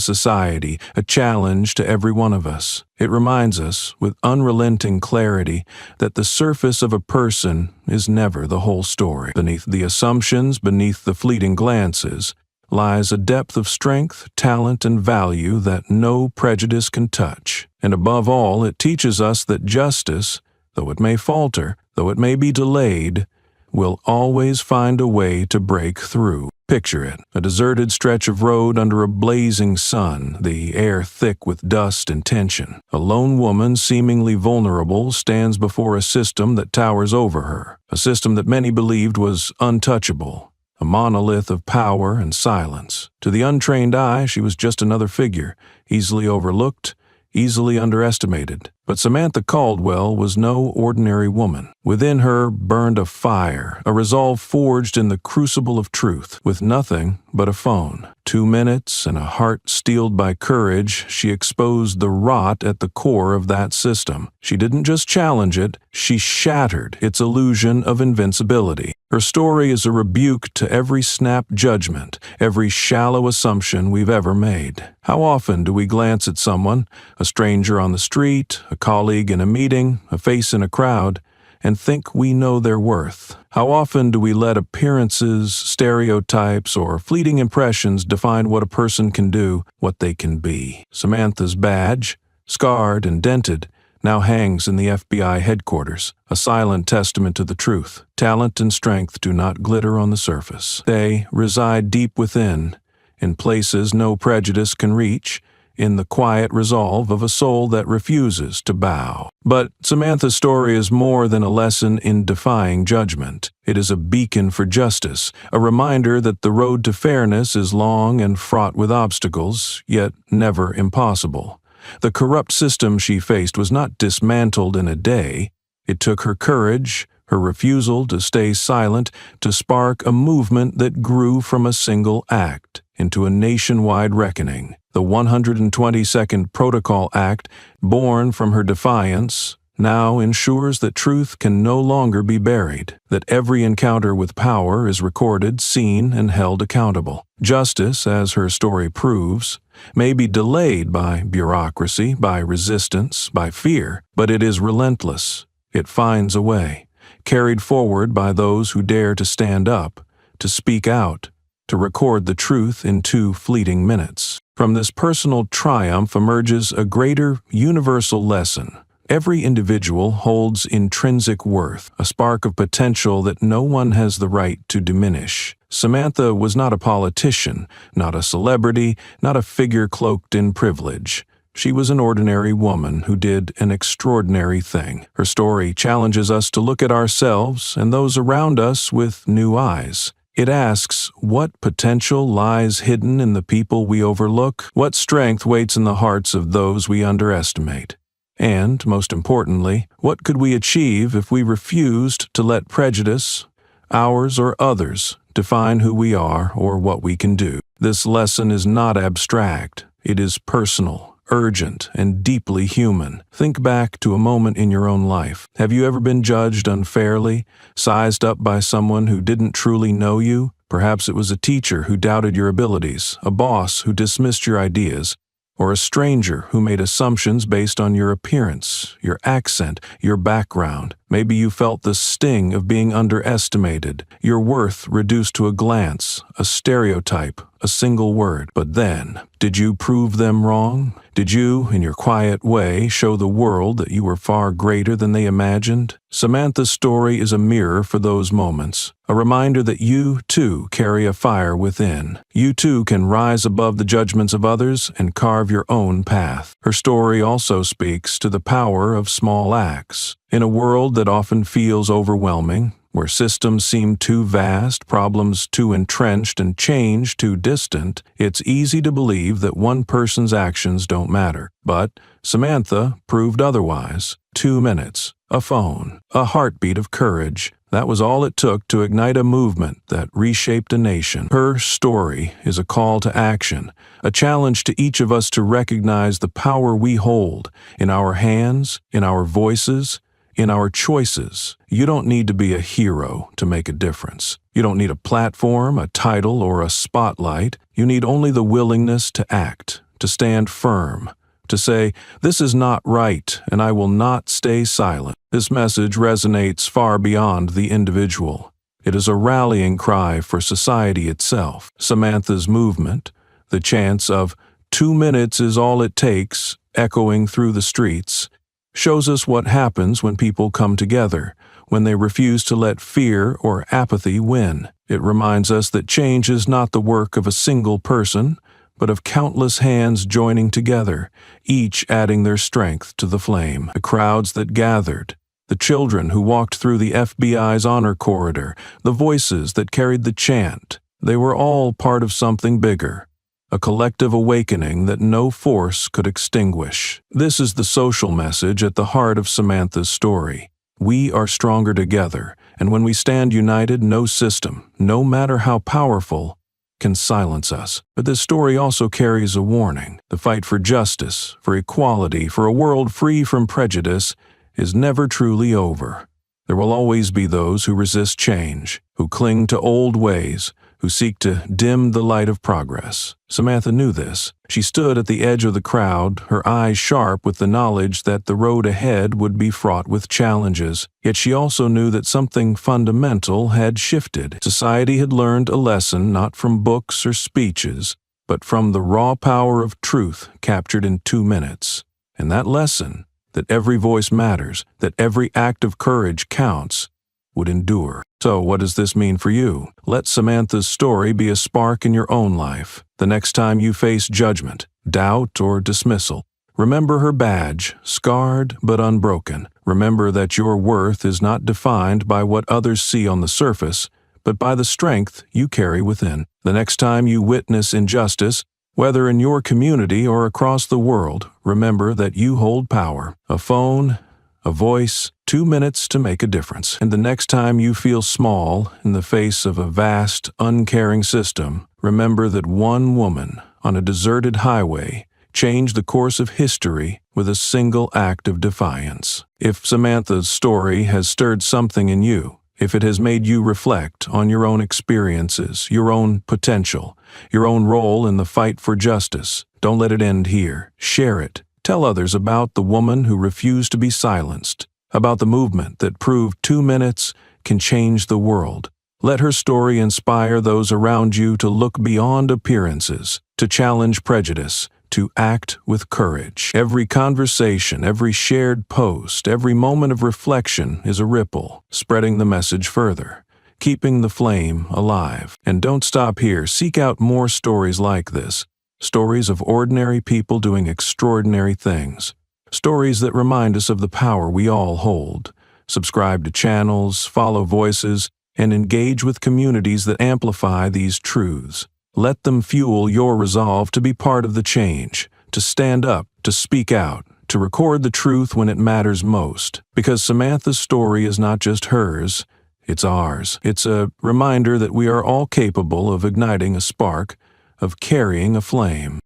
society, a challenge to every one of us. It reminds us, with unrelenting clarity, that the surface of a person is never the whole story. Beneath the assumptions, beneath the fleeting glances, lies a depth of strength, talent, and value that no prejudice can touch. And above all, it teaches us that justice, though it may falter, though it may be delayed, will always find a way to break through. Picture it, a deserted stretch of road under a blazing sun, the air thick with dust and tension. A lone woman, seemingly vulnerable, stands before a system that towers over her, a system that many believed was untouchable, a monolith of power and silence. To the untrained eye, she was just another figure, easily overlooked, easily underestimated. But Samantha Caldwell was no ordinary woman. Within her burned a fire, a resolve forged in the crucible of truth. With nothing but a phone, 2 minutes, and a heart steeled by courage, she exposed the rot at the core of that system. She didn't just challenge it, she shattered its illusion of invincibility. Her story is a rebuke to every snap judgment, every shallow assumption we've ever made. How often do we glance at someone, a stranger on the street, a colleague in a meeting, a face in a crowd, and think we know their worth. How often do we let appearances, stereotypes, or fleeting impressions define what a person can do, what they can be? Samantha's badge, scarred and dented, now hangs in the FBI headquarters, a silent testament to the truth. Talent and strength do not glitter on the surface. They reside deep within, in places no prejudice can reach, in the quiet resolve of a soul that refuses to bow. But Samantha's story is more than a lesson in defying judgment. It is a beacon for justice, a reminder that the road to fairness is long and fraught with obstacles, yet never impossible. The corrupt system she faced was not dismantled in a day. It took her courage, her refusal to stay silent, to spark a movement that grew from a single act into a nationwide reckoning. The 122nd Protocol Act, born from her defiance, now ensures that truth can no longer be buried, that every encounter with power is recorded, seen, and held accountable. Justice, as her story proves, may be delayed by bureaucracy, by resistance, by fear, but it is relentless. It finds a way, carried forward by those who dare to stand up, to speak out, to record the truth in 2 fleeting minutes. From this personal triumph emerges a greater, universal lesson. Every individual holds intrinsic worth, a spark of potential that no one has the right to diminish. Samantha was not a politician, not a celebrity, not a figure cloaked in privilege. She was an ordinary woman who did an extraordinary thing. Her story challenges us to look at ourselves and those around us with new eyes. It asks, what potential lies hidden in the people we overlook? What strength waits in the hearts of those we underestimate? And, most importantly, what could we achieve if we refused to let prejudice, ours or others, define who we are or what we can do? This lesson is not abstract. It is personal, urgent, and deeply human. Think back to a moment in your own life. Have you ever been judged unfairly, sized up by someone who didn't truly know you? Perhaps it was a teacher who doubted your abilities, a boss who dismissed your ideas, or a stranger who made assumptions based on your appearance, your accent, your background. Maybe you felt the sting of being underestimated, your worth reduced to a glance, a stereotype, a single word. But then, did you prove them wrong? Did you, in your quiet way, show the world that you were far greater than they imagined? Samantha's story is a mirror for those moments, a reminder that you, too, carry a fire within. You, too, can rise above the judgments of others and carve your own path. Her story also speaks to the power of small acts. In a world that often feels overwhelming, where systems seem too vast, problems too entrenched, and change too distant, it's easy to believe that one person's actions don't matter. But Samantha proved otherwise. 2 minutes, a phone, a heartbeat of courage. That was all it took to ignite a movement that reshaped a nation. Her story is a call to action, a challenge to each of us to recognize the power we hold in our hands, in our voices, in our choices. You don't need to be a hero to make a difference. You don't need a platform, a title, or a spotlight. You need only the willingness to act, to stand firm, to say, "This is not right, and I will not stay silent." This message resonates far beyond the individual. It is a rallying cry for society itself. Samantha's movement, the chants of 2 minutes is all it takes, echoing through the streets, shows us what happens when people come together, when they refuse to let fear or apathy win. It reminds us that change is not the work of a single person, but of countless hands joining together, each adding their strength to the flame. The crowds that gathered, the children who walked through the FBI's honor corridor, the voices that carried the chant, they were all part of something bigger, a collective awakening that no force could extinguish. This is the social message at the heart of Samantha's story. We are stronger together, and when we stand united, no system, no matter how powerful, can silence us. But this story also carries a warning. The fight for justice, for equality, for a world free from prejudice is never truly over. There will always be those who resist change, who cling to old ways, who seek to dim the light of progress. Samantha knew this. She stood at the edge of the crowd, her eyes sharp with the knowledge that the road ahead would be fraught with challenges. Yet she also knew that something fundamental had shifted. Society had learned a lesson not from books or speeches, but from the raw power of truth captured in 2 minutes. And that lesson, that every voice matters, that every act of courage counts, would endure. So what does this mean for you? Let Samantha's story be a spark in your own life. The next time you face judgment, doubt, or dismissal, remember her badge, scarred but unbroken. Remember that your worth is not defined by what others see on the surface, but by the strength you carry within. The next time you witness injustice, whether in your community or across the world, remember that you hold power. A phone, a voice, 2 minutes to make a difference. And the next time you feel small in the face of a vast, uncaring system, remember that one woman on a deserted highway changed the course of history with a single act of defiance. If Samantha's story has stirred something in you, if it has made you reflect on your own experiences, your own potential, your own role in the fight for justice, don't let it end here. Share it. Tell others about the woman who refused to be silenced, about the movement that proved 2 minutes can change the world. Let her story inspire those around you to look beyond appearances, to challenge prejudice, to act with courage. Every conversation, every shared post, every moment of reflection is a ripple, spreading the message further, keeping the flame alive. And don't stop here. Seek out more stories like this. Stories of ordinary people doing extraordinary things. Stories that remind us of the power we all hold. Subscribe to channels, follow voices, and engage with communities that amplify these truths. Let them fuel your resolve to be part of the change, to stand up, to speak out, to record the truth when it matters most. Because Samantha's story is not just hers, it's ours. It's a reminder that we are all capable of igniting a spark, of carrying a flame.